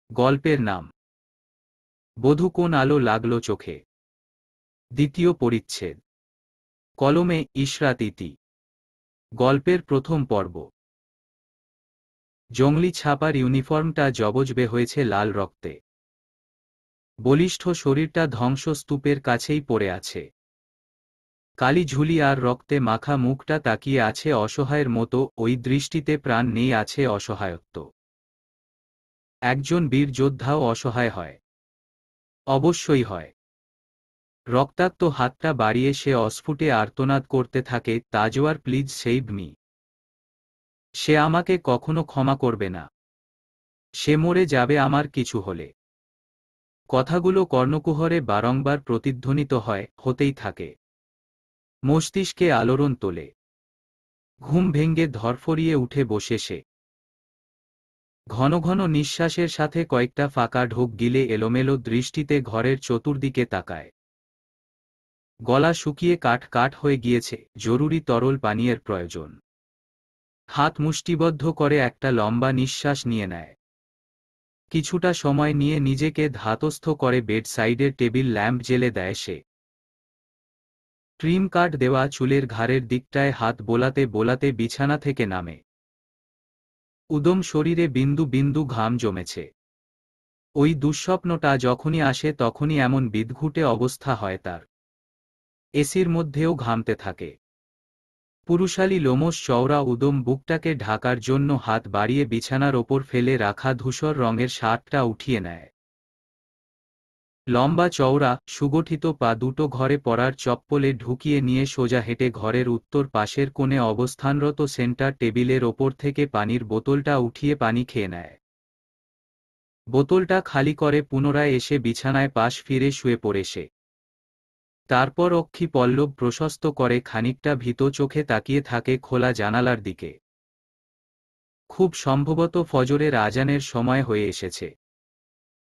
গল্পের নাম বধূ কোন আলো লাগলো চোখে। দ্বিতীয় পরিচ্ছেদ। কলমে ইশরাত ইতি। গল্পের প্রথম পর্ব। জংলি ছাপার ইউনিফর্মটা জবজবে হয়েছে লাল রক্তে। বলিষ্ঠ শরীরটা ধ্বংসস্তূপের কাছেই পড়ে আছে। কালি ঝুলি আর রক্তে মাখা মুখটা তাকিয়ে আছে অসহায়ের মতো, ওই দৃষ্টিতে প্রাণ নেই, আছে অসহায়ত্ব। একজন বীর যোদ্ধাও অসহায় হয়। অবশ্যই হয়। রক্তাক্ত হাতটা বাড়িয়ে সে অস্ফুটে আর্তনাদ করতে থাকে, তাজওয়ার প্লিজ সেভ মি। সে আমাকে কখনো ক্ষমা করবে না। সে মরে যাবে আমার কিছু হলে। কথাগুলো কর্ণকুহরে বারংবার প্রতিধ্বনিত হয়, হতেই থাকে। মস্তিষ্কে আলোড়ন তোলে। ঘুম ভেঙ্গে ধরফরিয়ে উঠে বসে সে। ঘন ঘন নিঃশ্বাসের সাথে কয়েকটা ফাঁকা ঢোক গিলে এলোমেলো দৃষ্টিতে ঘরের চতুর্দিকে তাকায়। গলা শুকিয়ে কাঠ কাঠ হয়ে গিয়েছে, জরুরি তরল পানীয়ের প্রয়োজন। হাত মুষ্টিবদ্ধ করে একটা লম্বা নিঃশ্বাস নিয়ে নেয়। কিছুটা সময় নিয়ে নিজেকে ধাতস্থ করে বেড সাইডের টেবিল ল্যাম্প জ্বেলে দেয় সে। ট্রিম কাট দেওয়া চুলের ঘাড়ের দিকটায় হাত বোলাতে বোলাতে বিছানা থেকে নামে। উদম শরীরে বিন্দু বিন্দু ঘাম জমেছে। ওই দুঃস্বপ্নটা যখনই আসে তখনই এমন বিদঘুটে অবস্থা হয় তার। এসির মধ্যেও ঘামতে থাকে। পুরুষালী লোমশ চওড়া উদম বুকটাকে ঢাকার জন্য হাত বাড়িয়ে বিছানার ওপর ফেলে রাখা ধূসর রঙের শার্টটা উঠিয়ে নেয়। লম্বা চওড়া সুগঠিত পা দুটো ঘরে পড়ার চপ্পলে ঢুকিয়ে নিয়ে সোজা হেঁটে ঘরের উত্তর পাশের কোণে অবস্থানরত সেন্টার টেবিলের ওপর থেকে পানির বোতলটা উঠিয়ে পানি খেয়ে নেয়। বোতলটা খালি করে পুনরায় এসে বিছানায় পাশ ফিরে শুয়ে পড়ে সে। তারপর অক্ষি পল্লব প্রশস্ত করে খানিকটা ভীত চোখে তাকিয়ে থাকে খোলা জানালার দিকে। খুব সম্ভবত ফজরের আজানের সময় হয়ে এসেছে।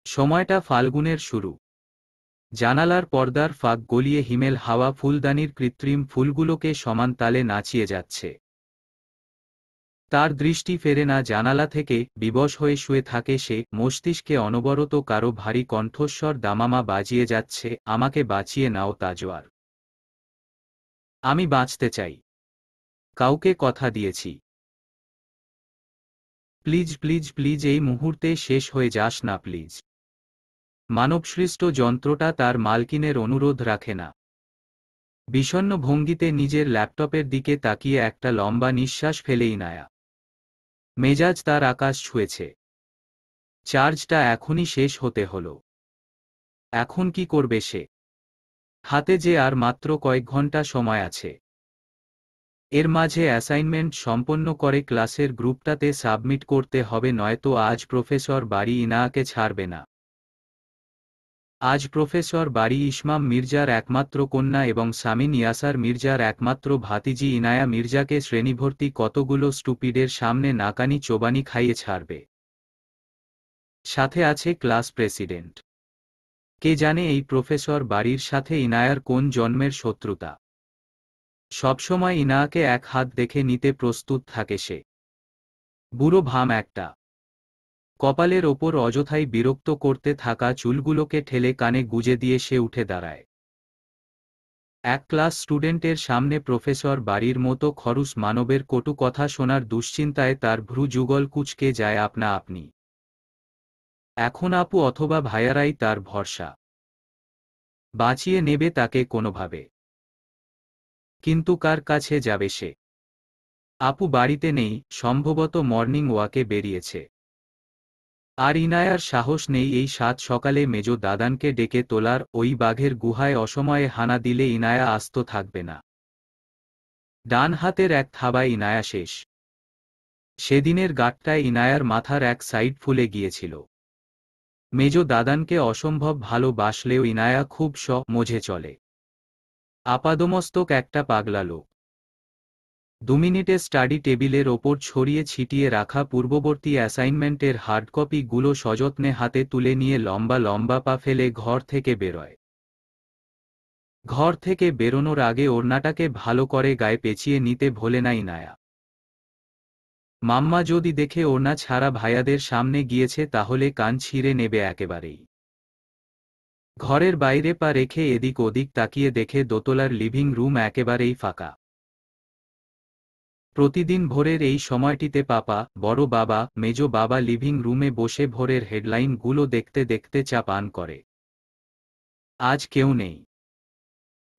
সময়টা ফাল্গুনের শুরু। জানালার পর্দার ফাঁক গলিয়ে হিমেল হাওয়া ফুলদানির কৃত্রিম ফুলগুলোকে সমান তালে নাচিয়ে যাচ্ছে। তার দৃষ্টি ফেরে না জানালা থেকে, বিবশ হয়ে শুয়ে থাকে সে, মস্তিষ্কে অনবরত কারো ভারী কণ্ঠস্বর দামামা বাজিয়ে যাচ্ছে, আমাকে বাঁচিয়ে নাও তাজওয়ার। আমি বাঁচতে চাই। কাউকে কথা দিয়েছি। প্লিজ প্লিজ প্লিজ এই মুহূর্তে শেষ হয়ে যাস না প্লিজ। মানবসৃষ্ট যন্ত্রটা তার মালকিনের অনুরোধ রাখে না। বিষণ্ণ ভঙ্গিতে নিজের ল্যাপটপের দিকে তাকিয়ে একটা লম্বা নিঃশ্বাস ফেলে ইনায়া। মেজাজ তার আকাশ ছুঁয়েছে। চার্জটা এখনই শেষ হতে হলো। এখন কি করবে সে? হাতে যে আর মাত্র কয়েক ঘন্টা সময় আছে। এর মাঝে অ্যাসাইনমেন্ট সম্পন্ন করে ক্লাসের গ্রুপটাতে সাবমিট করতে হবে, নয়তো আজ প্রফেসর বাড়ি ইনায়াকে ছাড়বে না। আজ প্রফেসর বাড়ি ইসমাম মির্জার একমাত্র কন্যা এবং সামিন ইয়াসার মির্জার একমাত্র ভাতিজি ইনায়া মির্জাকে শ্রেণীভর্তি কতগুলো স্টুপিডের সামনে নাকানি চোবানি খাইয়ে ছাড়বে। সাথে আছে ক্লাস প্রেসিডেন্ট। কে জানে এই প্রফেসর বাড়ির সাথে ইনায়ার কোন জন্মের শত্রুতা। সবসময় ইনায়াকে এক হাত দেখে নিতে প্রস্তুত থাকে সে। বুড়ো ভাম একটা। কপালের ওপর অযথাই বিরক্ত করতে থাকা চুলগুলোকে ঠেলে কানে গুজে দিয়ে সে উঠে দাঁড়ায়। এক ক্লাস স্টুডেন্টের সামনে প্রফেসর বাড়ির মতো খরুস মানবের কটু কথা শোনার দুশ্চিন্তায় তার ভ্রু যুগল কুঁচকে যায় আপনা আপনি। এখন আপু অথবা ভাইয়ারাই তার ভরসা। বাঁচিয়ে নেবে তাকে কোনোভাবে। কিন্তু কার কাছে যাবে সে? আপু বাড়িতে নেই, সম্ভবত মর্নিং ওয়াকে বেরিয়েছে। আর ইনায়ার সাহস নেই এই সাত সকালে মেজ দাদানকে ডেকে তোলার, ওই বাঘের গুহায় অসময়ে হানা দিলে ইনায়া আস্ত থাকবে না। ডান হাতের এক থাবায় ইনায়া শেষ। সেদিনের গাঁটটায় ইনায়ার মাথার এক সাইড ফুলে গিয়েছিল। মেজ দাদানকে অসম্ভব ভালোবাসলেও ইনায়া খুব মঝে চলে। আপাদমস্তক একটা পাগলা লোক। 2 মিনিটে স্টাডি টেবিলের ওপর ছড়িয়ে ছিটিয়ে রাখা পূর্ববর্তী অ্যাসাইনমেন্টের হার্ডকপি গুলো সযত্নে হাতে তুলে নিয়ে লম্বা লম্বা পা ফেলে ঘর থেকে বেরোয়। ঘর থেকে বেরোনোর আগে ওড়নাটাকে ভালো করে গায়ে পেঁচিয়ে নিতে ভোলে না ইনায়া। মাম্মা যদি দেখে ওড়না ছাড়া ভাইয়াদের সামনে গিয়েছে তাহলে কান ছিঁড়ে নেবে একেবারেই। ঘরের বাইরে পা রেখে এদিক ওদিক তাকিয়ে দেখে দোতলার লিভিং রুম একেবারেই ফাঁকা। প্রতিদিন ভোরের এই সময়টিতে পাপা, বড় বাবা, মেজ বাবা লিভিং রুমে বসে ভোরের হেডলাইনগুলো দেখতে দেখতে চা পান করে। আজ কেউ নেই।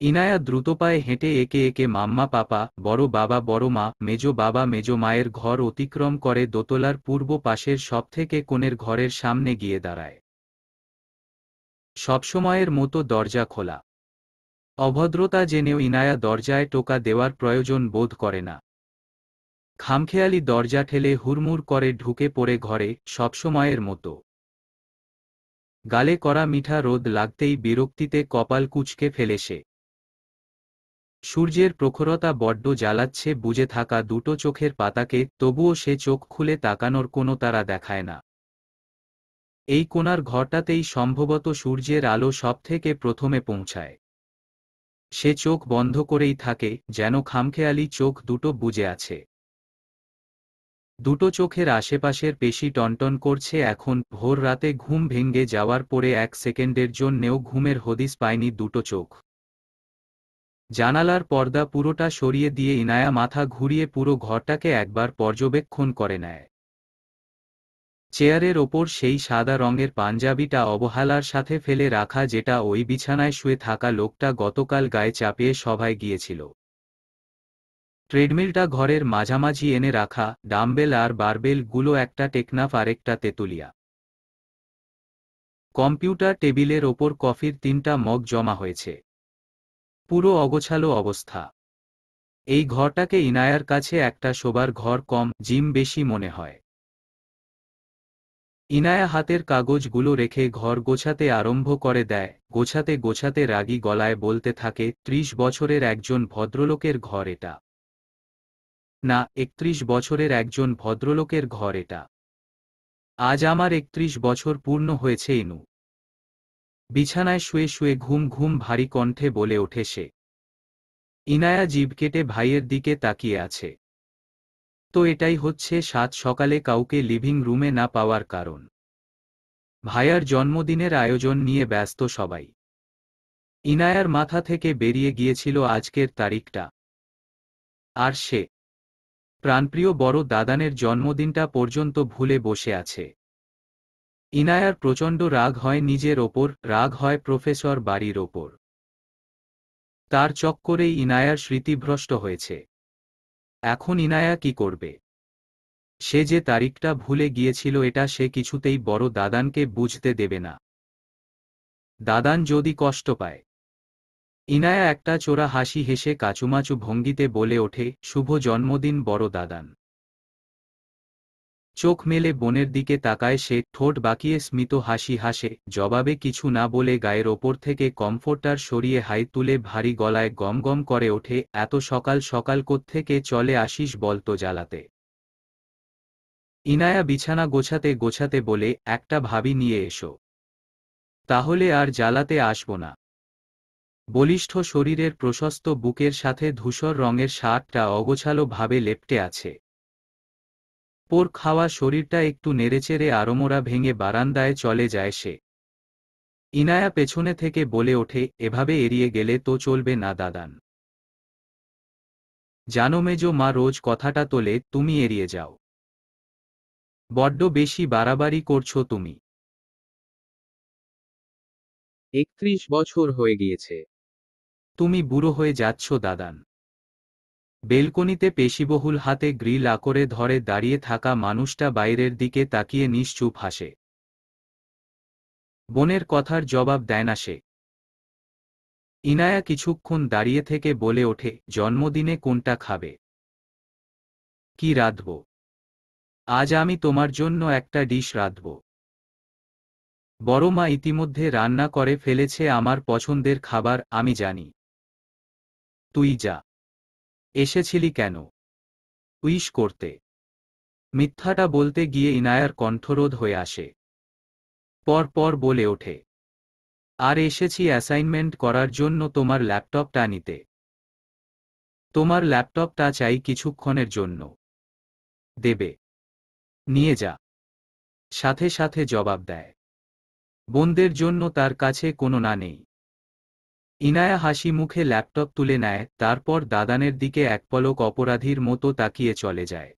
ইনায়া দ্রুত পায়ে হেঁটে একে একে মাম্মা, পাপা, বড় বাবা, বড় মা, মেজ বাবা, মেজ মায়ের ঘর অতিক্রম করে দোতলার পূর্ব পাশের সবথেকে কোণের ঘরের সামনে গিয়ে দাঁড়ায়। সবসময়ের মতো দরজা খোলা। অভদ্রতা জেনেও ইনায়া দরজায় টোকা দেওয়ার প্রয়োজন বোধ করে না। খামখেয়ালি দরজা ঠেলে হুড়মুড় করে ঢুকে পড়ে ঘরে, সবসময়ের মতো। গালে কড়া মিঠা রোদ লাগতেই বিরক্তিতে কপাল কুঁচকে ফেলে সে। সূর্যের প্রখরতা বড্ড জ্বালাচ্ছে বুজে থাকা দুটো চোখের পাতাকে, তবুও সে চোখ খুলে তাকানোর কোনো তারা দেখায় না। এই কোণার ঘরটাতেই সম্ভবত সূর্যের আলো সবথেকে প্রথমে পৌঁছায়। সে চোখ বন্ধ করেই থাকে, যেন খামখেয়ালি চোখ দুটো বুজে আছে। দুটো চোখের আশেপাশের পেশি টনটন করছে এখন। ভোর রাতে ঘুম ভেঙে যাওয়ার পরে 1 সেকেন্ডের জন্যেও ঘুমের হদিস পায়নি দুটো চোখ। জানালার পর্দা পুরোটা সরিয়ে দিয়ে ইনায়া মাথা ঘুরিয়ে পুরো ঘরটাকে একবার পর্যবেক্ষণ করে নেয়। চেয়ারের ওপর সেই সাদা রঙের পাঞ্জাবিটা অবহেলার সাথে ফেলে রাখা, যেটা ওই বিছানায় শুয়ে থাকা লোকটা গতকাল গায়ে চাপিয়ে সভায় গিয়েছিল। ট্রেডমিলটা ঘরের মাঝামাঝি এনে রাখা, ডাম্বেল আর বারবেল গুলো একটা টেকনাফ আরেকটা তেতুলিয়া। কম্পিউটার টেবিলের ওপর কফির 3টা মগ জমা হয়েছে। পুরো অগোছালো অবস্থা। এই ঘরটাকে ইনায়ার কাছে একটা শোবার ঘর কম, জিম বেশি মনে হয়। ইনায়া হাতের কাগজগুলো রেখে ঘর গোছাতে আরম্ভ করে দেয়। গোছাতে গোছাতে রাগী গলায় বলতে থাকে, 30 বছরের একজন ভদ্রলোকের ঘর এটা। না, 31 বছরের একজন ভদ্রলোকের ঘর এটা। আজ আমার 31 বছর পূর্ণ হয়েছে ইনু। বিছানায় শুয়ে শুয়ে ঘুম ঘুম ভারী কণ্ঠে বলে ওঠে সে। ইনায়া জিভ কেটে ভাইয়ের দিকে তাকিয়ে আছে। তো এটাই হচ্ছে সাত সকালে কাউকে লিভিং রুমে না পাওয়ার কারণ। ভাইয়ার জন্মদিনের আয়োজন নিয়ে ব্যস্ত সবাই। ইনায়ার মাথা থেকে বেরিয়ে গিয়েছিল আজকের তারিখটা। আর সে প্রাণপ্রিয় বড় দাদানের জন্মদিনটা পর্যন্ত ভুলে বসে আছে। ইনায়ার প্রচণ্ড রাগ হয় নিজের ওপর, রাগ হয় প্রফেসর বাড়ির ওপর। তার চক্করেই ইনায়ার স্মৃতিভ্রষ্ট হয়েছে। এখন ইনায়া কি করবে? সে যে তারিখটা ভুলে গিয়েছিল এটা সে কিছুতেই বড় দাদানকে বুঝতে দেবে না। দাদান যদি কষ্ট পায়। ইনায়া একটা চোরা হাসি হেসে কাচুমাচু ভঙ্গিতে বলে ওঠে, শুভ জন্মদিন বড় দাদান। চোখ মেলে বোনের দিকে তাকায় সে, ঠোঁট বাঁকিয়ে স্মিত হাসি হাসে। জবাবে কিছু না বলে গায়ের ওপর থেকে কমফোর্টার সরিয়ে হাই তুলে ভারী গলায় গমগম করে ওঠে, এত সকাল সকাল কোত্থেকে চলে আসিস বলতো জ্বালাতে। ইনায়া বিছানা গোছাতে গোছাতে বলে, একটা ভাবি নিয়ে এসো। তাহলে আর জ্বালাতে আসব না। বলিষ্ঠ শরীরের প্রশস্ত বুকের সাথে ধূসর রঙের শার্টটা অগোছালো ভাবে লেপ্টে আছে। পোর খাওয়া শরীরটা একটু নেড়েচেড়ে আড়মোড়া ভেঙে বারান্দায় চলে যায় সে। ইনায়া পেছনে থেকে বলে ওঠে, এভাবে এড়িয়ে গেলে তো চলবে না দাদান। জানো মেজো মা রোজ কথাটা তোলে, তুমি এড়িয়ে যাও। বড্ড বেশি বাড়াবাড়ি করছো তুমি। 31 বছর হয়ে গিয়েছে। তুমি বুড়ো হয়ে যাচ্ছ দাদান। বেলকনিতে পেশিবহুল হাতে গ্রিল আকরে ধরে দাঁড়িয়ে থাকা মানুষটা বাইরের দিকে তাকিয়ে নিশ্চুপ হাসে। বোনের কথার জবাব দেয় না সে। ইনায়া কিছুক্ষণ দাঁড়িয়ে থেকে বলে ওঠে, জন্মদিনে কোনটা খাবে? কি রাঁধব? আজ আমি তোমার জন্য একটা ডিশ রাঁধব। বড় মা ইতিমধ্যে রান্না করে ফেলেছে আমার পছন্দের খাবার, আমি জানি। তুই যা। এসেছিলি কেন? উইশ করতে। মিথ্যাটা বলতে গিয়ে ইনায়ার কণ্ঠরোধ হয়ে আসে। পর পর বলে ওঠে, আর এসেছি অ্যাসাইনমেন্ট করার জন্য তোমার ল্যাপটপটা নিতে। তোমার ল্যাপটপটা চাই কিছুক্ষণের জন্য। দেবে, নিয়ে যা, সাথে সাথে জবাব দেয়। বোনদের জন্য তার কাছে কোনো না নেই। ইনায়া হাসি মুখে ল্যাপটপ তুলে নেয়, তারপর দাদানের দিকে এক পলক অপরাধীর মতো তাকিয়ে চলে যায়।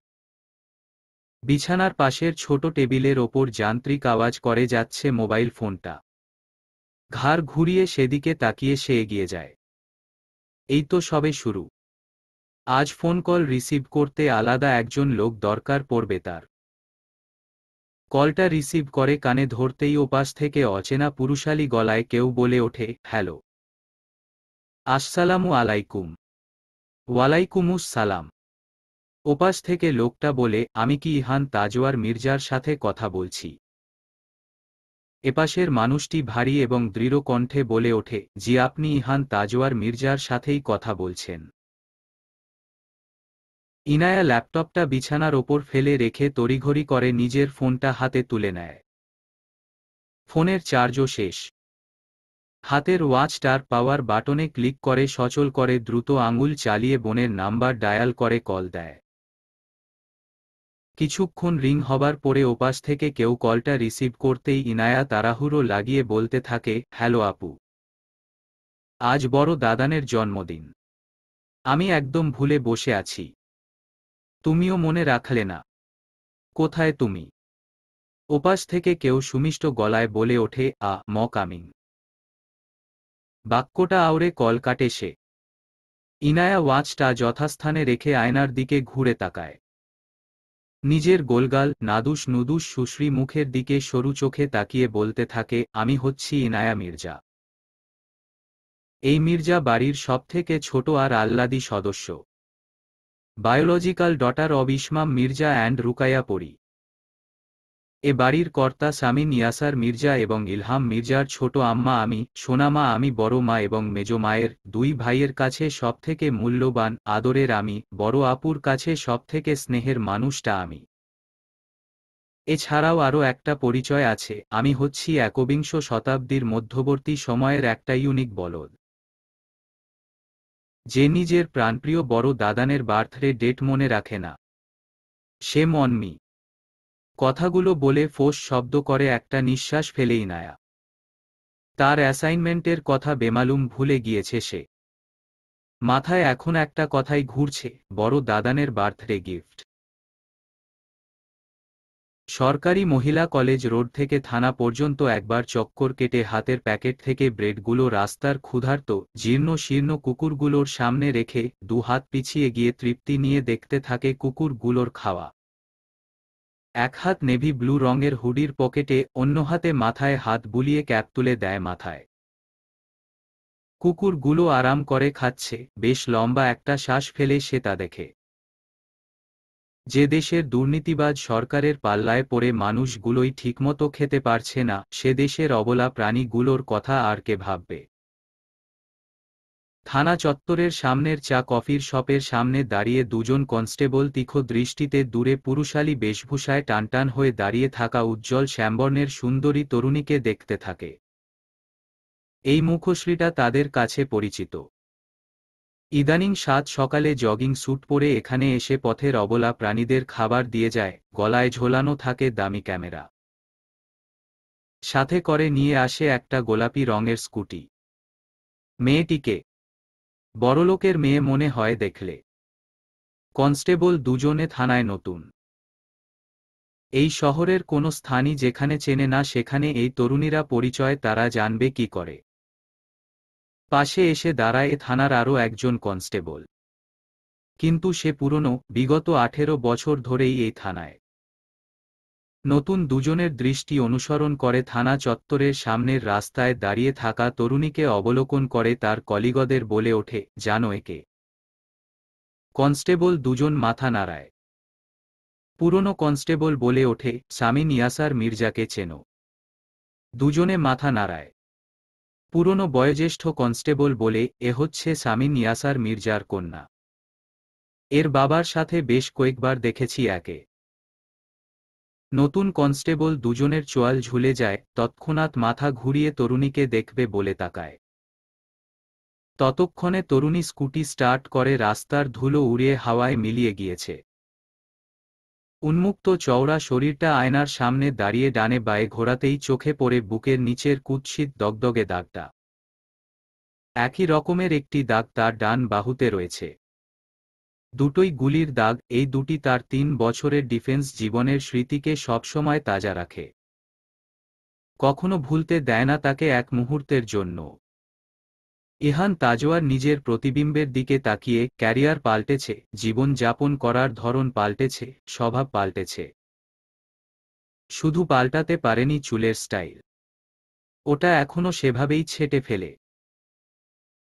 বিছানার পাশের ছোট টেবিলের ওপর যান্ত্রিক আওয়াজ করে যাচ্ছে মোবাইল ফোনটা। ঘাড় ঘুরিয়ে সেদিকে তাকিয়ে সে এগিয়ে যায়। এই তো সবে শুরু। আজ ফোন কল রিসিভ করতে আলাদা একজন লোক দরকার পড়বে তার। কলটা রিসিভ করে কানে ধরতেই ওপাশ থেকে অচেনা পুরুষালী গলায় কেউ বলে ওঠে, হ্যালো। আসসালামু আলাইকুম। ওয়ালাইকুমুস সালাম। ওপাশ থেকে লোকটা বলে, আমি কি ইহান তাজওয়ার মির্জার সাথে কথা বলছি? এপাশের মানুষটি ভারী এবং দৃঢ় কণ্ঠে বলে ওঠে, জি, আপনি ইহান তাজওয়ার মির্জার সাথেই কথা বলছেন। ইনায়া ল্যাপটপটা বিছানার ওপর ফেলে রেখে তড়িঘড়ি করে নিজের ফোনটা হাতে তুলে নেয়। ফোনের চার্জও শেষ। হাতের ওয়াচটার পাওয়ার বাটনে ক্লিক করে সচল করে দ্রুত আঙুল চালিয়ে বোনের নাম্বার ডায়াল করে কল দেয়। কিছুক্ষণ রিং হবার পরে ওপাশ থেকে কেউ কলটা রিসিভ করতেই ইনায়া তাড়াহুড়ো লাগিয়ে বলতে থাকে, হ্যালো আপু। আজ বড় দাদানের জন্মদিন। আমি একদম ভুলে বসে আছি। তুমিও মনে রাখলে না। কোথায় তুমি? ওপাশ থেকে কেউ সুমিষ্ট গলায় বলে ওঠে, কামিং। বাক্যটা আওড়ে কল কাটে সে। ইনায়া ওয়াচটা যথাস্থানে রেখে আয়নার দিকে ঘুরে তাকায়। নিজের গোলগাল নাদুস নুদুস সুশ্রী মুখের দিকে সরু চোখে তাকিয়ে বলতে থাকে, আমি হচ্ছি ইনায়া মির্জা। এই মির্জা বাড়ির সবথেকে ছোট আর আহ্লাদী সদস্য। Biological daughter of Ismam Mirza and Rukaya Pori. এ বাড়ির কর্তা সামিন ইয়াসার মির্জা এবং ইলহাম মির্জার ছোট আম্মা আমি, সোনামা আমি, বড় মা এবং মেজ মায়ের দুই ভাইয়ের কাছে সবথেকে মূল্যবান আদরের আমি, বড় আপুর কাছে সবথেকে স্নেহের মানুষটা আমি। এছাড়াও আরও একটা পরিচয় আছে, আমি হচ্ছি একবিংশ শতাব্দীর মধ্যবর্তী সময়ের একটা ইউনিক বলদ, যে নিজের প্রাণপ্রিয় বড় দাদানের বার্থডে ডেট মনে রাখে না। সে মনমি। কথাগুলো বলে ফোঁস শব্দ করে একটা নিঃশ্বাস ফেলে ইনায়া। তার অ্যাসাইনমেন্টের কথা বেমালুম ভুলে গিয়েছে সে। মাথায় এখন একটা কথাই ঘুরছে, বড় দাদানের বার্থডে গিফট। সরকারি মহিলা কলেজ রোড থেকে থানা পর্যন্ত একবার চক্কর কেটে হাতের প্যাকেট থেকে ব্রেডগুলো রাস্তার ক্ষুধার্ত জীর্ণ শীর্ণ কুকুরগুলোর সামনে রেখে দু হাত পিছিয়ে গিয়ে তৃপ্তি নিয়ে দেখতে থাকে কুকুরগুলোর খাওয়া। এক হাত নেভি ব্লু রঙের হুডির পকেটে, অন্য হাতে মাথায় হাত বুলিয়ে ক্যাপ তুলে দেয় মাথায়। কুকুরগুলো আরাম করে খাচ্ছে, বেশ লম্বা একটা শ্বাস ফেলে সে তা দেখে। যে দেশের দুর্নীতিবাজ সরকারের পাল্লায় পড়ে মানুষগুলোই ঠিকমতো খেতে পারছে না, সে দেশের অবলা প্রাণীগুলোর কথা আর কে ভাববে? থানা চত্বরের সামনের চা কফির শপের সামনে দাঁড়িয়ে দুজন কনস্টেবল তীক্ষ্ণ দৃষ্টিতে দূরে পুরুষালী বেশভূষায় টানটান হয়ে দাঁড়িয়ে থাকা উজ্জ্বল শ্যামবর্ণের সুন্দরী তরুণীকে দেখতে থাকে। এই মুখশ্রীটা তাদের কাছে পরিচিত। ইদানিং সাত সকালে জগিং স্যুট পরে এখানে এসে পথের অবলা প্রাণীদের খাবার দিয়ে যায়, গলায় ঝোলানো থাকে দামি ক্যামেরা। সাথে করে নিয়ে আসে একটা গোলাপি রঙের স্কুটি। মেয়েটিকে বড়লোকের মেয়ে মনে হয় দেখলে। কনস্টেবল দুজনে থানায় নতুন। এই শহরের কোনো স্থানই যেখানে চেনে না সেখানে এই তরুণীরা পরিচয় তারা জানবে কি করে? পাশে এসে দাঁড়ায় থানার আরও একজন কনস্টেবল। কিন্তু সে পুরনো, বিগত 18 বছর ধরেই এই থানায়। নতুন দুজনের দৃষ্টি অনুসরণ করে থানা চত্বরের সামনের রাস্তায় দাঁড়িয়ে থাকা তরুণীকে অবলোকন করে তার কলিগদের বলে ওঠে, জানো একে? কনস্টেবল দুজন মাথা নাড়ায়। পুরনো কনস্টেবল বলে ওঠে, সামিন ইয়াসার মির্জাকে চেনো? দুজনে মাথা নাড়ায়। পুরনো বয়োজ্যেষ্ঠ কনস্টেবল বলে, এ হচ্ছে সামিন ইয়াসার মির্জার কন্যা। এর বাবার সাথে বেশ কয়েকবার দেখেছি একে। নতুন কনস্টেবল দুজনের চোয়াল ঝুলে যায়, তৎক্ষণাৎ মাথা ঘুরিয়ে তরুণীকে দেখবে বলে তাকায়। ততক্ষণে তরুণী স্কুটি স্টার্ট করে রাস্তার ধুলো উড়িয়ে হাওয়ায় মিলিয়ে গিয়েছে। উন্মুক্ত চওড়া শরীরটা আয়নার সামনে দাঁড়িয়ে ডানে বায়ে ঘোরাতেই চোখে পড়ে বুকের নিচের কুৎসিত দগদগে দাগটা। একই রকমের একটি দাগ তার ডান বাহুতে রয়েছে। দুটোই গুলির দাগ। এই দুটি তার 3 বছরের ডিফেন্স জীবনের স্মৃতিকে সবসময় তাজা রাখে, কখনো ভুলতে দেয় না তাকে এক মুহূর্তের জন্য। ইহান তাজওয়ার নিজের প্রতিবিম্বের দিকে তাকিয়ে, ক্যারিয়ার পাল্টেছে, জীবন যাপন করার ধরন পাল্টেছে, স্বভাব পাল্টেছে। শুধু পাল্টাতে পারেনি চুলের স্টাইল। ওটা এখনো সেভাবেই ছেঁটে ফেলে।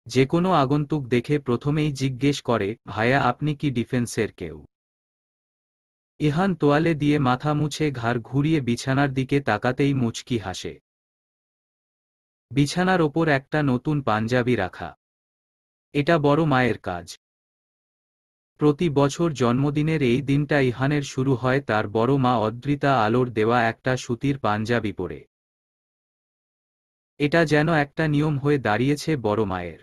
যে কোনো আগন্তুক দেখে প্রথমেই জিজ্ঞেস করে, ভাইয়া আপনি কি ডিফেন্সের কেউ? ইহান তোয়ালে দিয়ে মাথা মুছে ঘাড় ঘুরিয়ে বিছানার দিকে তাকাতেই মুচকি হাসে। বিছানার ওপর একটা নতুন পাঞ্জাবি রাখা। এটা বড় মায়ের কাজ। প্রতি বছর জন্মদিনের এই দিনটা ইহানের শুরু হয় তার বড় মা অদ্রিতা আলোর দেওয়া একটা সুতির পাঞ্জাবি পরে। এটা যেন একটা নিয়ম হয়ে দাঁড়িয়েছে বড় মায়ের।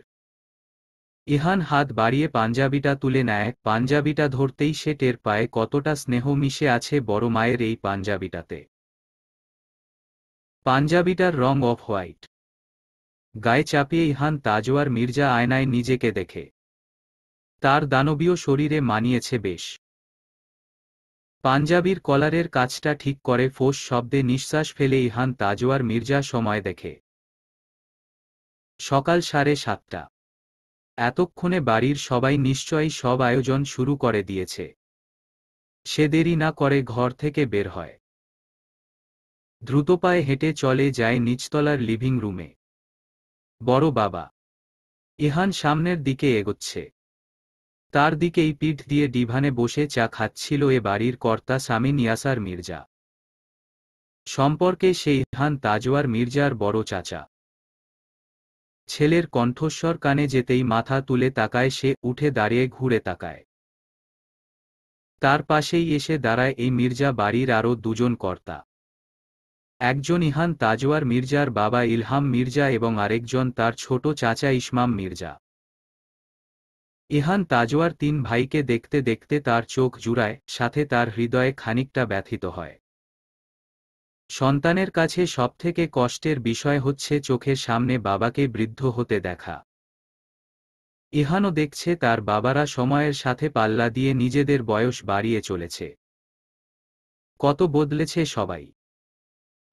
ইহান হাত বাড়িয়ে পাঞ্জাবিটা তুলে নেয়। পাঞ্জাবিটা ধরতেই সে টের পায় কতটা স্নেহ মিশে আছে বড় মায়ের এই পাঞ্জাবিটাতে। পাঞ্জাবিটার রং অফ হোয়াইট। গায়ে চাপিয়ে ইহান তাজওয়ার মির্জা আয়নায় নিজেকে দেখে। তার দানবীয় শরীরে মানিয়েছে বেশ। পাঞ্জাবির কলারের কাজটা ঠিক করে ফোঁস শব্দে নিঃশ্বাস ফেলে ইহান তাজওয়ার মির্জা সময় দেখে। সকাল 7:30। এতক্ষণে বাড়ির সবাই নিশ্চয়ই সব আয়োজন শুরু করে দিয়েছে। সে দেরি না করে ঘর থেকে বের হয়। দ্রুত পায়ে হেঁটে চলে যায় নিচতলার লিভিং রুমে। বড় বাবা ইহান সামনের দিকে এগোচ্ছে। তার দিকেই পিঠ দিয়ে ডিভানে বসে চা খাচ্ছিল এ বাড়ির কর্তা সামিন ইয়াসার মির্জা। সম্পর্কে সে ইহান তাজওয়ার মির্জার বড় চাচা। ছেলের কণ্ঠস্বর কানে যেতেই মাথা তুলে তাকায় সে, উঠে দাঁড়িয়ে ঘুরে তাকায়। তার পাশেই এসে দাঁড়ায় এই মির্জা বাড়ির আরও দুজন কর্তা। একজন ইহান তাজওয়ার মির্জার বাবা ইলহাম মির্জা এবং আরেকজন তার ছোট চাচা ইসমাম মির্জা। ইহান তাজওয়ার 3 ভাইকে দেখতে দেখতে তার চোখ জুড়ায়, সাথে তার হৃদয়ে খানিকটা ব্যথিত হয়। সন্তানের কাছে সবথেকে কষ্টের বিষয় হচ্ছে চোখের সামনে বাবাকে বৃদ্ধ হতে দেখা। ইহানও দেখছে তার বাবারা সময়ের সাথে পাল্লা দিয়ে নিজেদের বয়স বাড়িয়ে চলেছে। কত বদলেছে সবাই।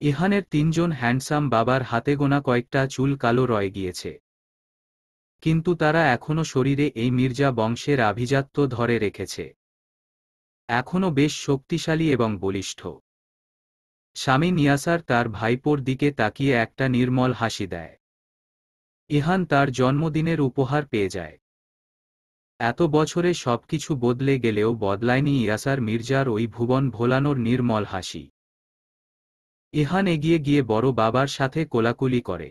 ইহানের 3 জন হ্যান্ডসাম বাবার হাতে গোনা কয়েকটা চুল কালো রয়ে গিয়েছে, কিন্তু তারা এখনো শরীরে এই মির্জা বংশের আভিজাত্য ধরে রেখেছে। এখনো বেশ শক্তিশালী এবং বলিষ্ঠ। সামিন ইয়াসার তার ভাইপোর দিকে তাকিয়ে একটা নির্মল হাসি দেয়। ইহান তার জন্মদিনের উপহার পেয়ে যায়। এত বছরে সবকিছু বদলে গেলেও বদলায়নি ইয়াসার মির্জার ওই ভুবন ভোলানোর নির্মল হাসি। ইহান এগিয়ে গিয়ে বড় বাবার সাথে কোলাকুলি করে।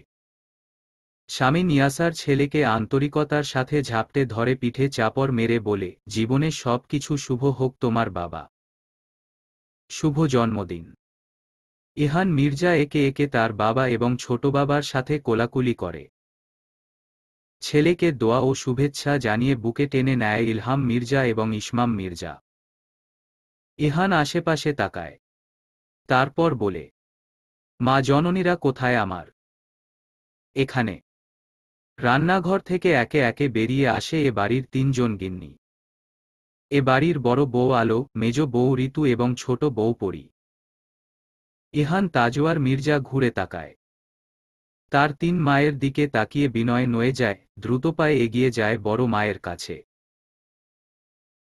সামিন ইয়াসার ছেলেকে আন্তরিকতার সাথে ঝাপটে ধরে পিঠে চাপড় মেরে বলে, জীবনে সব কিছু শুভ হোক তোমার বাবা। শুভ জন্মদিন। ইহান মির্জা একে একে তার বাবা এবং ছোট বাবার সাথে কোলাকুলি করে। ছেলেকে দোয়া ও শুভেচ্ছা জানিয়ে বুকে টেনে নেয় ইলহাম মির্জা এবং ইসমাম মির্জা। ইহান আশেপাশে তাকায়। তারপর বলে, মা জননীরা কোথায় আমার? এখানে। রান্নাঘর থেকে একে একে বেরিয়ে আসে এ বাড়ির 3 জন গিন্নি। এ বাড়ির বড় বউ আলো, মেজ বউ ঋতু এবং ছোট বউ পরি। ইহান তাজওয়ার মির্জা ঘুরে তাকায়। তার 3 মায়ের দিকে তাকিয়ে বিনয় নয়ে যায়, দ্রুত পায়ে এগিয়ে যায় বড় মায়ের কাছে।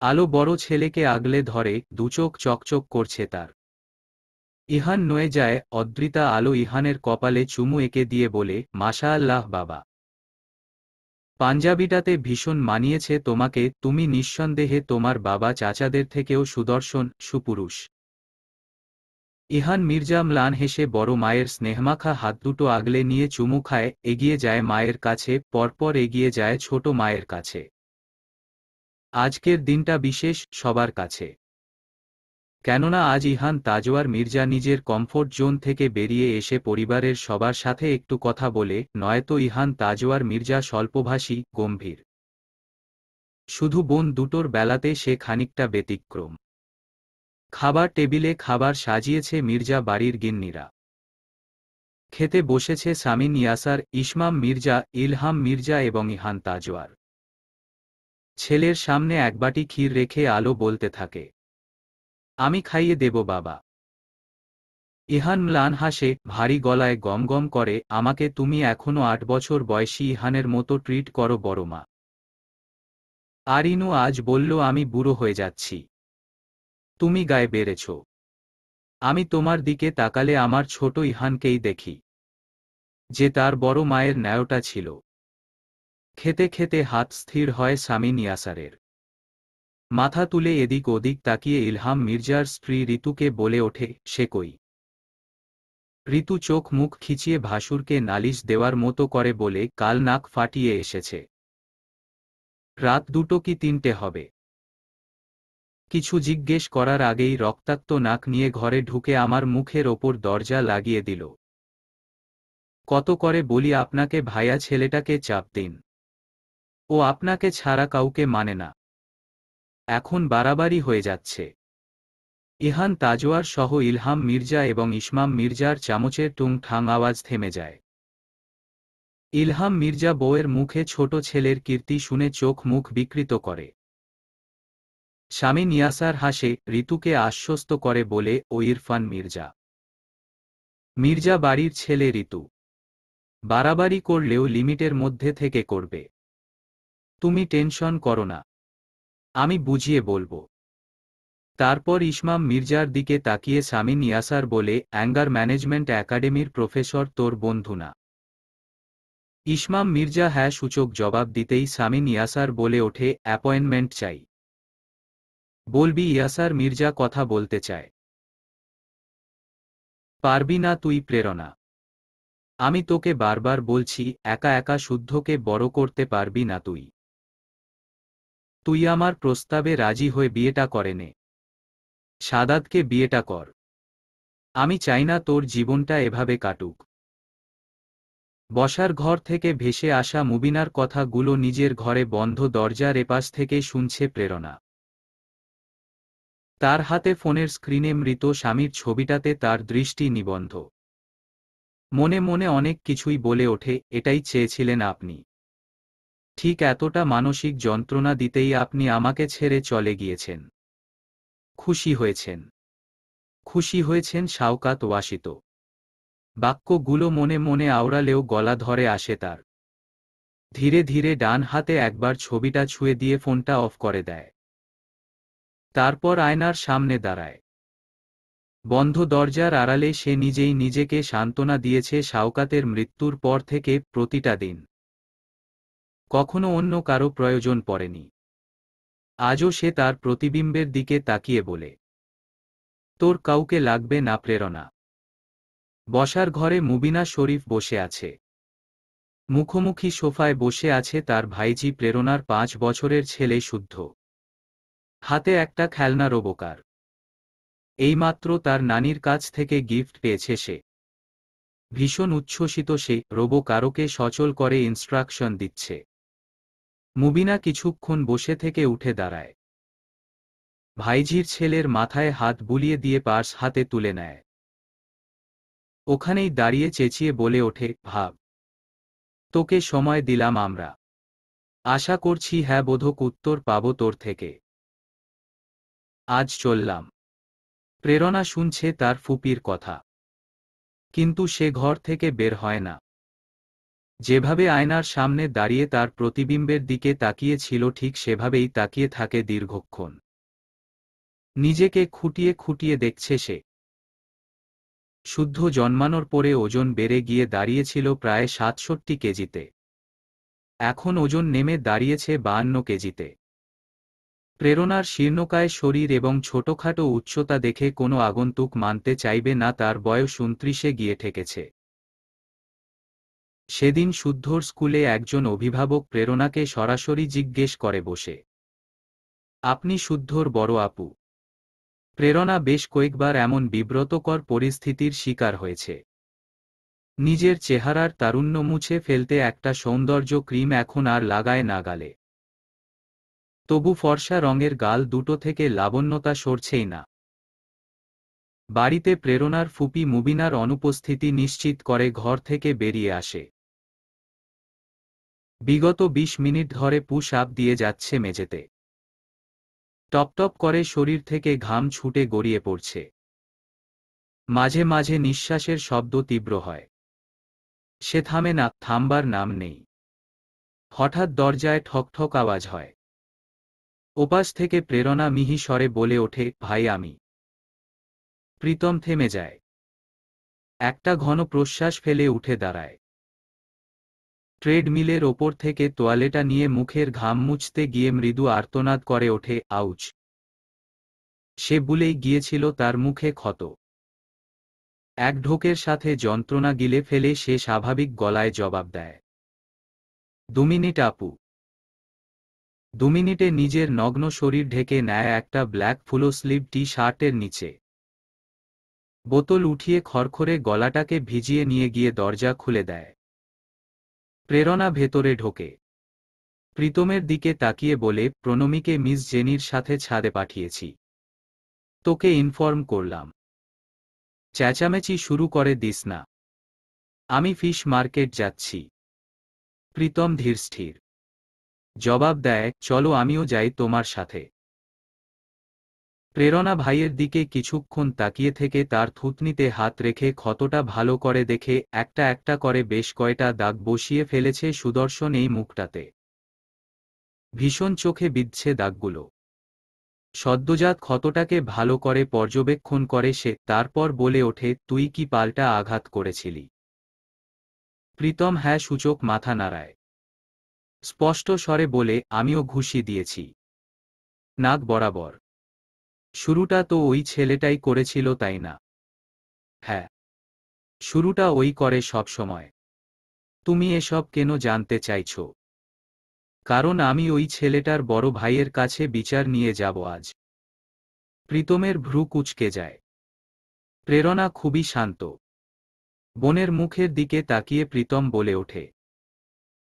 আলো বড় ছেলেকে আগলে ধরে, দুচোখ চকচক করছে তার। ইহান নয়ে যায়। অদ্রিতা আলো ইহানের কপালে চুমু এঁকে দিয়ে বলে, মাশাআল্লাহ বাবা। পাঞ্জাবিটাতে ভীষণ মানিয়েছে তোমাকে, তুমি নিঃসন্দেহে তোমার বাবা চাচাদের থেকেও সুদর্শন, সুপুরুষ। ইহান মির্জা ম্লান হেসে বড় মায়ের স্নেহমাখা হাত দুটো আগলে নিয়ে চুমু খায়, এগিয়ে যায় মায়ের কাছে, পরপর এগিয়ে যায় ছোট মায়ের কাছে। আজকের দিনটা বিশেষ সবার কাছে। কেননা আজ ইহান তাজওয়ার মির্জা নিজের কমফোর্ট জোন থেকে বেরিয়ে এসে পরিবারের সবার সাথে একটু কথা বলে, নয়তো ইহান তাজওয়ার মির্জা স্বল্পভাষী, গম্ভীর। শুধু বোন দুটোর বেলাতে সে খানিকটা ব্যতিক্রম। খাবার টেবিলে খাবার সাজিয়েছে মির্জা বাড়ির গিন্নিরা। খেতে বসেছে সামিন ইয়াসার, ইসমাম মির্জা, ইলহাম মির্জা এবং ইহান তাজওয়ার। ছেলের সামনে এক বাটি ক্ষীর রেখে আলো বলতে থাকে, আমি খাইয়ে দেব বাবা। ইহান ম্লান হাসে, ভারী গলায় গমগম করে, আমাকে তুমি এখনো 8 বছর বয়সী ইহানের মতো ট্রিট করো বড়মা। আর ইনু আজ বলল আমি বুড়ো হয়ে যাচ্ছি। তুমি গায়ে বেড়েছ। আমি তোমার দিকে তাকালে আমার ছোট ইহানকেই দেখি, যে তার বড় মায়ের ন্যায়টা ছিল। খেতে খেতে হাত স্থির হয় সামিন ইয়াসারের। মাথা তুলে এদিক ওদিক তাকিয়ে ইলহাম মির্জার স্ত্রী ঋতুকে বলে ওঠে, সে কই? ঋতু চোখ মুখ খিচিয়ে ভাসুরকে নালিশ দেওয়ার মতো করে বলে, কাল নাক ফাটিয়ে এসেছে। রাত 2টো কি 3টে হবে। কিছু জিজ্ঞেস করার আগেই রক্তাক্ত নাক নিয়ে ঘরে ঢুকে আমার মুখের ওপর দরজা লাগিয়ে দিল। কত করে বলি আপনাকে ভাইয়া ছেলেটাকে চাপ দিন, ও আপনাকে ছাড়া কাউকে মানে না। এখন বাড়াবাড়ি হয়ে যাচ্ছে। ইহান তাজওয়ার সহ ইলহাম মির্জা এবং ইসমাম মির্জার চামচের টুং ঠাং আওয়াজ থেমে যায়। ইলহাম মির্জা বউয়ের মুখে ছোট ছেলের কীর্তি শুনে চোখ মুখ বিকৃত করে। সামিন ইয়াসার হাসে, ঋতুকে আশ্বস্ত করে বলে, ও ইরফান মির্জা। মির্জা বাড়ির ছেলে ঋতু। বাড়াবাড়ি করলেও লিমিটের মধ্যে থেকে করবে। তুমি টেনশন করো না, আমি বুঝিয়ে বলবো। তারপর ইসমাম মির্জার দিকে তাকিয়ে সামিন ইয়াসার বলে, অ্যাঙ্গার ম্যানেজমেন্ট একাডেমির প্রফেসর তোর বন্ধু না? ইসমাম মির্জা হ্যাঁ সূচক জবাব দিতেই সামিন ইয়াসার বলে ওঠে, অ্যাপয়েন্টমেন্ট চাই। বলবি ইয়াসার মির্জা কথা বলতে চায়। পারবি না তুই প্রেরণা। আমি তোকে বারবার বলছি, একা একা শুদ্ধকে বড় করতে পারবি না তুই। তুই আমার প্রস্তাবে রাজি হয়ে বিয়েটা করে নে। সাদাতকে বিয়েটা কর। আমি চাই না তোর জীবনটা এভাবে কাটুক। বসার ঘর থেকে ভেসে আসা মুবিনার কথাগুলো নিজের ঘরে বন্ধ দরজার এপাশ থেকে শুনছে প্রেরণা। তার হাতে ফোনের স্ক্রিনে মৃত স্বামীর ছবিটাতে তার দৃষ্টি নিবন্ধ। মনে মনে অনেক কিছুই বলে ওঠে, এটাই চেয়েছিলেন আপনি। ঠিক এতটা মানসিক যন্ত্রণা দিতেই আপনি আমাকে ছেড়ে চলে গিয়েছেন। খুশি হয়েছেন। খুশি হয়েছেন শাওকাত ওয়াসিত। বাক্যগুলো মনে মনে আওড়ালেও গলা ধরে আসে তার। ধীরে ধীরে ডান হাতে একবার ছবিটা ছুঁয়ে দিয়ে ফোনটা অফ করে দেয়। তারপর আয়নার সামনে দাঁড়ায়। বন্ধ দরজার আড়ালে সে নিজেই নিজেকে সান্ত্বনা দিয়েছে শাওকাতের মৃত্যুর পর থেকে প্রতিটা দিন। কখনো অন্য কারো প্রয়োজন পড়েনি। আজও সে তার প্রতিবিম্বের দিকে তাকিয়ে বলে, তোর কাউকে লাগবে না প্রেরণা। বসার ঘরে মুবিনা শরীফ বসে আছে। মুখোমুখি সোফায় বসে আছে তার ভাইজি প্রেরণার 5 বছরের ছেলে শুদ্ধ। হাতে একটা খেলনা রোবোকার। এইমাত্র তার নানির কাছ থেকে গিফট পেয়েছে সে। ভীষণ উচ্ছ্বসিত সে, রোবোকারকে সচল করে ইনস্ট্রাকশন দিচ্ছে। মুবিনা কিছুক্ষণ বসে থেকে উঠে দাঁড়ায়। ভাইঝির ছেলের মাথায় হাত বুলিয়ে দিয়ে পার্স হাতে তুলে নেয়। ওখানেই দাঁড়িয়ে চেঁচিয়ে বলে ওঠে, ভাব, তোকে সময় দিলাম আমরা। আশা করছি হ্যাঁ বোধক উত্তর পাবো তোর থেকে। আজ চললাম। প্রেরণা শুনছে তার ফুপির কথা, কিন্তু সে ঘর থেকে বের হয় না। যেভাবে আয়নার সামনে দাঁড়িয়ে তার প্রতিবিম্বের দিকে তাকিয়ে ছিল ঠিক সেভাবেই তাকিয়ে থাকে দীর্ঘক্ষণ। নিজেকে খুঁটিয়ে খুঁটিয়ে দেখছে সে। শুদ্ধ জন্মানোর পরে ওজন বেড়ে গিয়ে দাঁড়িয়েছিল প্রায় 67 কেজিতে। এখন ওজন নেমে দাঁড়িয়েছে 52 কেজিতে। প্রেরণার শীর্ণকায় শরীর এবং ছোটখাটো উচ্চতা দেখে কোনো আগন্তুক মানতে চাইবে না তার বয়স 29-এ গিয়ে ঠেকেছে। সেদিন শুদ্ধর স্কুলে একজন অভিভাবক প্রেরণাকে সরাসরি জিজ্ঞেস করে বসে, আপনি শুদ্ধর বড় আপু? প্রেরণা বেশ কয়েকবার এমন বিব্রতকর পরিস্থিতির শিকার হয়েছে। নিজের চেহারার তারুণ্য মুছে ফেলতে একটা সৌন্দর্য ক্রিম এখন আর লাগায় না গালে। তবু ফর্সা রঙের গাল দুটো থেকে লাবণ্যতা সরছেই না। বাড়িতে প্রেরণার ফুপি মুবিনার অনুপস্থিতি নিশ্চিত করে ঘর থেকে বেরিয়ে আসে। বিগত ২০ মিনিট ধরে পুশ আপ দিয়ে যাচ্ছে মেঝেতে। টপটপ করে শরীর থেকে ঘাম ছুটে গড়িয়ে পড়ছে। মাঝে মাঝে নিঃশ্বাসের শব্দ তীব্র হয়। সে থামে না, থামবার নাম নেই। হঠাৎ দরজায় ঠকঠক আওয়াজ হয়। ওপাশ থেকে প্রেরণা মিহি স্বরে বলে ওঠে, ভাই আমি। প্রীতম থেমে যায়। একটা ঘন প্রশ্বাস ফেলে উঠে দাঁড়ায়। ট্রেডমিলের ওপর থেকে তোয়ালেটা নিয়ে মুখের ঘাম মুছতে গিয়ে মৃদু আর্তনাদ করে ওঠে, আউচ। সে ভুলেই গিয়েছিল তার মুখে ক্ষত। এক ঢোকের সাথে যন্ত্রণা গিলে ফেলে সে স্বাভাবিক গলায় জবাব দেয়, ২ মিনিট আপু। ২ মিনিটে নিজের নগ্ন শরীর ঢেকে নেয় একটা ব্ল্যাক ফুলো স্লিভ টি শার্টের নিচে। বোতল উঠিয়ে খড়খড়ে গলাটাকে ভিজিয়ে নিয়ে গিয়ে দরজা খুলে দেয়। প্রেরণা ভেতরে ঢোকে। প্রীতমের দিকে তাকিয়ে বলে, প্রণমীকে মিস জেনির সাথে ছাদে পাঠিয়েছি। তোকে ইনফর্ম করলাম। চেঁচামেচি শুরু করে দিস না। আমি ফিশ মার্কেট যাচ্ছি। প্রীতম ধীরস্থির জবাব দেয়, চলো আমিও যাই তোমার সাথে। প্রেরণা ভাইয়ের দিকে কিছুক্ষণ তাকিয়ে থেকে তার থুতনিতে হাত রেখে ক্ষতটা ভালো করে দেখে একটা একটা করে বেশ কয়টা দাগ বসিয়ে ফেলেছে সুদর্শন এই মুখটাতে। ভীষণ চোখে বিঁধছে দাগগুলো। সদ্যজাত ক্ষতটাকে ভালো করে পর্যবেক্ষণ করে সে, তারপর বলে ওঠে, তুই কি পাল্টা আঘাত করেছিলি? প্রীতম হ্যাঁ সূচক মাথা নাড়ায়। স্পষ্ট স্বরে বলে, আমিও ঘুষি দিয়েছি। নাক বরাবর। শুরুটা তো ওই ছেলেটাই করেছিল তাই না? হ্যাঁ। শুরুটা ওই করে সবসময়। তুমি এসব কেন জানতে চাইছ? কারণ আমি ওই ছেলেটার বড় ভাইয়ের কাছে বিচার নিয়ে যাব আজ। প্রীতমের ভ্রু কুঁচকে যায়। প্রেরণা খুবই শান্ত। বোনের মুখের দিকে তাকিয়ে প্রীতম বলে ওঠে,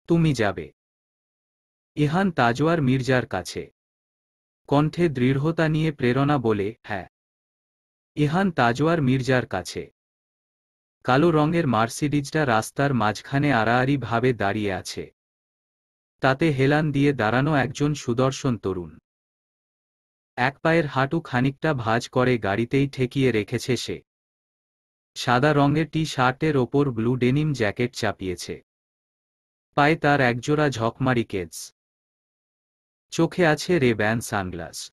তুমি যাবে? ইহান তাজওয়ার মির্জার কাছে। কণ্ঠে দৃঢ়তা নিয়ে প্রেরণা বলে, হ্যাঁ। ইহান তাজওয়ার মির্জার কাছে। কালো রঙের মার্সিডিজটা রাস্তার মাঝখানে আড়াআড়ি ভাবে দাঁড়িয়ে আছে। তাতে হেলান দিয়ে দাঁড়ানো একজন সুদর্শন তরুণ। এক পায়ের হাঁটু খানিকটা ভাঁজ করে গাড়িতেই ঠেকিয়ে রেখেছে সে। সাদা রঙের টি শার্টের ওপর ব্লু ডেনিম জ্যাকেট চাপিয়েছে। পায়ে তার একজোড়া ঝকমারি কেডস। চোখে আছে রে-ব্যান সানগ্লাস।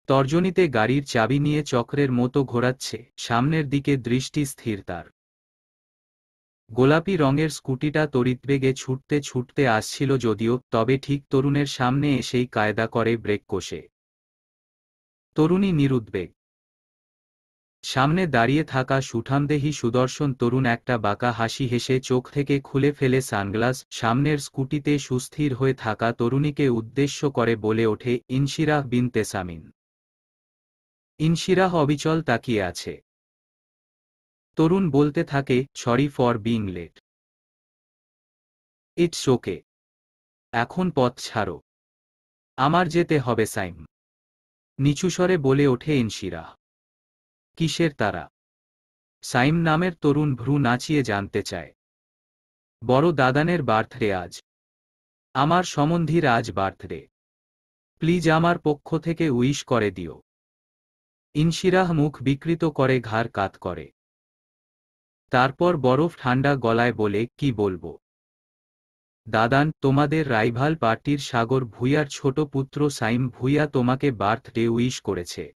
তর্জনীতে গাড়ির চাবি নিয়ে চক্রের মতো ঘোরাচ্ছে, সামনের দিকে দৃষ্টি স্থির তার। গোলাপি রঙের স্কুটিটা তড়িৎবেগে ছুটতে ছুটতে আসছিল যদিও, তবে ঠিক তরুণের সামনে এসেই কায়দা করে ব্রেক কষে। তরুণী নিরুদ্বেগ। সামনে দাঁড়িয়ে থাকা সুঠামদেহী সুদর্শন তরুণ একটা বাঁকা হাসি হেসে চোখ থেকে খুলে ফেলে সানগ্লাস, সামনের স্কুটিতে সুস্থির হয়ে থাকা তরুণীকে উদ্দেশ্য করে বলে ওঠে, ইনশিরাহ বিনতে সামিন। ইনশিরাহ অবিচল তাকিয়ে আছে। তরুণ বলতে থাকে, sorry for being late. It's okay. এখন পথ ছাড়ো। আমার যেতে হবে সাইম। নিচুস্বরে বলে ওঠে ইনশিরাহ। কিসের তারা? সাইম নামের তরুণ ভ্রু নাচিয়ে জানতে চায়। বড় দাদানের বার্থডে আজ। আমার সম্বন্ধীর আজ বার্থডে। প্লিজ আমার পক্ষ থেকে উইশ করে দিও। ইনশিরাহ মুখ বিকৃত করে ঘাড় কাত করে। তারপর বরফ ঠান্ডা গলায় বলে, কি বলবো? দাদান, তোমাদের রাইভাল পার্টির সাগর ভূঁইয়ার ছোট পুত্র সাইম ভূঁইয়া তোমাকে বার্থডে উইশ করেছে।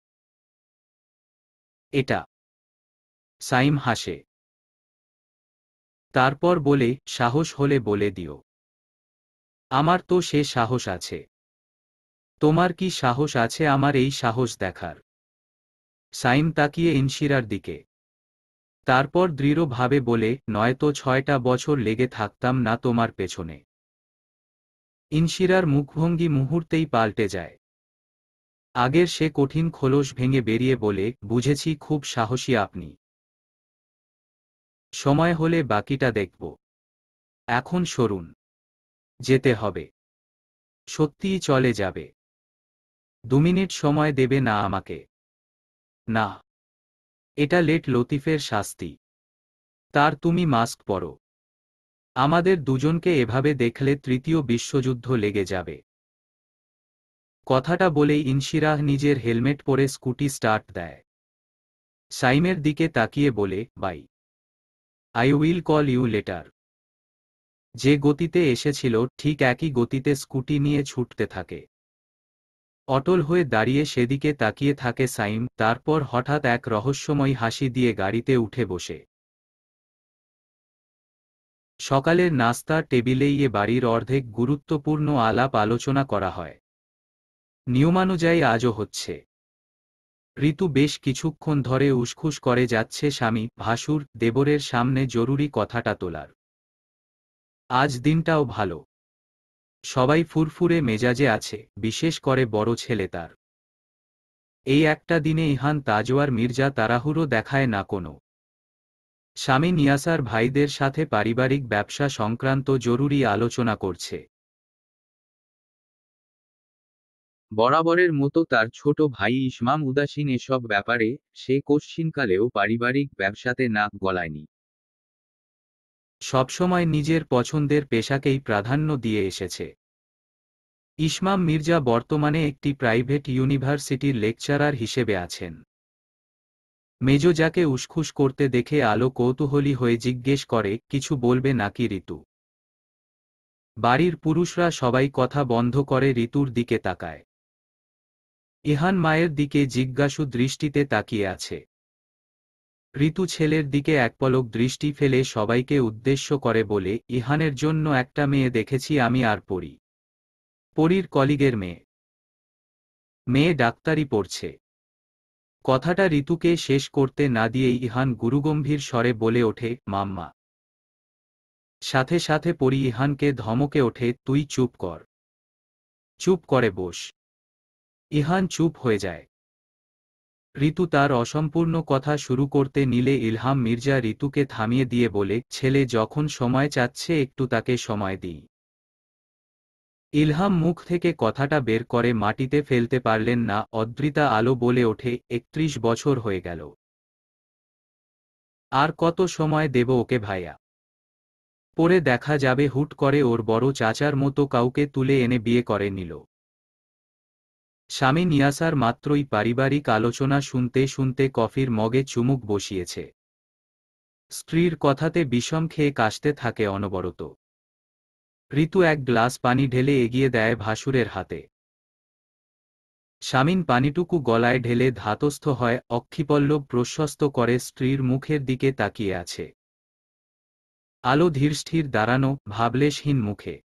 এটা। সাইম হাসে। তারপর বলে, সাহস হলে বলে দিও। আমার তো সে সাহস আছে। তোমার কি সাহস আছে আমার এই সাহস দেখার? সাইম তাকিয়ে ইনশিরার দিকে। তারপর দৃঢ়ভাবে বলে, নয়তো ৬টা বছর লেগে থাকতাম না তোমার পেছনে। ইনশিরার মুখভঙ্গি মুহূর্তেই পাল্টে যায়। আগের সে কঠিন খোলস ভেঙে বেরিয়ে বলে, বুঝেছি, খুব সাহসী আপনি। সময় হলে বাকিটা দেখব। এখন সরুন। যেতে হবে। সত্যিই চলে যাবে? ২ মিনিট সময় দেবে না আমাকে? না। এটা লেট লতিফের শাস্তি। তার তুমি মাস্ক পরো। আমাদের দুজনকে এভাবে দেখলে তৃতীয় বিশ্বযুদ্ধ লেগে যাবে। কথাটা বলেই ইনশিরাহ নিজের হেলমেট পরে স্কুটি স্টার্ট দেয়। সাইমের দিকে তাকিয়ে বলে, bye. I will call you later. যে গতিতে এসেছিল ঠিক একই গতিতে স্কুটি নিয়ে ছুটতে থাকে। অটল হয়ে দাঁড়িয়ে সেদিকে তাকিয়ে থাকে সাইম, তারপর হঠাৎ এক রহস্যময় হাসি দিয়ে গাড়িতে উঠে বসে। সকালের নাস্তার টেবিলেই এ বাড়ির অর্ধেক গুরুত্বপূর্ণ আলাপ আলোচনা করা হয়। নিয়মানুযায়ী আজও হচ্ছে। ঋতু বেশ কিছুক্ষণ ধরে উসখুস করে যাচ্ছে স্বামী, ভাসুর, দেবরের সামনে জরুরি কথাটা তোলার। আজ দিনটাও ভালো। সবাই ফুরফুরে মেজাজে আছে, বিশেষ করে বড় ছেলে তার। এই একটা দিনে ইহান তাজওয়ার মির্জা তাড়াহুড়ো দেখায় না কোনো। স্বামী নিয়াসার ভাইদের সাথে পারিবারিক ব্যবসা সংক্রান্ত জরুরি আলোচনা করছে। বরাবরের মতো তার ছোট ভাই ইসমাম উদাসীন এসব ব্যাপারে, সে কোশ্চিনকালেও পারিবারিক ব্যবসাতে নাক গলায়নি। সবসময় নিজের পছন্দের পেশাকেই প্রাধান্য দিয়ে এসেছে। ইসমাম মির্জা বর্তমানে একটি প্রাইভেট ইউনিভার্সিটির লেকচারার হিসেবে আছেন। মেজো যাকে উসখুস করতে দেখে আলো কৌতূহলী হয়ে জিজ্ঞেস করে, কিছু বলবে নাকি ঋতু? বাড়ির পুরুষরা সবাই কথা বন্ধ করে ঋতুর দিকে তাকায়। ইহান মায়ের দিকে জিজ্ঞাসু দৃষ্টিতে তাকিয়ে আছে। ঋতু ছেলের দিকে একপলক দৃষ্টি ফেলে সবাইকে উদ্দেশ্য করে বলে, ইহানের জন্য একটা মেয়ে দেখেছি আমি আর পড়ি। পরীর কলিগের মেয়ে। মেয়ে ডাক্তারি পড়ছে। কথাটা ঋতুকে শেষ করতে না দিয়েই ইহান গুরুগম্ভীর স্বরে বলে ওঠে, মাম্মা। সাথে সাথে পরী ইহানকে ধমকে ওঠে, তুই চুপ কর। চুপ করে বস। ইহান চুপ হয়ে যায়। ঋতু তার অসম্পূর্ণ কথা শুরু করতে নিলে ইলহাম মির্জা ঋতুকে থামিয়ে দিয়ে বলে, ছেলে যখন সময় চাচ্ছে একটু তাকে সময় দিই। ইলহাম মুখ থেকে কথাটা বের করে মাটিতে ফেলতে পারলেন না। অদ্রিতা আলো বলে ওঠে, ৩১ বছর হয়ে গেল। আর কত সময় দেব ওকে ভাইয়া? পরে দেখা যাবে হুট করে ওর বড় চাচার মতো কাউকে তুলে এনে বিয়ে করে নিল। স্বামী নিয়াসার মাত্রই পারিবারিক আলোচনা শুনতে শুনতে কফির মগে চুমুক বসিয়েছে। স্ত্রীর কথাতে বিষম খেয়ে কাশতে থাকে অনবরত। ঋতু এক গ্লাস পানি ঢেলে এগিয়ে দেয় ভাসুরের হাতে। স্বামীন পানিটুকু গলায় ঢেলে ধাতস্থ হয়, অক্ষিপল্লব প্রশস্ত করে স্ত্রীর মুখের দিকে তাকিয়ে আছে। আলো ধীরস্থির দাঁড়ানো, ভাবলেশহীন মুখে।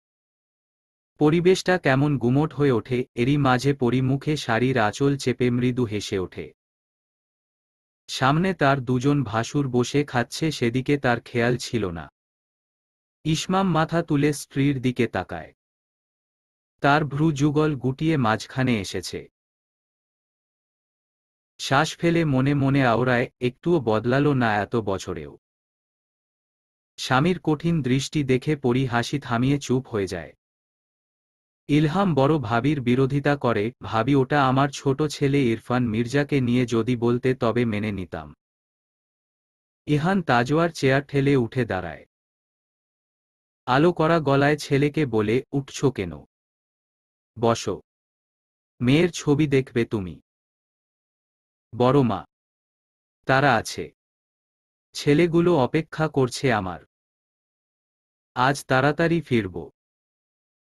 পরিবেশটা কেমন গুমোট হয়ে ওঠে, এরই মাঝে পরিমুখে শাড়ির আঁচল চেপে মৃদু হেসে ওঠে। সামনে তার দুজন ভাসুর বসে খাচ্ছে, সেদিকে তার খেয়াল ছিল না। ইসমাম মাথা তুলে স্ত্রীর দিকে তাকায়। তার ভ্রু যুগল গুটিয়ে মাঝখানে এসেছে। শ্বাস ফেলে মনে মনে আওড়ায়, একটুও বদলালো না এত বছরেও। স্বামীর কঠিন দৃষ্টি দেখে পরি হাসি থামিয়ে চুপ হয়ে যায়। ইলহাম বড় ভাবির বিরোধিতা করে, ভাবি ওটা আমার ছোট ছেলে ইরফান মির্জাকে নিয়ে যদি বলতে তবে মেনে নিতাম। ইহান তাজওয়ার চেয়ার ঠেলে উঠে দাঁড়ায়। আলো করা গলায় ছেলেকে বলে, উঠছ কেন? বসো। মেয়ের ছবি দেখবে তুমি? বড় মা। তারা আছে। ছেলেগুলো অপেক্ষা করছে আমার। আজ তাড়াতাড়ি ফিরব।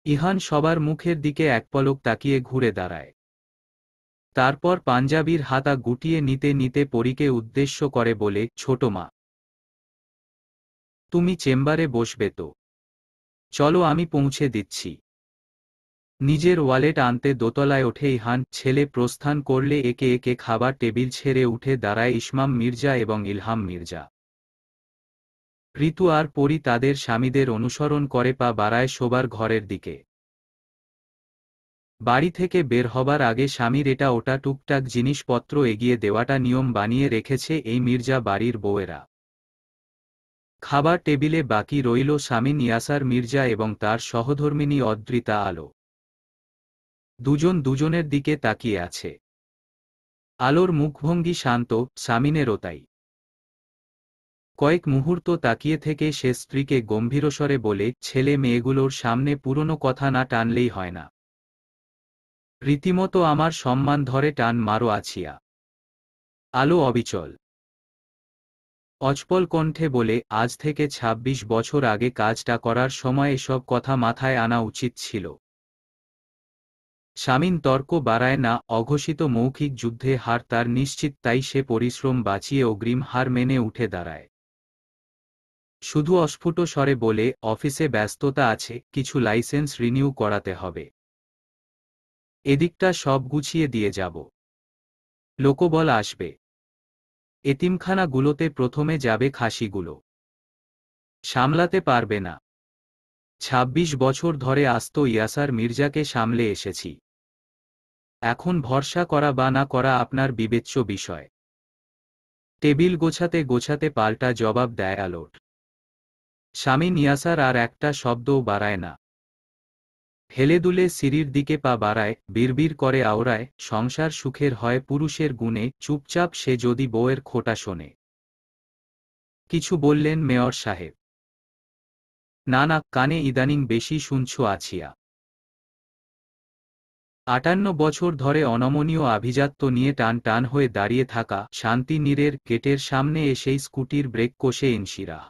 ইহান সবার মুখের দিকে একপলক তাকিয়ে ঘুরে দাঁড়ায়। তারপর পাঞ্জাবির হাতা গুটিয়ে নিতে নিতে পরীকে উদ্দেশ্য করে বলে, ছোট মা। তুমি চেম্বারে বসবে তো? চলো আমি পৌঁছে দিচ্ছি। নিজের ওয়ালেট আনতে দোতলায় ওঠে ইহান। ছেলে প্রস্থান করলে একে একে খাবার টেবিল ছেড়ে উঠে দাঁড়ায় ইসমাম মির্জা এবং ইলহাম মির্জা। ঋতু আর পরী তাদের স্বামীদের অনুসরণ করে পা বাড়ায় শোবার ঘরের দিকে। বাড়ি থেকে বের হবার আগে স্বামীর এটা ওটা টুকটাক জিনিসপত্র এগিয়ে দেওয়াটা নিয়ম বানিয়ে রেখেছে এই মির্জা বাড়ির বউয়েরা। খাবার টেবিলে বাকি রইল স্বামী নিয়াসার মির্জা এবং তার সহধর্মিণী অদ্রিতা আলো। দুজন দুজনের দিকে তাকিয়ে আছে। আলোর মুখভঙ্গি শান্ত, সামিনেরও তাই। কয়েক মুহূর্ত তাকিয়ে থেকে সে স্ত্রীকে গম্ভীরস্বরে বলে, ছেলে মেয়েগুলোর সামনে পুরনো কথা না টানলেই হয় না। রীতিমতো আমার সম্মান ধরে টান মারো আছিয়া। আলো অবিচল অচপল কণ্ঠে বলে, আজ থেকে ২৬ বছর আগে কাজটা করার সময় এসব কথা মাথায় আনা উচিত ছিল। স্বামীন তর্ক বাড়ায় না, অঘোষিত মৌখিক যুদ্ধে হার তার নিশ্চিত, তাই সে পরিশ্রম বাঁচিয়ে অগ্রিম হার মেনে উঠে দাঁড়ায়। শুধু অস্ফুট স্বরে বলে, অফিসে ব্যস্ততা আছে, কিছু লাইসেন্স রিনিউ করাতে হবে। এদিকটা সব গুছিয়ে দিয়ে যাব। লোকবল আসবে। এতিমখানাগুলোতে প্রথমে যাবে খাসিগুলো। সামলাতে পারবে না। ২৬ বছর ধরে আস্ত ইয়াসার মির্জাকে সামলে এসেছি। এখন ভরসা করা বা না করা আপনার বিবেচ্য বিষয়। টেবিল গোছাতে গোছাতে পাল্টা জবাব দেয় আলোর। স্বামী ইয়াসার আর একটা শব্দও বাড়ায় না। হেলে দুলে সিঁড়ির দিকে পা বাড়ায়, বিড়বিড় করে আওড়ায়, সংসার সুখের হয় পুরুষের গুণে, চুপচাপ সে যদি বউয়ের খোটা শোনে। কিছু বললেন মেয়র সাহেব? না না, কানে ইদানিং বেশি শুনছ আছিয়া। ৫৮ বছর ধরে অনমনীয় আভিজাত্য নিয়ে টান টান হয়ে দাঁড়িয়ে থাকা শান্তিনীরের গেটের সামনে এসেই স্কুটির ব্রেক কষে ইনশিরা।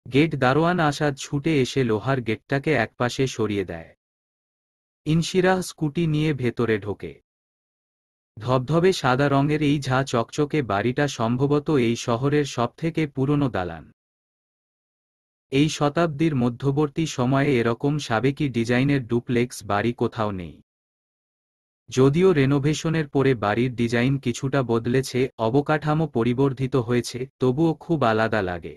গেট দারোয়ান আসাদ ছুটে এসে লোহার গেটটাকে একপাশে সরিয়ে দেয়। ইনশিরা স্কুটি নিয়ে ভেতরে ঢোকে। ধবধবে সাদা রঙের এই ঝা চকচকে বাড়িটা সম্ভবত এই শহরের সবথেকে পুরনো দালান। এই শতাব্দীর মধ্যবর্তী সময়ে এরকম সাবেকি ডিজাইনের ডুপ্লেক্স বাড়ি কোথাও নেই। যদিও রেনোভেশনের পরে বাড়ির ডিজাইন কিছুটা বদলেছে, অবকাঠামো পরিবর্ধিত হয়েছে, তবুও খুব আলাদা লাগে।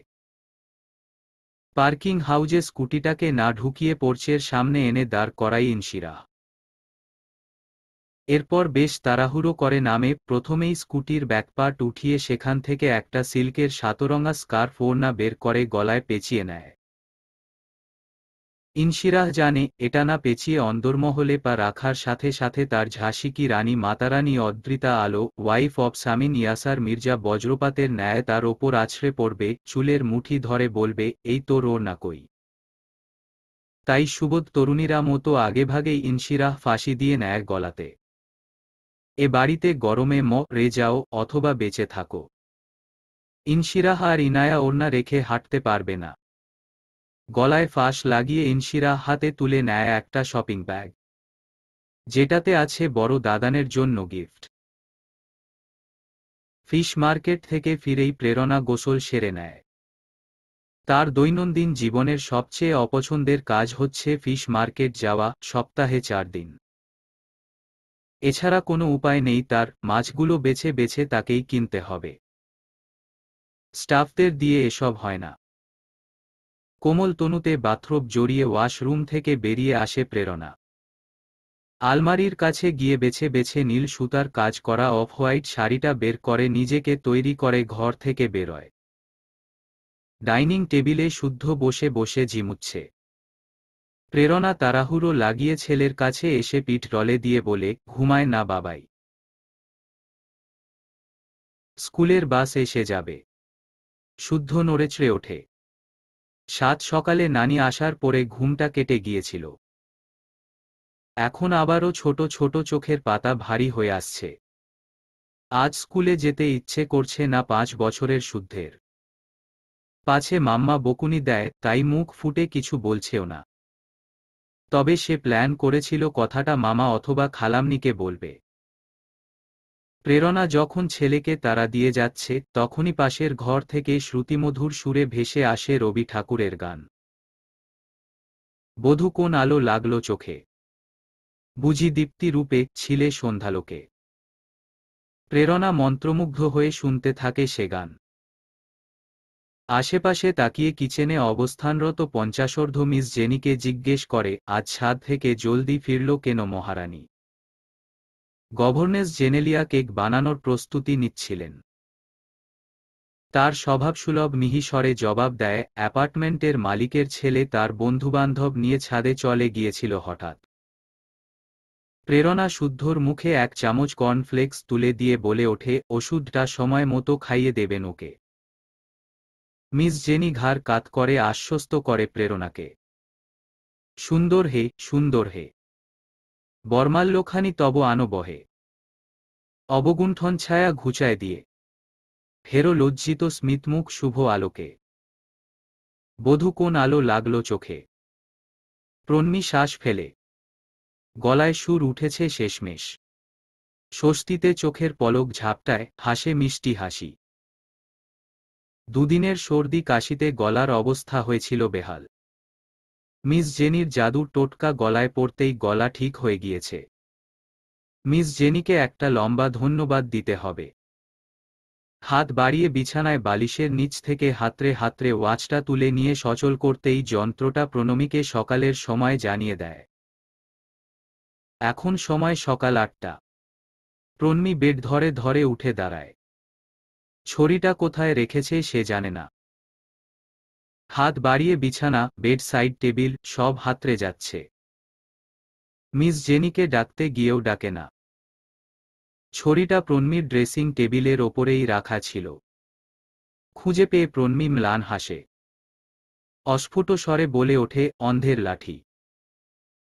পার্কিং হাউজে স্কুটিটাকে না ঢুকিয়ে পোর্চের সামনে এনে দাঁড় করাই ইনশিরা। এরপর বেশ তাড়াহুড়ো করে নামে, প্রথমেই স্কুটির ব্যাকপার্ট উঠিয়ে সেখান থেকে একটা সিল্কের সাতরঙা স্কার্ফ ওড়না বের করে গলায় পেঁচিয়ে নেয়। ইনশিরাহ জানে, এটা না পেঁচিয়ে অন্দরমহলে পা রাখার সাথে সাথে তার ঝাঁসিকি রানী মাতারানী অদ্রিতা আলো, ওয়াইফ অব স্বামীন ইয়াসার মির্জা বজ্রপাতের ন্যায় তার ওপর আছড়ে পড়বে, চুলের মুঠি ধরে বলবে, এই তোর ওড়না কই। তাই সুবোধ তরুণীরা মতো আগেভাগেই ইনশিরাহ ফাঁসি দিয়ে নেয় গলাতে। এ বাড়িতে গরমে রে যাও অথবা বেঁচে থাকো। ইনশিরাহ আর ইনায়া ওড়না রেখে হাঁটতে পারবে না। গলায় ফাঁস লাগিয়ে ইনশিরাহ হাতে তুলে নেয় একটা শপিং ব্যাগ, যেটাতে আছে বড় দাদানের জন্য গিফট। ফিশ মার্কেট থেকে ফিরেই প্রেরণা গোসল সেরে নেয়। তার দৈনন্দিন জীবনের সবচেয়ে অপছন্দের কাজ হচ্ছে ফিশ মার্কেট যাওয়া, সপ্তাহে ৪ দিন। এছাড়া কোনো উপায় নেই তার, মাছগুলো বেছে বেছে তাকেই কিনতে হবে। স্টাফদের দিয়ে এসব হয় না। কোমল তনুতে বাথরোব জড়িয়ে ওয়াশরুম থেকে বেরিয়ে আসে প্রেরণা। আলমারির কাছে গিয়ে বেছে বেছে নীল সুতার কাজ করা অফ হোয়াইট শাড়িটা বের করে নিজেকে তৈরি করে ঘর থেকে বেরোয়। ডাইনিং টেবিলে শুদ্ধ বসে বসে ঝিমুচ্ছে। প্রেরণা তাড়াহুড়ো লাগিয়ে ছেলের কাছে এসে পিঠ রলে দিয়ে বলে, ঘুমায় না বাবাই। স্কুলের বাস এসে যাবে। শুদ্ধ নড়েচড়ে ওঠে। সাত সকালে নানি আসার পরে ঘুমটা কেটে গিয়েছিল। এখন আবারও ছোট ছোট চোখের পাতা ভারী হয়ে আসছে। আজ স্কুলে যেতে ইচ্ছে করছে না ৫ বছরের শুদ্ধের। পাছে মাম্মা বকুনি দেয় তাই মুখ ফুটে কিছু বলছেও না। তবে সে প্ল্যান করেছিল কথাটা মামা অথবা খালাম্নিকে বলবে। প্রেরণা যখন ছেলেকে তাড়া দিয়ে যাচ্ছে, তখনই পাশের ঘর থেকে শ্রুতিমধুর সুরে ভেসে আসে রবি ঠাকুরের গান। বধূ কোন আলো লাগলো চোখে, বুঝি দীপ্তি রূপে ছিলে সন্ধ্যালোকে। প্রেরণা মন্ত্রমুগ্ধ হয়ে শুনতে থাকে সে গান। আশেপাশে তাকিয়ে কিচেনে অবস্থানরত ৫০ঊর্ধ্ব মিস জেনিকে জিজ্ঞেস করে, আজ ছাদ থেকে জলদি ফিরল কেন মহারানী? গভর্নেস জেনেলিয়া কেক বানানোর প্রস্তুতি নিচ্ছিলেন। তার স্বভাবসুলভ মিহি স্বরে জবাব দেয়, অ্যাপার্টমেন্টের মালিকের ছেলে তার বন্ধুবান্ধব নিয়ে ছাদে চলে গিয়েছিল হঠাৎ। প্রেরণা শুদ্ধর মুখে এক চামচ কর্নফ্লেক্স তুলে দিয়ে বলে ওঠে, ওষুধটা সময় মতো খাইয়ে দেবেন ওকে। মিস জেনি ঘাড় কাত করে আশ্বস্ত করে প্রেরণাকে। সুন্দর হে, সুন্দর হে। বর্মাল্যখানি তব আনো বহে। অবগুণ্ঠন ছায়া ঘুচায় দিয়ে ফেরো লজ্জিত স্মিতমুখ শুভ আলোকে। বধূ কোন আলো লাগলো চোখে। প্রন্মী শ্বাস ফেলে, গলায় সুর উঠেছে শেষমেশ। স্বস্তিতে চোখের পলক ঝাপটায় হাসে মিষ্টি হাসি। দুদিনের সর্দি কাশিতে গলার অবস্থা হয়েছিল বেহাল। মিস জেনির জাদুর টোটকা গলায় পড়তেই গলা ঠিক হয়ে গিয়েছে। মিস জেনিকে একটা লম্বা ধন্যবাদ দিতে হবে। হাত বাড়িয়ে বিছানায় বালিশের নিচ থেকে হাতড়ে হাতড়ে ওয়াচটা তুলে নিয়ে সচল করতেই যন্ত্রটা প্রণমীকে সকালের সময় জানিয়ে দেয়। এখন সময় সকাল 8টা। প্রণমী বেড ধরে ধরে উঠে দাঁড়ায়। ছড়িটা কোথায় রেখেছে সে জানে না। হাত বাড়িয়ে বিছানা, বেড সাইড টেবিল সব হাতড়ে যাচ্ছে। মিস জেনিকে ডাকতে গিয়েও ডাকে না। ছড়িটা প্রণমীর ড্রেসিং টেবিলের ওপরেই রাখা ছিল। খুঁজে পেয়ে প্রণমী ম্লান হাসে। অস্ফুট স্বরে বলে ওঠে, অন্ধের লাঠি।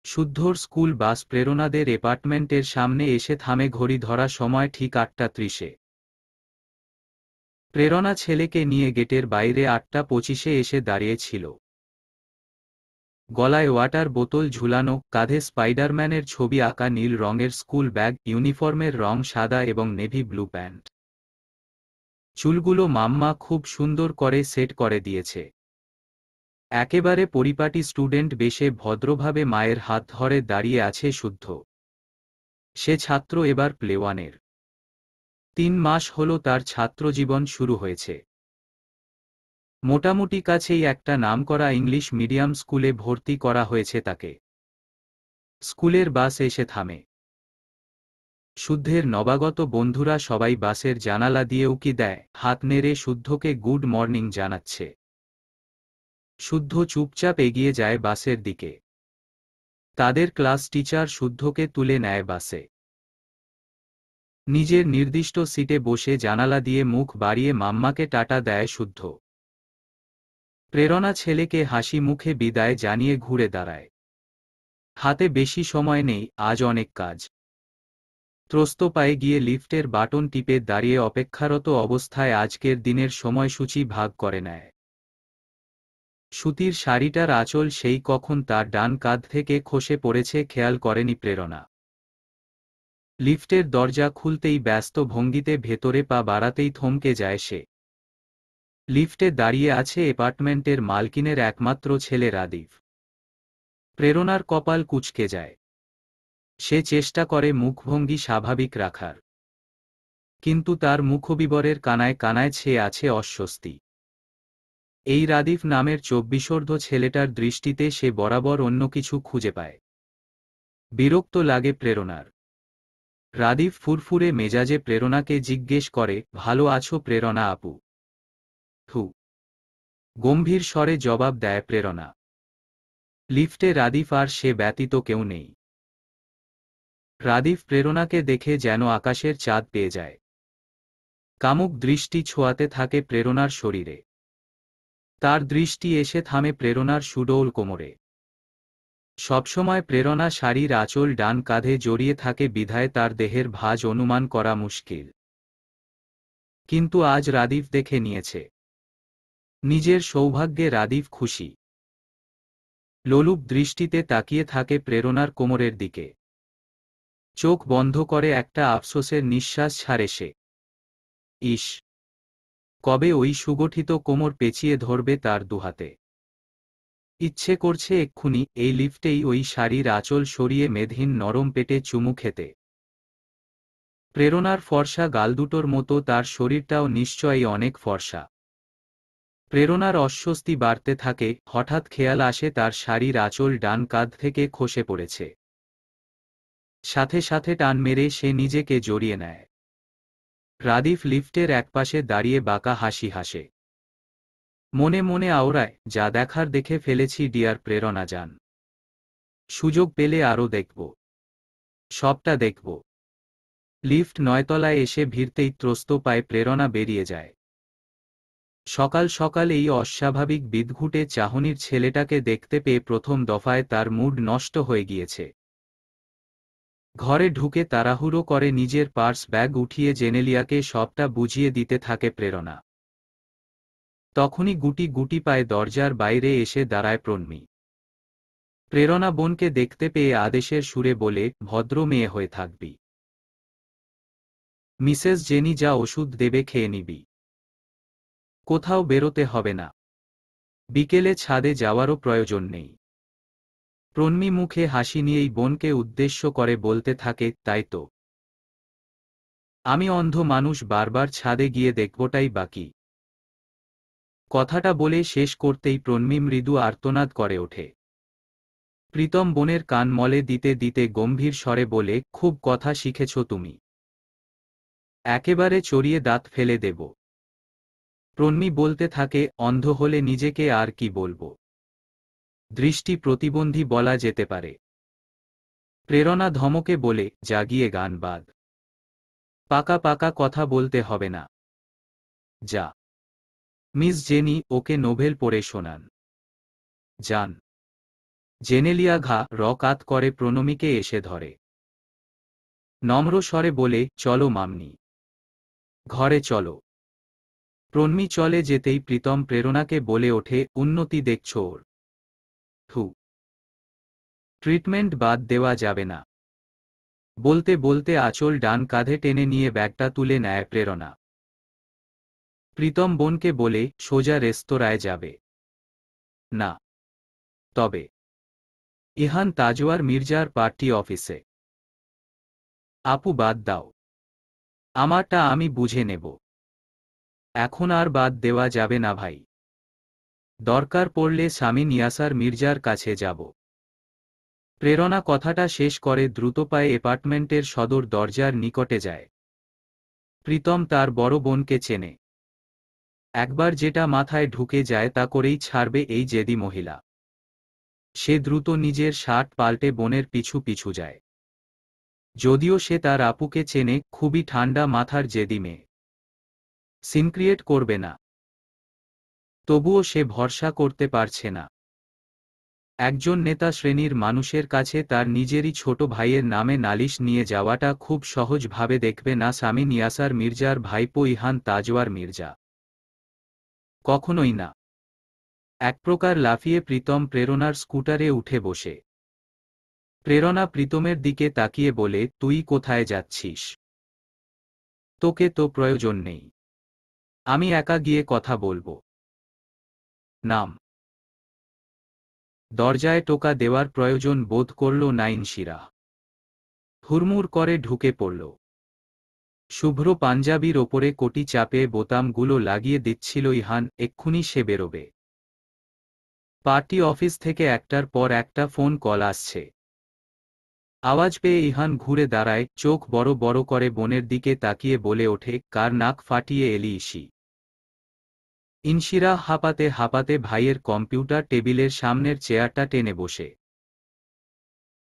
শুদ্ধর স্কুল বাস প্রেরণাদের অ্যাপার্টমেন্টের সামনে এসে থামে। ঘড়ি ধরা সময় ঠিক 8:30। প্রেরণা ছেলেকে নিয়ে গেটের বাইরে 8:25 এসে দাঁড়িয়েছিল। গলায় ওয়াটার বোতল ঝুলানো, কাঁধে স্পাইডারম্যানের ছবি আঁকা নীল রঙের স্কুল ব্যাগ, ইউনিফর্মের রং সাদা এবং নেভি ব্লু প্যান্ট। চুলগুলো মাম্মা খুব সুন্দর করে সেট করে দিয়েছে। একেবারে পরিপাটি স্টুডেন্ট বেশে ভদ্রভাবে মায়ের হাত ধরে দাঁড়িয়ে আছে শুদ্ধ। সে ছাত্র, এবার প্লে 1-এর। 3 মাস হলো তার ছাত্রজীবন শুরু হয়েছে। মোটামুটি কাছেই একটা নামকরা ইংলিশ মিডিয়াম স্কুলে ভর্তি করা হয়েছে তাকে। স্কুলের বাস এসে থামে। শুদ্ধের নবাগত বন্ধুরা সবাই বাসের জানালা দিয়ে উকি দেয়, হাত নেড়ে শুদ্ধকে গুড মর্নিং জানাচ্ছে। শুদ্ধ চুপচাপ এগিয়ে যায় বাসের দিকে। তাদের ক্লাস টিচার শুদ্ধকে তুলে নেয় বাসে। নিজের নির্দিষ্ট সিটে বসে জানালা দিয়ে মুখ বাড়িয়ে মাম্মাকে টাটা দেয় শুদ্ধ। প্রেরণা ছেলেকে হাসি মুখে বিদায় জানিয়ে ঘুরে দাঁড়ায়। হাতে বেশি সময় নেই, আজ অনেক কাজ। ত্রস্ত পায়ে গিয়ে লিফটের বাটন টিপে দাঁড়িয়ে অপেক্ষারত অবস্থায় আজকের দিনের সময়সূচি ভাগ করে নেয়। সুতির শাড়িটার আঁচল সেই কখন তার ডান কাঁধ থেকে খসে পড়েছে খেয়াল করেনি প্রেরণা। লিফটের দরজা খুলতেই ব্যস্ত ভঙ্গিতে ভেতরে পা বাড়াতেই থমকে যায় সে। লিফটে দাঁড়িয়ে আছে অ্যাপার্টমেন্টের মালকিনের একমাত্র ছেলে রাদীপ। প্রেরণার কপাল কুঁচকে যায়। সে চেষ্টা করে মুখভঙ্গি স্বাভাবিক রাখার, কিন্তু তার মুখবিবরের কানায় কানায় ছেয়ে আছে অস্বস্তি। এই রাদীপ নামের 24 ছেলেটার দৃষ্টিতে সে বরাবর অন্য কিছু খুঁজে পায়। বিরক্ত লাগে প্রেরণার। রাদীপ ফুরফুরে মেজাজে প্রেরণাকে জিজ্ঞেস করে, ভালো আছো প্রেরণা আপু? হু। গম্ভীর স্বরে জবাব দেয় প্রেরণা। লিফটে রাদীপ আর সে ব্যতীত কেউ নেই। রাদীপ প্রেরণাকে দেখে যেন আকাশের চাঁদ পেয়ে যায়। কামুক দৃষ্টি ছোঁয়াতে থাকে প্রেরণার শরীরে। তার দৃষ্টি এসে থামে প্রেরণার সুডৌল কোমরে। সবসময় প্রেরণা শাড়ির আঁচল ডান কাঁধে জড়িয়ে থাকে বিধায় তার দেহের ভাঁজ অনুমান করা মুশকিল। কিন্তু আজ রাদীপ দেখে নিয়েছে। নিজের সৌভাগ্যে রাদীপ খুশি। লোলুপ দৃষ্টিতে তাকিয়ে থাকে প্রেরণার কোমরের দিকে। চোখ বন্ধ করে একটা আফসোসের নিঃশ্বাস ছাড়ে সে। ইস, কবে ওই সুগঠিত কোমর পেঁচিয়ে ধরবে তার দুহাতে। ইচ্ছে করছে এক্ষুনি এই লিফটেই ওই শাড়ির আঁচল সরিয়ে মেদহীন নরম পেটে চুমু খেতে। প্রেরণার ফর্সা গাল দুটোর মতো তার শরীরটাও নিশ্চয়ই অনেক ফর্সা। প্রেরণার অস্বস্তি বাড়তে থাকে, হঠাৎ খেয়াল আসে তার শাড়ির আঁচল ডান কাঁধ থেকে খসে পড়েছে। সাথে সাথে টান মেরে সে নিজেকে জড়িয়ে নেয়। রাদীপ লিফটের একপাশে দাঁড়িয়ে বাঁকা হাসি হাসে। মনে মনে আওড়ায়, যা দেখার দেখে ফেলেছি ডিয়ার প্রেরণা যান। সুযোগ পেলে আরও দেখব। সবটা দেখব। লিফট 9 তলায় এসে ভিড়তেই ত্রস্ত পায়ে প্রেরণা বেরিয়ে যায়। সকাল সকাল এই অস্বাভাবিক বিদঘুটে চাহনির ছেলেটাকে দেখতে পেয়ে প্রথম দফায় তার মুড নষ্ট হয়ে গিয়েছে। ঘরে ঢুকে তাড়াহুড়ো করে নিজের পার্স ব্যাগ উঠিয়ে জেনেলিয়াকে সবটা বুঝিয়ে দিতে থাকে প্রেরণা। তখনই গুটি গুটি পায়ে দরজার বাইরে এসে দাঁড়ায় প্রণমী। প্রেরণা বোনকে দেখতে পেয়ে আদেশের সুরে বলে, ভদ্র মেয়ে হয়ে থাকবি। মিসেস জেনি যা ওষুধ দেবে খেয়ে নিবি। কোথাও বেরোতে হবে না। বিকেলে ছাদে যাওয়ারও প্রয়োজন নেই। প্রণমী মুখে হাসি নিয়েই বোনকে উদ্দেশ্য করে বলতে থাকে, তাই তো। আমি অন্ধ মানুষ, বারবার ছাদে গিয়ে দেখবটাই বাকি। কথাটা বলে শেষ করতেই প্রণমী মৃদু আর্তনাদ করে ওঠে। প্রীতম বোনের কান মলে দিতে দিতে গম্ভীর স্বরে বলে, খুব কথা শিখেছ তুমি। একেবারে চড়িয়ে দাঁত ফেলে দেব। প্রণমী বলতে থাকে, অন্ধ হলে নিজেকে আর কি বলবো। দৃষ্টি প্রতিবন্ধী বলা যেতে পারে। প্রেরণা ধমকে বলে, জাগিয়ে গান বাদ। পাকা পাকা কথা বলতে হবে না। যা। মিস জেনি, ওকে নোভেল পড়ে শোনান। যান। জেনেলিয়া ঘা রকাত করে প্রণমীকে এসে ধরে। নম্র স্বরে বলে, চলো মামনি। ঘরে চলো। প্রণমী চলে যেতেই প্রীতম প্রেরণাকে বলে ওঠে, উন্নতি দেখছ ওর। থু। ট্রিটমেন্ট বাদ দেওয়া যাবে না। বলতে বলতে আঁচল ডান কাঁধে টেনে নিয়ে ব্যাগটা তুলে নেয় প্রেরণা। প্রীতম বোনকে বলে, সোজা রেস্তোরাঁয় যাবে। না। তবে ইহান তাজওয়ার মির্জার পার্টি অফিসে। আপু বাদ দাও। আমারটা আমি বুঝে নেব। এখন আর বাদ দেওয়া যাবে না ভাই। দরকার পড়লে স্বামী নিয়াসার মির্জার কাছে যাব। প্রেরণা কথাটা শেষ করে দ্রুত পায়ে অ্যাপার্টমেন্টের সদর দরজার নিকটে যায়। প্রীতম তার বড় বোনকে চেনে। একবার যেটা মাথায় ঢুকে যায় তা করেই ছাড়বে এই জেদি মহিলা। সে দ্রুত নিজের শার্ট পাল্টে বোনের পিছু পিছু যায়। যদিও সে তার আপুকে চেনে, খুবই ঠান্ডা মাথার জেদি মেয়ে। সিন ক্রিয়েট করবে না। তবুও সে ভরসা করতে পারছে না। একজন নেতা শ্রেণীর মানুষের কাছে তার নিজেরই ছোট ভাইয়ের নামে নালিশ নিয়ে যাওয়াটা খুব সহজভাবে দেখবে না স্বামী নিয়াসার মির্জার ভাইপো ইহান তাজওয়ার মির্জা। কখনোই না। এক প্রকার লাফিয়ে প্রীতম প্রেরণার স্কুটারে উঠে বসে। প্রেরণা প্রীতমের দিকে তাকিয়ে বলে, তুই কোথায় যাচ্ছিস? তোকে তো প্রয়োজন নেই। আমি একা গিয়ে কথা বলবো। নাম। দরজায় টোকা দেওয়ার প্রয়োজন বোধ করল না ইনশিরা। হুড়মুড় করে ঢুকে পড়ল। শুভ্র পাঞ্জাবির ওপরে কোটি চাপে বোতামগুলো লাগিয়ে দিচ্ছিল ইহান, এক্ষুনি সে বেরোবে। পার্টি অফিস থেকে একটার পর একটা ফোন কল আসছে। আওয়াজ পেয়ে ইহান ঘুরে দাঁড়ায়, চোখ বড় বড় করে বোনের দিকে তাকিয়ে বলে ওঠে, কার নাক ফাটিয়ে এলি ইসি? ইনশিরা হাঁপাতে হাঁপাতে ভাইয়ের কম্পিউটার টেবিলের সামনের চেয়ারটা টেনে বসে।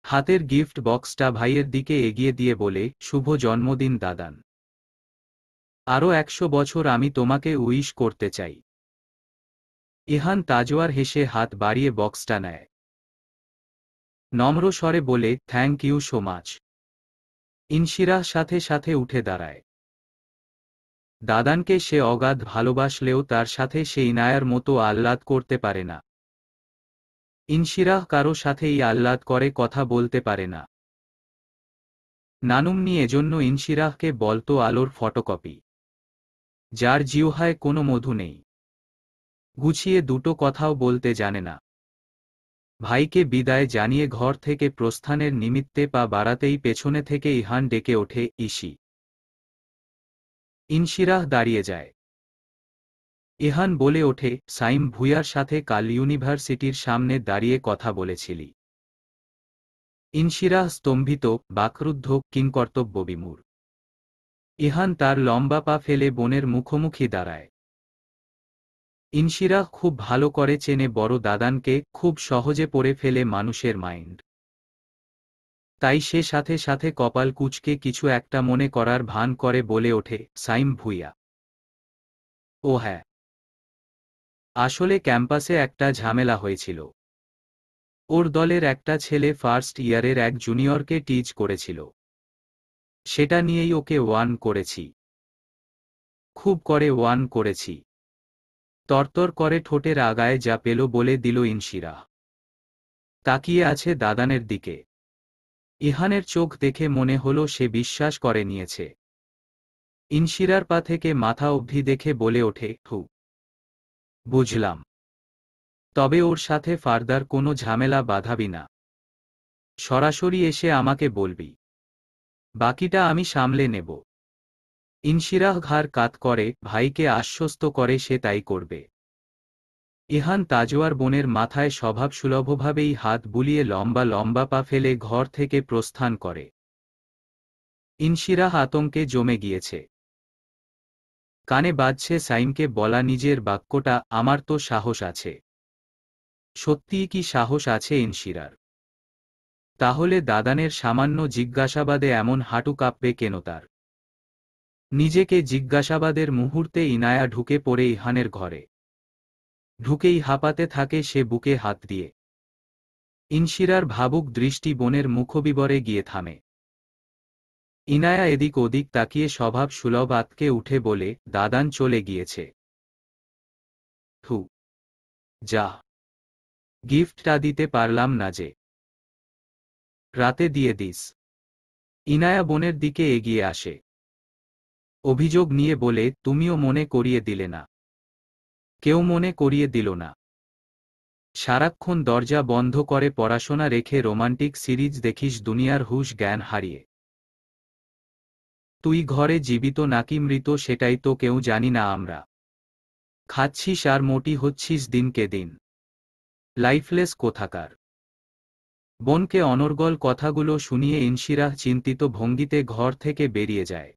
হাতের গিফট বক্সটা ভাইয়ের দিকে এগিয়ে দিয়ে বলে, শুভ জন্মদিন দাদান। আরও 100 বছর আমি তোমাকে উইশ করতে চাই। ইহান তাজওয়ার হেসে হাত বাড়িয়ে বক্সটা নেয়। নম্র স্বরে বলে, থ্যাংক ইউ সো মাচ। ইনশিরা সাথে সাথে উঠে দাঁড়ায়। দাদানকে সে অগাধ ভালোবাসলেও তার সাথে সে ইনায়ার মতো আহ্লাদ করতে পারে না। ইনশিরা কারো সাথেই আহ্লাদ করে কথা বলতে পারে না। নানুমনি এজন্য ইনশিরাহকে বলতো আলোর ফটোকপি, যার জিহ্বায় কোনো মধু নেই। গুছিয়ে দুটো কথাও বলতে জানে না। ভাইকে বিদায় জানিয়ে ঘর থেকে প্রস্থানের নিমিত্তে পা বাড়াতেই পেছনে থেকে ইহান ডেকে ওঠে, ইসি। ইনশিরাহ দাঁড়িয়ে যায়। ইহান বলে ওঠে, সাইম ভুঁইয়ার সাথে কাল ইউনিভার্সিটির সামনে দাঁড়িয়ে কথা বলেছিলি। ইনশিরাহ স্তম্ভিত, বাকরুদ্ধ, কিংকর্তব্যবিমূঢ়। ইহান তার লম্বা পা ফেলে বোনের মুখোমুখি দাঁড়ায়। ইনশিরাহ খুব ভালো করে চেনে বড় দাদানকে, খুব সহজে পড়ে ফেলে মানুষের মাইন্ড। তাই সে সাথে সাথে কপাল কুঁচকে কিছু একটা মনে করার ভান করে বলে ওঠে, সাইম ভুঁইয়া। ও হ্যাঁ। আসলে ক্যাম্পাসে একটা ঝামেলা হয়েছিল। ওর দলের একটা ছেলে ফার্স্ট ইয়ারের এক জুনিয়রকে টিজ করেছিল। সেটা নিয়েই ওকে ওয়ার্ন করেছি। খুব করে ওয়ার্ন করেছি। তরতর করে ঠোঁটের আগায় যা পেল বলে দিল ইনশিরা। তাকিয়ে আছে দাদানের দিকে। ইহানের চোখ দেখে মনে হলো সে বিশ্বাস করে নিয়েছে। ইনশিরার পা থেকে মাথা অবধি দেখে বলে ওঠে, হু, বুঝলাম। তবে ওর সাথে ফার্দার কোনো ঝামেলা বাঁধাবি না। সরাসরি এসে আমাকে বলবি। বাকিটা আমি সামলে নেব। ইনশিরাহ ঘাড় কাত করে ভাইকে আশ্বস্ত করে সে তাই করবে। ইহান তাজওয়ার বোনের মাথায় স্বভাবসুলভভাবেই হাত বুলিয়ে লম্বা লম্বা পা ফেলে ঘর থেকে প্রস্থান করে। ইনশিরাহ আতঙ্কে জমে গিয়েছে। কানে বাজছে সাইমকে বলা নিজের বাক্যটা, আমার তো সাহস আছে। সত্যিই কি সাহস আছে ইনশিরার? তাহলে দাদানের সামান্য জিজ্ঞাসাবাদে এমন হাঁটু কাঁপবে কেন তার? নিজেকে জিজ্ঞাসাবাদের মুহূর্তে ইনায়া ঢুকে পড়ে ইহানের ঘরে। ঢুকেই হাঁপাতে থাকে সে বুকে হাত দিয়ে। ইনশিরার ভাবুক দৃষ্টি বোনের মুখবিবরে গিয়ে থামে। ইনায়া এদিক ওদিক তাকিয়ে স্বভাব সুলভ আতকে উঠে বলে, দাদান চলে গিয়েছে। থু, যা। গিফটটা দিতে পারলাম না যে। রাতে দিয়ে দিস। ইনায়া বোনের দিকে এগিয়ে আসে। অভিযোগ নিয়ে বলে, তুমিও মনে করিয়ে দিলে না। কেউ মনে করিয়ে দিল না। সারাক্ষণ দরজা বন্ধ করে পড়াশোনা রেখে রোমান্টিক সিরিজ দেখিস দুনিয়ার হুঁশ জ্ঞান হারিয়ে। তুই ঘরে জীবিত নাকি মৃত সেটাই তো কেউ জানি না আমরা। খাচ্ছিস আর মোটি হচ্ছিস দিনকে দিন। লাইফলেস কোথাকার। বোনকে অনর্গল কথাগুলো শুনিয়ে ইনশিরাহ চিন্তিত ভঙ্গিতে ঘর থেকে বেরিয়ে যায়।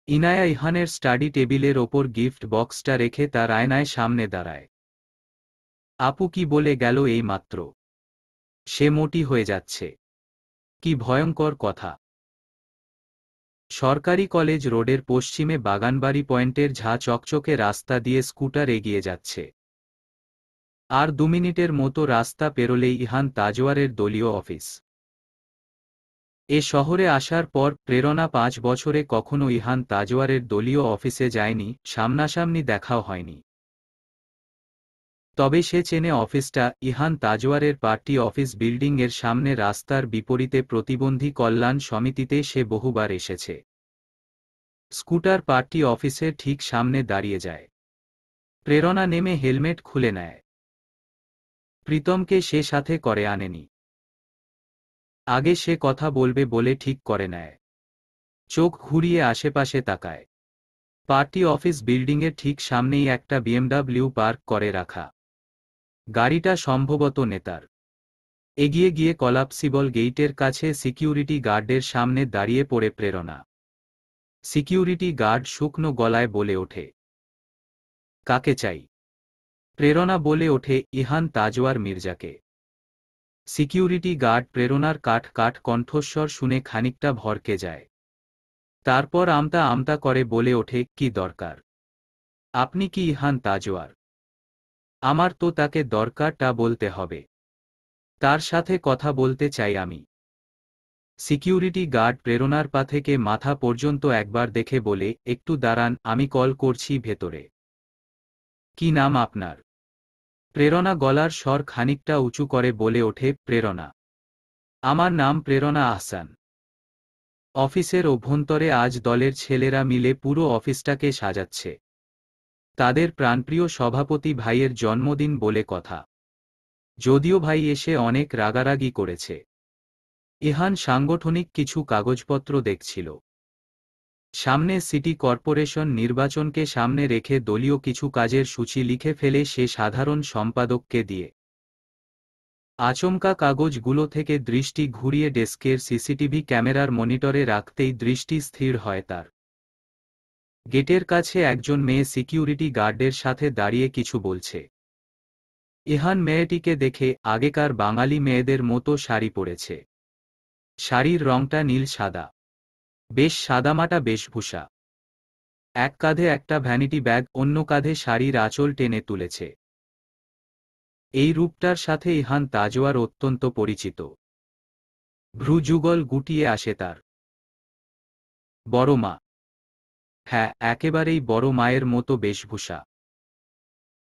ইনায়া ইহানের স্টাডি টেবিলের ওপর গিফট বক্সটা রেখে তার আয়নায় সামনে দাঁড়ায়। আপু কি বলে গেল এই মাত্র? সে মোটি হয়ে যাচ্ছে। কি ভয়ঙ্কর কথা। সরকারি কলেজ রোডের পশ্চিমে বাগানবাড়ি পয়েন্টের ঝা চকচকে রাস্তা দিয়ে স্কুটার এগিয়ে যাচ্ছে। আর 2 মিনিটের মতো রাস্তা পেরোলেই ইহান তাজওয়ারের দলীয় অফিস। এ শহরে আসার পর প্রেরণা 5 বছরে কখনো ইহান তাজওয়ারের দলীয় অফিসে যায়নি, সামনাসামনি দেখাও হয়নি। তবে সে চেনে অফিসটা। ইহান তাজওয়ারের পার্টি অফিস বিল্ডিংয়ের সামনে রাস্তার বিপরীতে প্রতিবন্ধী কল্যাণ সমিতিতে সে বহুবার এসেছে। স্কুটার পার্টি অফিসের ঠিক সামনে দাঁড়িয়ে যায়। প্রেরণা নেমে হেলমেট খুলে নেয়। প্রীতমকে সে সাথে করে আনেনি। আগে সে কথা বলবে বলে ঠিক করে নেয়। চোখ ঘুরিয়ে আশেপাশে তাকায়। পার্টি অফিস বিল্ডিংয়ের ঠিক সামনেই একটা বিএমডব্লিউ পার্ক করে রাখা। গাড়িটা সম্ভবত নেতার। এগিয়ে গিয়ে কলাপসিবল গেইটের কাছে সিকিউরিটি গার্ডের সামনে দাঁড়িয়ে পড়ে প্রেরণা। সিকিউরিটি গার্ড শুকনো গলায় বলে ওঠে, কাকে চাই? প্রেরণা বলে ওঠে, ইহান তাজওয়ার মির্জাকে। সিকিউরিটি গার্ড প্রেরণার কাঠ কাঠ কণ্ঠস্বর শুনে খানিকটা ভরকে যায়। তারপর আমতা আমতা করে বলে ওঠে, কি দরকার? আপনি কি ইহান তাজওয়ার? আমার তো তাকে দরকারটা বলতে হবে। তার সাথে কথা বলতে চাই আমি। সিকিউরিটি গার্ড প্রেরণার পা থেকে মাথা পর্যন্ত একবার দেখে বলে, একটু দাঁড়ান, আমি কল করছি ভেতরে। কি নাম আপনার? প্রেরণা গলার স্বর খানিকটা উঁচু করে বলে ওঠে, প্রেরণা। আমার নাম প্রেরণা আহসান। অফিসের অভ্যন্তরে আজ দলের ছেলেরা মিলে পুরো অফিসটাকে সাজাচ্ছে। তাদের প্রাণপ্রিয় সভাপতি ভাইয়ের জন্মদিন বলে কথা। যদিও ভাই এসে অনেক রাগারাগি করেছে। ইহান সাংগঠনিক কিছু কাগজপত্র দেখছিল। সামনে সিটি কর্পোরেশন নির্বাচনকে সামনে রেখে দলীয় কিছু কাজের সূচি লিখে ফেলে সে সাধারণ সম্পাদককে দিয়ে। আচমকা কাগজগুলো থেকে দৃষ্টি ঘুরিয়ে ডেস্কের সিসিটিভি ক্যামেরার মনিটরে রাখতেই দৃষ্টি স্থির হয় তার। গেটের কাছে একজন মেয়ে সিকিউরিটি গার্ডের সাথে দাঁড়িয়ে কিছু বলছে। ইহান মেয়েটিকে দেখে, আগেকার বাঙালি মেয়েদের মতো শাড়ি পরেছে। শাড়ির রংটা নীল সাদা। বেশ সাদামাটা বেশভূষা। এক কাঁধে একটা ভ্যানিটি ব্যাগ, অন্য কাঁধে শাড়ির আঁচল টেনে তুলেছে। এই রূপটার সাথে ইহান তাজওয়ার অত্যন্ত পরিচিত। ভ্রুযুগল গুটিয়ে আসে তার। বড় মা। হ্যাঁ, একেবারেই বড় মায়ের মতো বেশভূষা।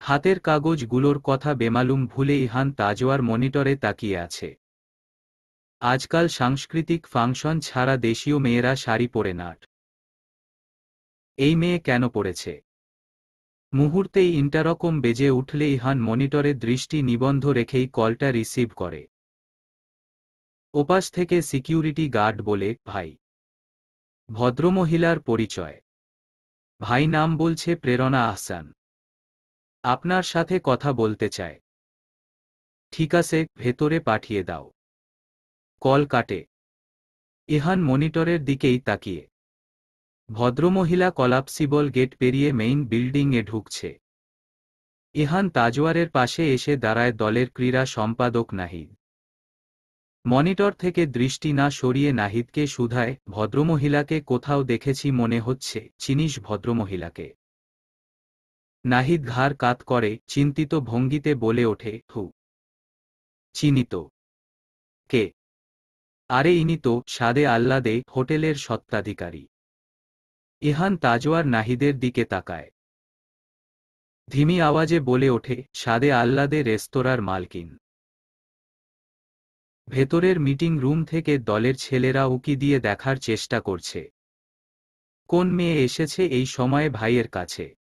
হাতের কাগজগুলোর কথা বেমালুম ভুলে ইহান তাজওয়ার মনিটরে তাকিয়ে আছে। আজকাল সাংস্কৃতিক ফাংশন ছাড়া দেশীয় মেয়েরা শাড়ি পরে নাট। এই মেয়ে কেন পড়েছে? মুহূর্তেই ইন্টারকম বেজে উঠলে ইহান মনিটরে দৃষ্টি নিবন্ধ রেখেই কলটা রিসিভ করে। ওপাশ থেকে সিকিউরিটি গার্ড বলে, ভাই। ভদ্রমহিলার পরিচয়। ভাই নাম বলছে প্রেরণা আহসান। আপনার সাথে কথা বলতে চায়। ঠিক আছে, ভেতরে পাঠিয়ে দাও। কল কাটে। ইহান মনিটরের দিকেই তাকিয়ে। ভদ্রমহিলা কলাপসিবল গেট পেরিয়ে মেইন বিল্ডিংয়ে ঢুকছে। ইহান তাজওয়ারের পাশে এসে দাঁড়ায় দলের ক্রীড়া সম্পাদক নাহিদ। মনিটর থেকে দৃষ্টি না সরিয়ে নাহিদকে শুধায়, ভদ্রমহিলাকে কোথাও দেখেছি মনে হচ্ছে, চিনিস ভদ্রমহিলাকে? নাহিদ ঘাড় কাত করে, চিন্তিত ভঙ্গিতে বলে ওঠে, হু। চিনি তো। কে? আরে ইনি তো সাদে আহ্লাদে হোটেলের স্বত্বাধিকারী। ইহান তাজওয়ার নাহিদের দিকে তাকায়। ধিমি আওয়াজে বলে ওঠে, সাদে আহ্লাদে রেস্তোরাঁর মালকিন। ভেতরের মিটিং রুম থেকে দলের ছেলেরা উকি দিয়ে দেখার চেষ্টা করছে কোন মেয়ে এসেছে এই সময়ে ভাইয়ের কাছে।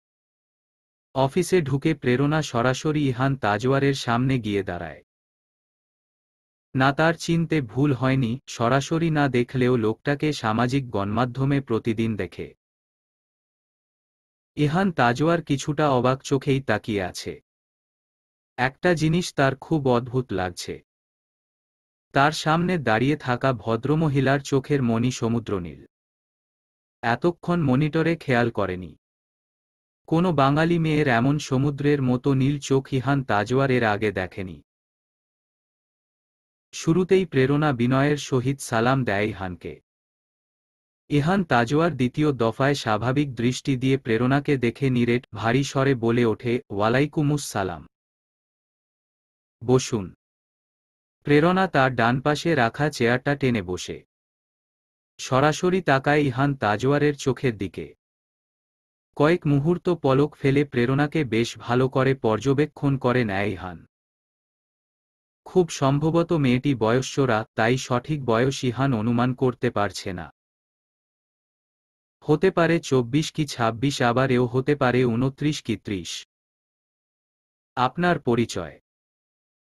অফিসে ঢুকে প্রেরণা সরাসরি ইহান তাজওয়ারের সামনে গিয়ে দাঁড়ায়। না, তার চিনতে ভুল হয়নি, সরাসরি না দেখলেও লোকটাকে সামাজিক গণমাধ্যমে প্রতিদিন দেখে। ইহান তাজওয়ার কিছুটা অবাক চোখেই তাকিয়ে আছে। একটা জিনিস তার খুব অদ্ভুত লাগছে। তার সামনে দাঁড়িয়ে থাকা ভদ্রমহিলার চোখের মণি সমুদ্রনীল। এতক্ষণ মনিটরে খেয়াল করেনি। কোনো বাঙালি মেয়ের এমন সমুদ্রের মতো নীল চোখ ইহান তাজওয়ার এর আগে দেখেনি। শুরুতেই প্রেরণা বিনয়ের সহিত সালাম দেয় ইহানকে। ইহান তাজওয়ার দ্বিতীয় দফায় স্বাভাবিক দৃষ্টি দিয়ে প্রেরণাকে দেখে নিরেট ভারী স্বরে বলে ওঠে, ওয়ালাইকুমুস সালাম। বসুন। প্রেরণা তার ডান পাশে রাখা চেয়ারটা টেনে বসে। সরাসরি তাকায় ইহান তাজওয়ারের চোখের দিকে। কয়েক মুহূর্ত পলক ফেলে প্রেরণাকে বেশ ভালো করে পর্যবেক্ষণ করে নেয় ইহান। খুব সম্ভবত মেয়েটি বয়স্যরা, তাই সঠিক বয়স ইহান অনুমান করতে পারছে না। হতে পারে 24 কি 26, আবার এও হতে পারে 29 কি 30। আপনার পরিচয়?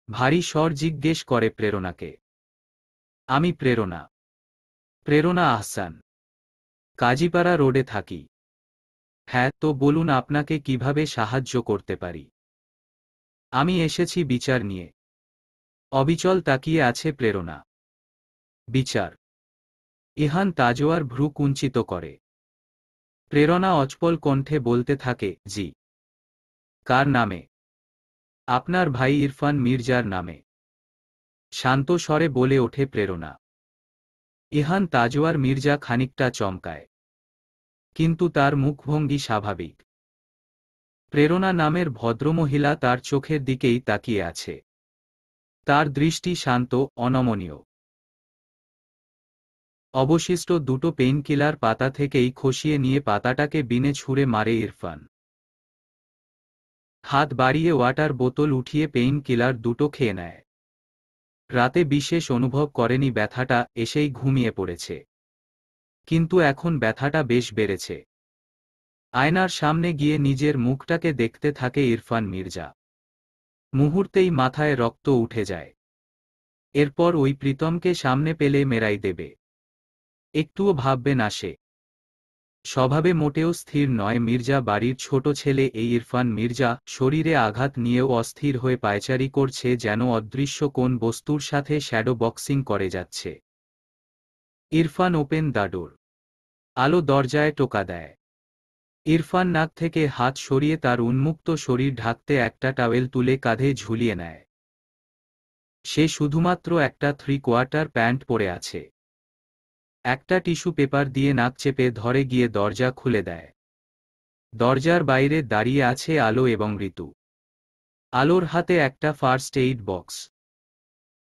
ভারী স্বর জিজ্ঞেস করে প্রেরণাকে। আমি প্রেরণা। প্রেরণা আহসান। কাজীপাড়া রোডে থাকি। হ্যাঁ, তো বলুন আপনাকে কিভাবে সাহায্য করতে পারি? আমি এসেছি বিচার নিয়ে। অবিচল তাকিয়ে আছে প্রেরণা। বিচার? ইহান তাজওয়ার ভ্রু কুঞ্চিত করে। প্রেরণা অচপল কণ্ঠে বলতে থাকে, জি। কার নামে? আপনার ভাই ইরফান মির্জার নামে। শান্ত স্বরে বলে ওঠে প্রেরণা। ইহান তাজওয়ার মির্জা খানিকটা চমকায়। কিন্তু তার মুখভঙ্গি স্বাভাবিক। প্রেরণা নামের ভদ্রমহিলা তার চোখের দিকেই তাকিয়ে আছে। তার দৃষ্টি শান্ত, অনমনীয়। অবশিষ্ট দুটো পেইনকিলার পাতা থেকেই খসিয়ে নিয়ে পাতাটাকে বিনে ছুঁড়ে মারে ইরফান। হাত বাড়িয়ে ওয়াটার বোতল উঠিয়ে পেইন কিলার দুটো খেয়ে নেয়। রাতে বিশেষ অনুভব করেনি ব্যথাটা, এসেই ঘুমিয়ে পড়েছে। কিন্তু এখন ব্যথাটা বেশ বেড়েছে। আয়নার সামনে গিয়ে নিজের মুখটাকে দেখতে থাকে ইরফান মির্জা। মুহূর্তেই মাথায় রক্ত উঠে যায়। এরপর ওই প্রীতমকে সামনে পেলে মেরাই দেবে। একটুও ভাববে না সে। স্বভাবে মোটেও স্থির নয় মির্জা বাড়ির ছোট ছেলে এই ইরফান মির্জা, শরীরে আঘাত নিয়েও অস্থির হয়ে পায়চারি করছে, যেন অদৃশ্য কোন বস্তুর সাথে শ্যাডো বক্সিং করে যাচ্ছে। Irfan open the door. আলো দরজায় টোকা দেয়। ইরফান নাক থেকে হাত সরিয়ে তার উন্মুক্ত শরীর ঢাকতে একটা টাওয়েল তুলে কাঁধে ঝুলিয়ে নেয়। সে শুধুমাত্র একটা 3/4 প্যান্ট পরে আছে। একটা টিস্যু পেপার দিয়ে নাক চেপে ধরে গিয়ে দরজা খুলে দেয়। দরজার বাইরে দাঁড়িয়ে আছে আলো এবং ঋতু। আলোর হাতে একটা ফার্স্ট এইড বক্স।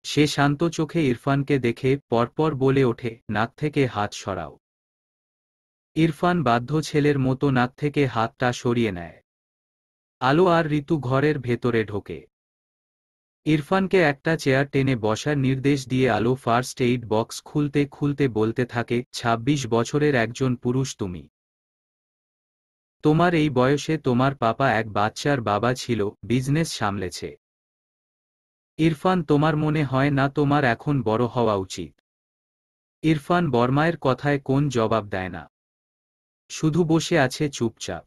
সে শান্ত চোখে ইরফানকে দেখে পরপর বলে ওঠে, নাক থেকে হাত সরাও। ইরফান বাধ্য ছেলের মতো নাক থেকে হাতটা সরিয়ে নেয়। আলো আর ঋতু ঘরের ভেতরে ঢোকে। ইরফানকে একটা চেয়ার টেনে বসার নির্দেশ দিয়ে আলো ফার্স্ট এইড বক্স খুলতে খুলতে বলতে থাকে, ২৬ বছরের একজন পুরুষ তুমি। তোমার এই বয়সে তোমার পাপা এক বাচ্চার বাবা ছিল, বিজনেস সামলেছে। ইরফান, তোমার মনে হয় না তোমার এখন বড় হওয়া উচিত? ইরফান বর্মায়ের কথায় কোন জবাব দেয় না। শুধু বসে আছে চুপচাপ,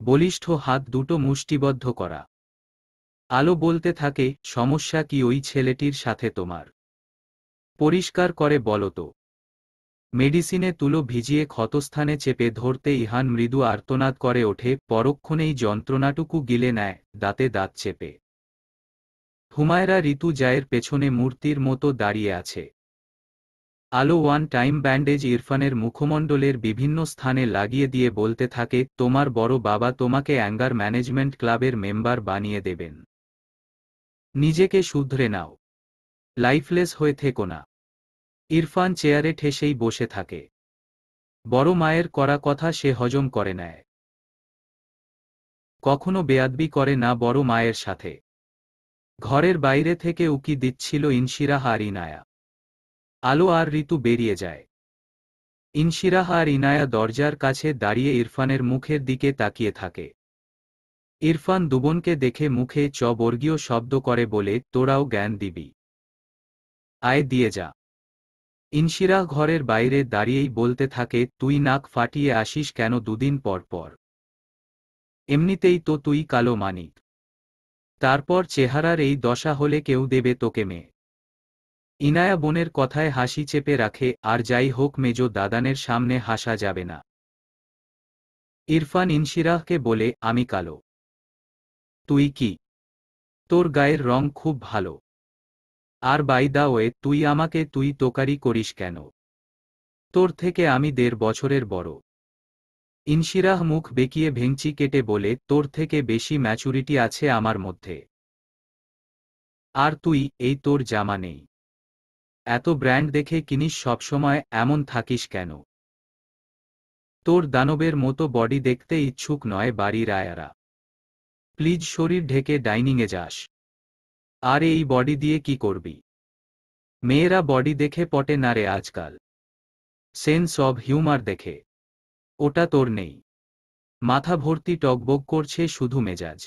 বলিষ্ঠ হাত দুটো মুষ্টিবদ্ধ করা। আলো বলতে থাকে, সমস্যা কি ওই ছেলেটির সাথে তোমার? পরিষ্কার করে বলো তো। মেডিসিনে তুলো ভিজিয়ে ক্ষতস্থানে চেপে ধরতে ইহান মৃদু আর্তনাদ করে ওঠে, পরক্ষণেই যন্ত্রণাটুকু গিলে নেয়, দাঁতে দাঁত চেপে। হুমায়রা ঋতু জায়ের পেছনে মূর্তির মতো দাঁড়িয়ে আছে। আলো ওয়ান টাইম ব্যান্ডেজ ইরফানের মুখমণ্ডলের বিভিন্ন স্থানে লাগিয়ে দিয়ে বলতে থাকে, তোমার বড় বাবা তোমাকে অ্যাঙ্গার ম্যানেজমেন্ট ক্লাবের মেম্বার বানিয়ে দেবেন। নিজেকে শুধরে নাও, লাইফলেস হয়ে থেকো না। ইরফান চেয়ারে ঠেসেই বসে থাকে। বড় মায়ের করা কথা সে হজম করে নেয়। কখনো বেয়াদবি করে না বড় মায়ের সাথে। ঘরের বাইরে থেকে উকি দিচ্ছিল ইনশিরাহ আর ইনায়া। আলো আর ঋতু বেরিয়ে যায়। ইনশিরাহ আর ইনায়া দরজার কাছে দাঁড়িয়ে ইরফানের মুখের দিকে তাকিয়ে থাকে। ইরফান দুবনকে দেখে মুখে বর্গীয় শব্দ করে বলে, তোরাও জ্ঞান দিবি? আয় দিয়ে যা। ইনশিরাহ ঘরের বাইরে দাঁড়িয়েই বলতে থাকে, তুই নাক ফাটিয়ে আসিস কেন দুদিন পর পর? এমনিতেই তো তুই কালো মানিক। তারপর চেহারার এই দশা হলে কেউ দেবে তোকে মেয়ে? ইনায়া বোনের কথায় হাসি চেপে রাখে, আর যাই হোক মেজো দাদানের সামনে হাসা যাবে না। ইরফান ইনশিরাহকে বলে, আমি কালো। তুই কি? তোর গায়ের রং খুব ভালো। আর বাই দা ওয়ে, তুই আমাকে তুই তোকারি করিস কেন? তোর থেকে আমি ১.৫ বছরের বড়। ইনশিরাহ মুখ বেঁকিয়ে ভেঙচি কেটে বলে, তোর থেকে বেশি ম্যাচুরিটি আছে আমার মধ্যে। আর তুই, এই তোর জামা নেই। এত ব্র্যান্ড দেখে কিনিস সবসময়, এমন থাকিস কেন? তোর দানবের মতো বডি দেখতে ইচ্ছুক নয় বাড়ির আয়ারা। প্লিজ শরীর ঢেকে ডাইনিংয়ে যাস। আর এই বডি দিয়ে কি করবি? মেয়েরা বডি দেখে পটে না রে আজকাল। সেন্স অব হিউমার দেখে। ওটা তোর নেই। মাথা ভর্তি টকবক করছে শুধু মেজাজ।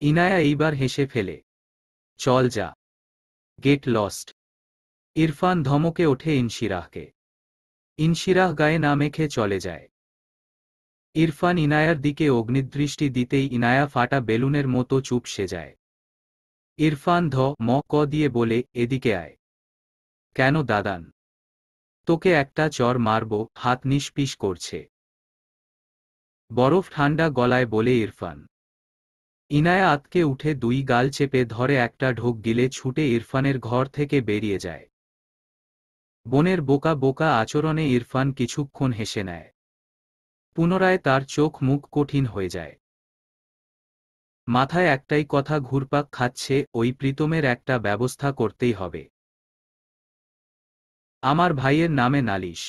ইনায়া এইবার হেসে ফেলে। চল যা, গেট লস্ট। ইরফান ধমকে ওঠে ইনশিরাহকে। ইনশিরাহ গায়ে না মেখে চলে যায়। ইরফান ইনায়ার দিকে অগ্নিদৃষ্টি দিতেই ইনায়া ফাটা বেলুনের মতো চুপসে যায়। ইরফান ক দিয়ে বলে, এদিকে আয়। কেন দাদান? তোকে একটা চর মারব, হাত নিষ্পিস করছে। বরফ ঠান্ডা গলায় বলে ইরফান। ইনায়া আতকে উঠে দুই গাল চেপে ধরে একটা ঢোক গিলে ছুটে ইরফানের ঘর থেকে বেরিয়ে যায়। বোনের বোকা বোকা আচরণে ইরফান কিছুক্ষণ হেসে নেয়। পুনরায় তার চোখ মুখ কঠিন হয়ে যায়। মাথায় একটাই কথা ঘুরপাক খাচ্ছে, ওই প্রীতমের একটা ব্যবস্থা করতেই হবে। আমার ভাইয়ের নামে নালিশ।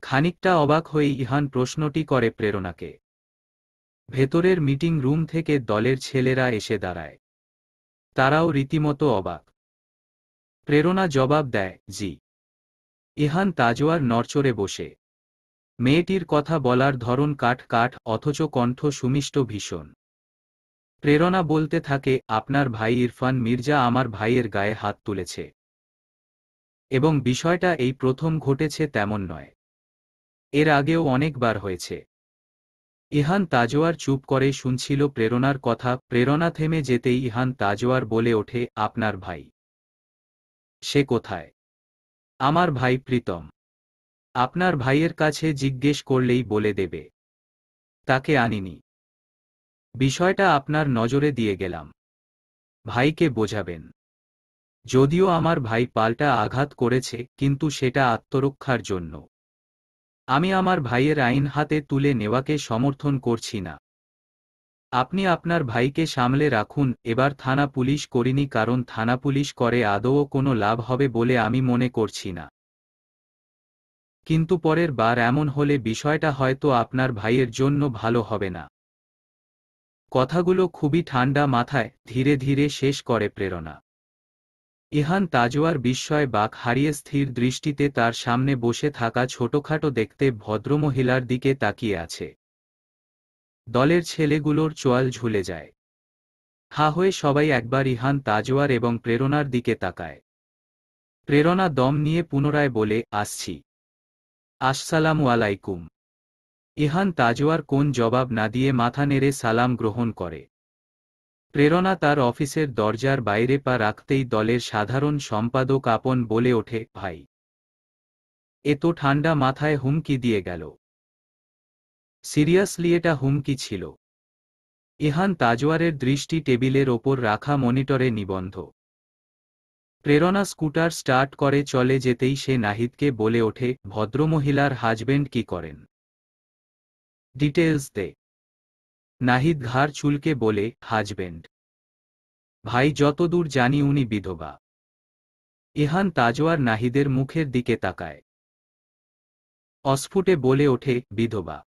খানিকটা অবাক হয়ে ইহান প্রশ্নটি করে প্রেরণাকে। ভেতরের মিটিং রুম থেকে দলের ছেলেরা এসে দাঁড়ায়। তারাও রীতিমতো অবাক। প্রেরণা জবাব দেয়, জি। ইহান তাজওয়ার নড়চড়ে বসে। মেয়েটির কথা বলার ধরন কাঠ কাঠ, অথচ কণ্ঠ সুমিষ্ট ভীষণ। প্রেরণা বলতে থাকে, আপনার ভাই ইরফান মির্জা আমার ভাইয়ের গায়ে হাত তুলেছে। এবং বিষয়টা এই প্রথম ঘটেছে তেমন নয়। এর আগেও অনেকবার হয়েছে। ইহান তাজওয়ার চুপ করে শুনছিল প্রেরণার কথা। প্রেরণা থেমে যেতেই ইহান তাজওয়ার বলে ওঠে, আপনার ভাই? সে কোথায়? আমার ভাই প্রীতম। আপনার ভাইয়ের কাছে জিজ্ঞেস করলেই বলে দেবে। তাকে আনিনি। বিষয়টা আপনার নজরে দিয়ে গেলাম। ভাইকে বোঝাবেন। যদিও আমার ভাই পাল্টা আঘাত করেছে, কিন্তু সেটা আত্মরক্ষার জন্য। আমি আমার ভাইয়ের আইন হাতে তুলে নেওয়াকে সমর্থন করছি না। আপনি আপনার ভাইকে সামলে রাখুন। এবার থানা পুলিশ করিনি কারণ থানা পুলিশ করে আদৌ কোনো লাভ হবে বলে আমি মনে করছি না। কিন্তু পরের বার এমন হলে বিষয়টা হয়তো আপনার ভাইয়ের জন্য ভালো হবে না। কথাগুলো খুবই ঠান্ডা মাথায় ধীরে ধীরে শেষ করে প্রেরণা। ইহান তাজওয়ার বিস্ময় বাক হারিয়ে স্থির দৃষ্টিতে তার সামনে বসে থাকা ছোটখাটো দেখতে ভদ্রমহিলার দিকে তাকিয়ে আছে। দলের ছেলেগুলোর চোয়াল ঝুলে যায়। হা হয়ে সবাই একবার ইহান তাজওয়ার এবং প্রেরণার দিকে তাকায়। প্রেরণা দম নিয়ে পুনরায় বলে, আসছি। আসসালামু আলাইকুম। ইহান তাজওয়ার কোন জবাব না দিয়ে মাথা নেড়ে সালাম গ্রহণ করে। প্রেরণা তার অফিসের দরজার বাইরে পা রাখতেই দলের সাধারণ সম্পাদক আপন বলে ওঠে, ভাই। এ তো ঠান্ডা মাথায় হুমকি দিয়ে গেল। সিরিয়াসলি এটা হুমকি ছিল? ইহান তাজওয়ারের দৃষ্টি টেবিলের ওপর রাখা মনিটরে নিবন্ধ। প্রেরণা স্কুটার স্টার্ট করে চলে যেতেই সে নাহিদকে বলে ওঠে, ভদ্রমহিলার হাজবেন্ড কি করেন? ডিটেলস দে। নাহিদ ঘাড় চুলকে বলে, হাজবেন্ড? ভাই যতদূর জানি উনি বিধবা। ইহান তাজওয়ার নাহিদের মুখের দিকে তাকায়। অস্ফুটে বলে ওঠে, বিধবা?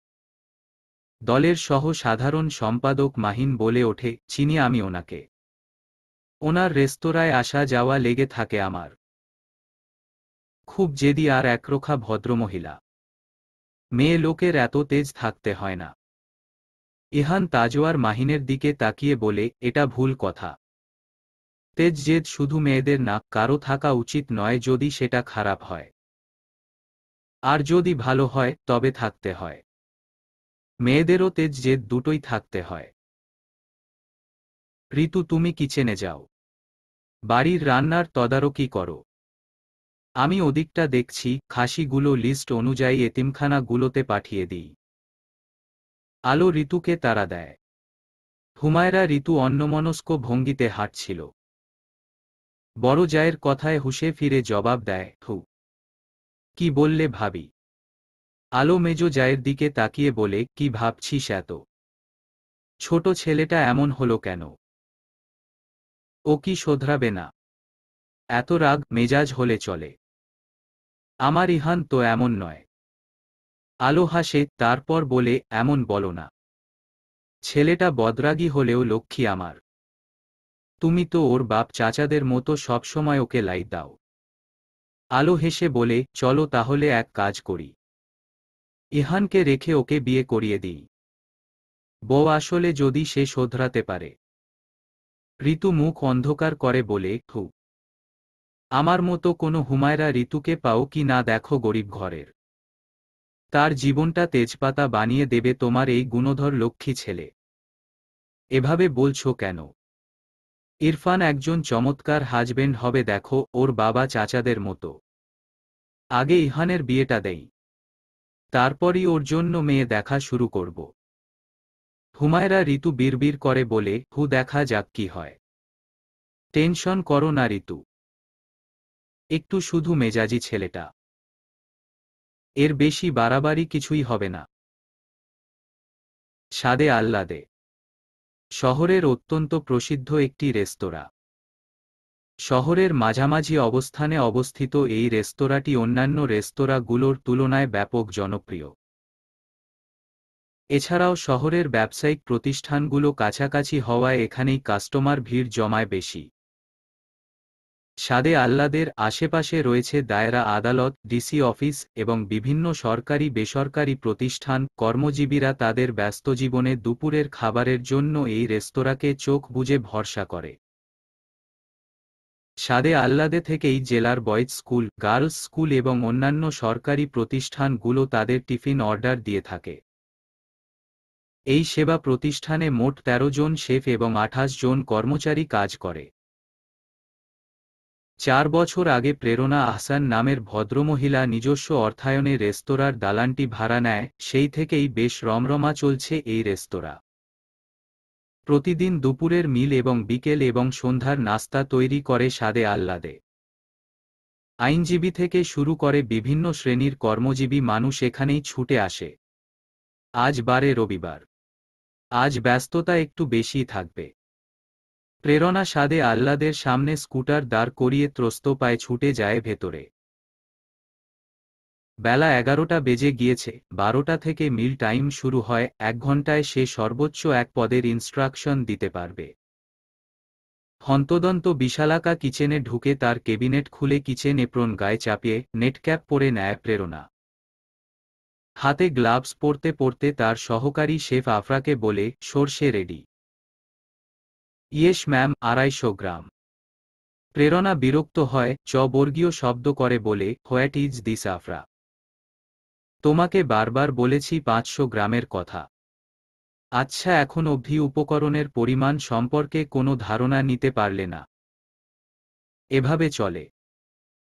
দলের সহ সাধারণ সম্পাদক মাহিন বলে ওঠে, চিনি আমি ওনাকে। ওনার রেস্তোরাঁয় আসা যাওয়া লেগে থাকে আমার। খুব জেদি আর একরোখা ভদ্রমহিলা। মেয়ে লোকের এত তেজ থাকতে হয় না। ইহান তাজওয়ার মাহিনের দিকে তাকিয়ে বলে, এটা ভুল কথা। তেজ জেদ শুধু মেয়েদের না, কারো থাকা উচিত নয় যদি সেটা খারাপ হয়। আর যদি ভালো হয় তবে থাকতে হয়। মেয়েদেরও তেজ জেদ দুটোই থাকতে হয়। ঋতু তুমি কিচেনে যাও। বাড়ির রান্নার তদারকি করো। আমি ওদিকটা দেখছি, খাসিগুলো লিস্ট অনুযায়ী এতিমখানাগুলোতে পাঠিয়ে দিই। আলো ঋতুকে তাড়া দেয়। হুমায়রা ঋতু অন্যমনস্ক ভঙ্গিতে হাঁটছিল। বড় জায়ের কথায় হুঁশে ফিরে জবাব দেয়, হু। কি বললে ভাবি? আলো মেজ জায়ের দিকে তাকিয়ে বলে, কি ভাবছিস এত? ছোট ছেলেটা এমন হলো কেন? ও কি শোধরাবে না? এত রাগ মেজাজ হলে চলে? আমার ইহান তো এমন নয়। আলো হাসে, তারপর বলে, এমন বলো না। ছেলেটা বদরাগী হলেও লক্ষ্মী আমার। তুমি তো ওর বাপ চাচাদের মতো সবসময় ওকে লাই দাও। আলো হেসে বলে, চলো তাহলে এক কাজ করি। ইহানকে রেখে ওকে বিয়ে করিয়ে দিই। বউ আসলে যদি সে শোধরাতে পারে। ঋতু মুখ অন্ধকার করে বলে, হু। আমার মতো কোনো হুমায়রা ঋতুকে পাও কি না দেখো গরিব ঘরের। তার জীবনটা তেজপাতা বানিয়ে দেবে তোমার এই গুণধর লক্ষ্মী ছেলে। এভাবে বলছো কেন? ইরফান একজন চমৎকার হাজবেন্ড হবে দেখো, ওর বাবা চাচাদের মতো। আগে ইহানের বিয়েটা দেই। তারপরই ওর জন্য মেয়ে দেখা শুরু করব। হুমায়রা ঋতু বিড়বিড় করে বলে, হু দেখা যাক কি হয়। টেনশন করো না ঋতু। একটু শুধু মেজাজি ছেলেটা। এর বেশি বাড়াবাড়ি কিছুই হবে না। স্বাদে আহ্লাদে। শহরের অত্যন্ত প্রসিদ্ধ একটি রেস্তোরাঁ। শহরের মাঝামাঝি অবস্থানে অবস্থিত এই রেস্তোরাঁটি অন্যান্য রেস্তোরাঁগুলোর তুলনায় ব্যাপক জনপ্রিয়। এছাড়াও শহরের ব্যবসায়িক প্রতিষ্ঠানগুলো কাছাকাছি হওয়ায় এখানেই কাস্টমার ভিড় জমায় বেশি। স্বাদে আহ্লাদের আশেপাশে রয়েছে দায়রা আদালত, ডিসি অফিস এবং বিভিন্ন সরকারি বেসরকারি প্রতিষ্ঠান। কর্মজীবীরা তাদের ব্যস্ত জীবনে দুপুরের খাবারের জন্য এই রেস্তোরাঁকে চোখ বুজে ভরসা করে। স্বাদে আহ্লাদে থেকেই জেলার বয়েজ স্কুল, গার্লস স্কুল এবং অন্যান্য সরকারি প্রতিষ্ঠানগুলো তাদের টিফিন অর্ডার দিয়ে থাকে। এই সেবা প্রতিষ্ঠানে মোট ১৩ জন শেফ এবং ২৮ জন কর্মচারী কাজ করে। ৪ বছর আগে প্রেরণা আহসান নামের ভদ্রমহিলা নিজস্ব অর্থায়নে রেস্তোরাঁর দালানটি ভাড়া নেয়, সেই থেকেই বেশ রমরমা চলছে এই রেস্তোরাঁ। প্রতিদিন দুপুরের মিল এবং বিকেল এবং সন্ধ্যার নাস্তা তৈরি করে স্বাদে আহ্লাদে। আইনজীবী থেকে শুরু করে বিভিন্ন শ্রেণীর কর্মজীবী মানুষ এখানেই ছুটে আসে। আজ বারে রবিবার। আজ ব্যস্ততা একটু বেশিই থাকবে। প্রেরণা স্বাদে আহ্লাদের সামনে স্কুটার দাঁড় করিয়ে ত্রস্ত পায়ে ছুটে যায় ভেতরে। বেলা 11টা বেজে গিয়েছে। 12টা থেকে মিল টাইম শুরু হয়। 1 ঘন্টায় সে সর্বোচ্চ 1 পদের ইনস্ট্রাকশন দিতে পারবে। হন্তদন্ত বিশালাকা কিচেনে ঢুকে তার কেবিনেট খুলে কিচেন এপ্রন গায়ে চাপিয়ে নেটক্যাপ পরে নেয় প্রেরণা। হাতে গ্লাভস পরতে পরতে তার সহকারী শেফ আফরাকে বলে, সর্ষে রেডি? ইয়েস ম্যাম, 250 গ্রাম। প্রেরণা বিরক্ত হয়, বর্গীয় শব্দ করে বলে, হোয়াট ইজ দিস আফরা? তোমাকে বারবার বলেছি 500 গ্রামের কথা। আচ্ছা, এখন অবধি উপকরণের পরিমাণ সম্পর্কে কোনো ধারণা নিতে পারলে না? এভাবে চলে?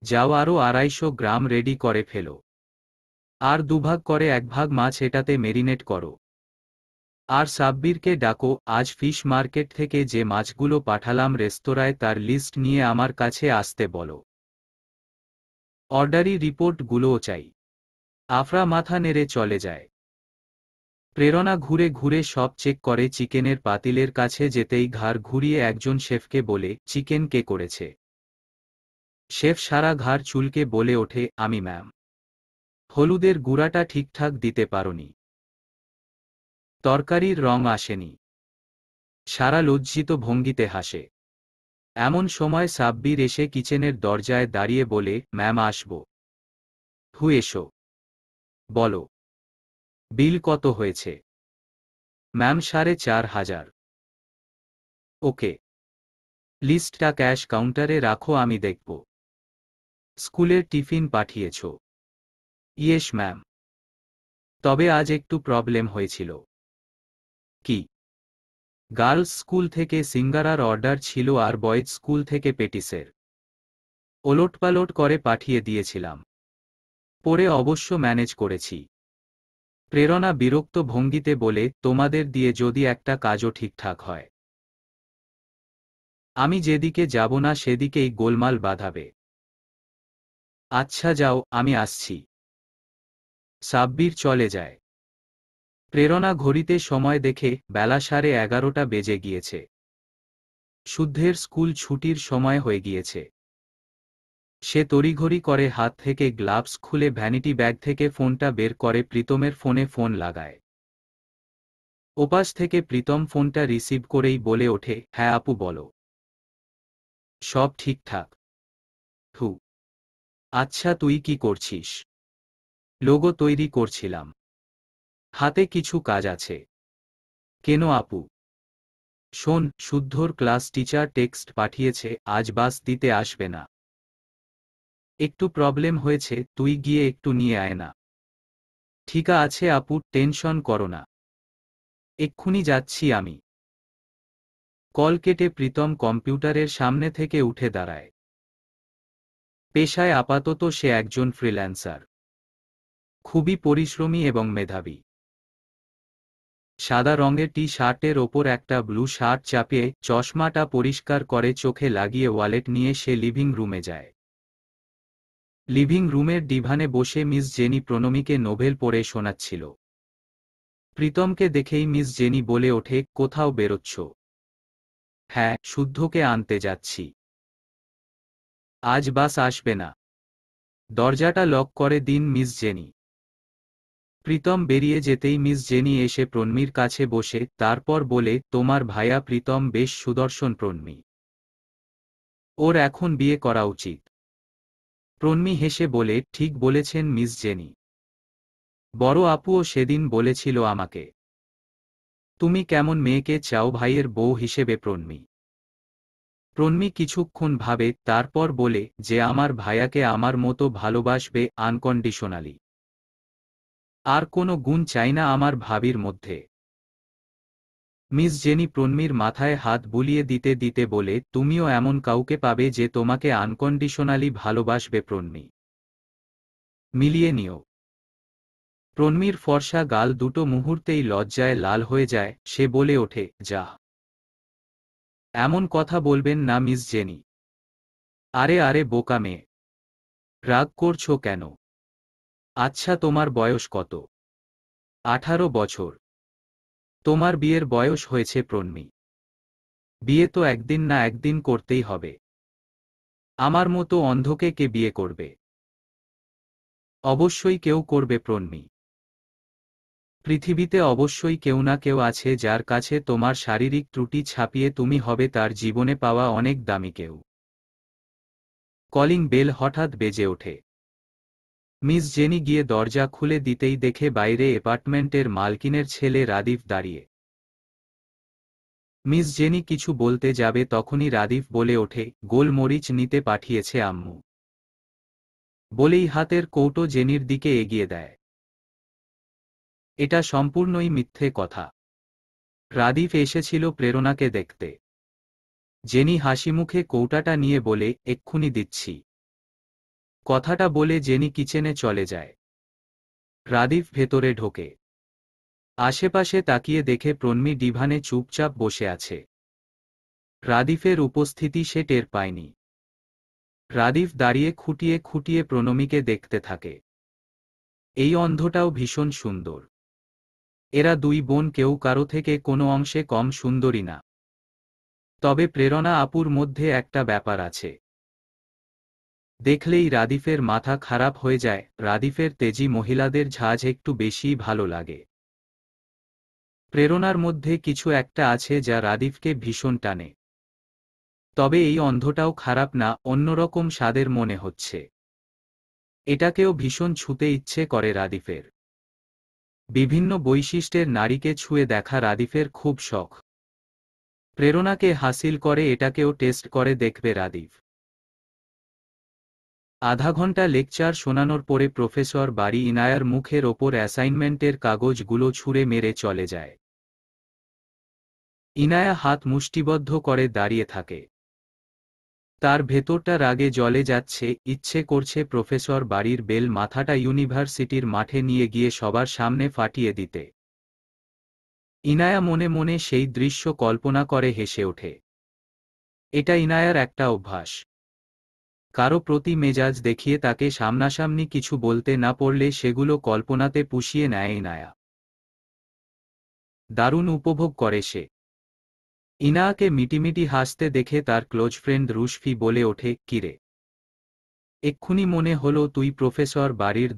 যাও আরও 250 গ্রাম রেডি করে ফেলো। আর 2 ভাগ করে 1 ভাগ মাছ এটাতে মেরিনেট করো। আর সাব্বিরকে ডাকো, আজ ফিশ মার্কেট থেকে যে মাছগুলো পাঠালাম রেস্তোরাঁয় তার লিস্ট নিয়ে আমার কাছে আসতে বলো। অর্ডারি রিপোর্টগুলোও চাই। আফরা মাথা নেড়ে চলে যায়। প্রেরণা ঘুরে ঘুরে সব চেক করে। চিকেনের পাতিলের কাছে যেতেই ঘাড় ঘুরিয়ে একজন শেফকে বলে, চিকেন কে করেছে? শেফ সারা ঘাড় চুলকে বলে ওঠে, আমি ম্যাম। হলুদের গুঁড়াটা ঠিকঠাক দিতে পারোনি। তরকারির রং আসেনি। সারা লজ্জিত ভঙ্গিতে হাসে। এমন সময় সাব্বির এসে কিচেনের দরজায় দাঁড়িয়ে বলে, ম্যাম আসব। হু, এসো। বলো, বিল কত হয়েছে? ম্যাম, 4500। ওকে, লিস্টটা ক্যাশ কাউন্টারে রাখো, আমি দেখব। স্কুলের টিফিন পাঠিয়েছ? Yes ma'am. তবে আজ একটু প্রবলেম হয়েছিল। কি? গার্লস স্কুল থেকে সিঙ্গারার অর্ডার ছিল আর বয়েজ স্কুল থেকে পেটিসের। ওলটপালট করে পাঠিয়ে দিয়েছিলাম। পরে অবশ্য ম্যানেজ করেছি। প্রেরণা বিরক্ত ভঙ্গিতে বলে, তোমাদের দিয়ে যদি একটা কাজও ঠিকঠাক হয়। আমি যেদিকে যাব না সেদিকেই গোলমাল বাধাবে। আচ্ছা যাও, আমি আসছি। সাব্বির চলে যায়। প্রেরণা ঘড়িতে সময় দেখে বেলা 11:30 বেজে গিয়েছে। শুদ্ধের স্কুল ছুটির সময় হয়ে গিয়েছে। সে তড়িঘড়ি করে হাত থেকে গ্লাভস খুলে ভ্যানিটি ব্যাগ থেকে ফোনটা বের করে প্রীতমের ফোনে ফোন লাগায়। ওপাশ থেকে প্রীতম ফোনটা রিসিভ করেই বলে ওঠে, হ্যাঁ আপু বলো। সব ঠিকঠাক? হু। আচ্ছা, তুই কি করছিস? লোগো তৈরি করছিলাম। হাতে কিছু কাজ আছে। কেন আপু? শোন, শুদ্ধর ক্লাস টিচার টেক্সট পাঠিয়েছে, আজ বাস দিতে আসবে না। একটু প্রবলেম হয়েছে, তুই গিয়ে একটু নিয়ে আয় না। ঠিক আছে আপু, টেনশন করো না। এক্ষুনি যাচ্ছি আমি। কল কেটে প্রীতম কম্পিউটারের সামনে থেকে উঠে দাঁড়ায়। পেশায় আপাতত সে একজন ফ্রিল্যান্সার। খুবই পরিশ্রমী এবং মেধাবী। সাদা রঙের টি শার্টের ওপর একটা ব্লু শার্ট চাপিয়ে চশমাটা পরিষ্কার করে চোখে লাগিয়ে ওয়ালেট নিয়ে সে লিভিং রুমে যায়। লিভিং রুমের ডিভানে বসে মিস জেনি প্রণমীকে নোভেল পড়ে শোনাচ্ছিল। প্রীতমকে দেখেই মিস জেনি বলে ওঠে, কোথাও বেরোচ্ছ? হ্যাঁ, শুদ্ধকে আনতে যাচ্ছি। আজ বাস আসবে না। দরজাটা লক করে দিন মিস জেনি। প্রীতম বেরিয়ে যেতেই মিস জেনি এসে প্রণমীর কাছে বসে তারপর বলে, তোমার ভাইয়া প্রীতম বেশ সুদর্শন প্রণমী। ওর এখন বিয়ে করা উচিত। প্রণমী হেসে বলে, ঠিক বলেছেন মিস জেনি। বড় আপুও সেদিন বলেছিল আমাকে। তুমি কেমন মেয়েকে চাও ভাইয়ের বউ হিসেবে প্রণমী? প্রণমী কিছুক্ষণ ভাবে, তারপর বলে, যে আমার ভাইয়াকে আমার মতো ভালোবাসবে আনকন্ডিশনালি। আর কোনো গুণ চাই না আমার ভাবির মধ্যে। মিস জেনি প্রণমীর মাথায় হাত বুলিয়ে দিতে দিতে বলে, তুমিও এমন কাউকে পাবে যে তোমাকে আনকন্ডিশনালি ভালোবাসবে প্রণমী। মিলিয়ে নিও। প্রণমীর ফর্সা গাল দুটো মুহূর্তেই লজ্জায় লাল হয়ে যায়। সে বলে ওঠে, যা। এমন কথা বলবেন না মিস জেনি। আরে আরে বোকা মেয়ে। রাগ করছো কেন? আচ্ছা, তোমার বয়স কত? 18 বছর। তোমার বিয়ের বয়স হয়েছে প্রণমি। বিয়ে তো একদিন না একদিন করতেই হবে। আমার মতো অন্ধকে কে বিয়ে করবে? অবশ্যই কেউ করবে প্রণমি। পৃথিবীতে অবশ্যই কেউ না কেউ আছে যার কাছে তোমার শারীরিক ত্রুটি ছাপিয়ে তুমি হবে তার জীবনে পাওয়া অনেক দামি কেউ। কলিং বেল হঠাৎ বেজে ওঠে। মিস জেনি গিয়ে দরজা খুলে দিতেই দেখে বাইরে অ্যাপার্টমেন্টের মালকিনের ছেলে রাদিফ দাঁড়িয়ে। মিস জেনি কিছু বলতে যাবে তখনই রাদিফ বলে ওঠে, গোলমরিচ নিতে পাঠিয়েছে আম্মু। বলেই হাতের কৌটো জেনির দিকে এগিয়ে দেয়। এটা সম্পূর্ণই মিথ্যে কথা। রাদিফ এসেছিল প্রেরণাকে দেখতে। জেনি হাসিমুখে কৌটাটা নিয়ে বলে, এক্ষুনি দিচ্ছি। কথাটা বলে জেনি কিচেনে চলে যায়। রাদিফ ভেতরে ঢোকে। আশেপাশে তাকিয়ে দেখে প্রণমি ডিভানে চুপচাপ বসে আছে। রাদিফের উপস্থিতি সে টের পায়নি। রাদিফ দাঁড়িয়ে খুঁটিয়ে খুঁটিয়ে প্রণমীকে দেখতে থাকে। এই অন্ধটাও ভীষণ সুন্দর। এরা দুই বোন কেউ কারো থেকে কোনো অংশে কম সুন্দরী না। তবে প্রেরণা আপুর মধ্যে একটা ব্যাপার আছে। দেখলেই রাদিফের মাথা খারাপ হয়ে যায়। রাদিফের তেজি মহিলাদের ঝাঁজ একটু বেশিই ভালো লাগে। প্রেরণার মধ্যে কিছু একটা আছে যা রাদিফকে ভীষণ টানে। তবে এই অন্ধটাও খারাপ না, অন্যরকম স্বাদের মনে হচ্ছে। এটাকেও ভীষণ ছুঁতে ইচ্ছে করে রাদিফের। বিভিন্ন বৈশিষ্ট্যের নারীকে ছুঁয়ে দেখা রাদিফের খুব শখ। প্রেরণাকে হাসিল করে এটাকেও টেস্ট করে দেখবে রাদিফ। আধা ঘন্টা লেকচার শোনানোর পরে প্রফেসর বারি ইনায়ার মুখের ওপর অ্যাসাইনমেন্টের কাগজগুলো ছুঁড়ে মেরে চলে যায়। ইনায়া হাত মুষ্টিবদ্ধ করে দাঁড়িয়ে থাকে। তার ভেতরটা রাগে জ্বলে যাচ্ছে, ইচ্ছে করছে প্রফেসর বাড়ির বেল মাথাটা ইউনিভার্সিটির মাঠে নিয়ে গিয়ে সবার সামনে ফাটিয়ে দিতে। ইনায়া মনে মনে সেই দৃশ্য কল্পনা করে হেসে ওঠে। এটা ইনায়ার একটা অভ্যাস। কারো প্রতি মেজাজ দেখিয়ে তাকে সামনাসামনি কিছু বলতে না পারলে সেগুলো কল্পনাতে পুষিয়ে নেয় ইনায়া। দারুণ উপভোগ করে সে। ইনায়াকে মিটিমিটি হাসতে দেখে তার ক্লোজ ফ্রেন্ড রুশফি বলে ওঠে, কিরে, এক্ষুনি মনে হলো তুই প্রফেসর বাড়ির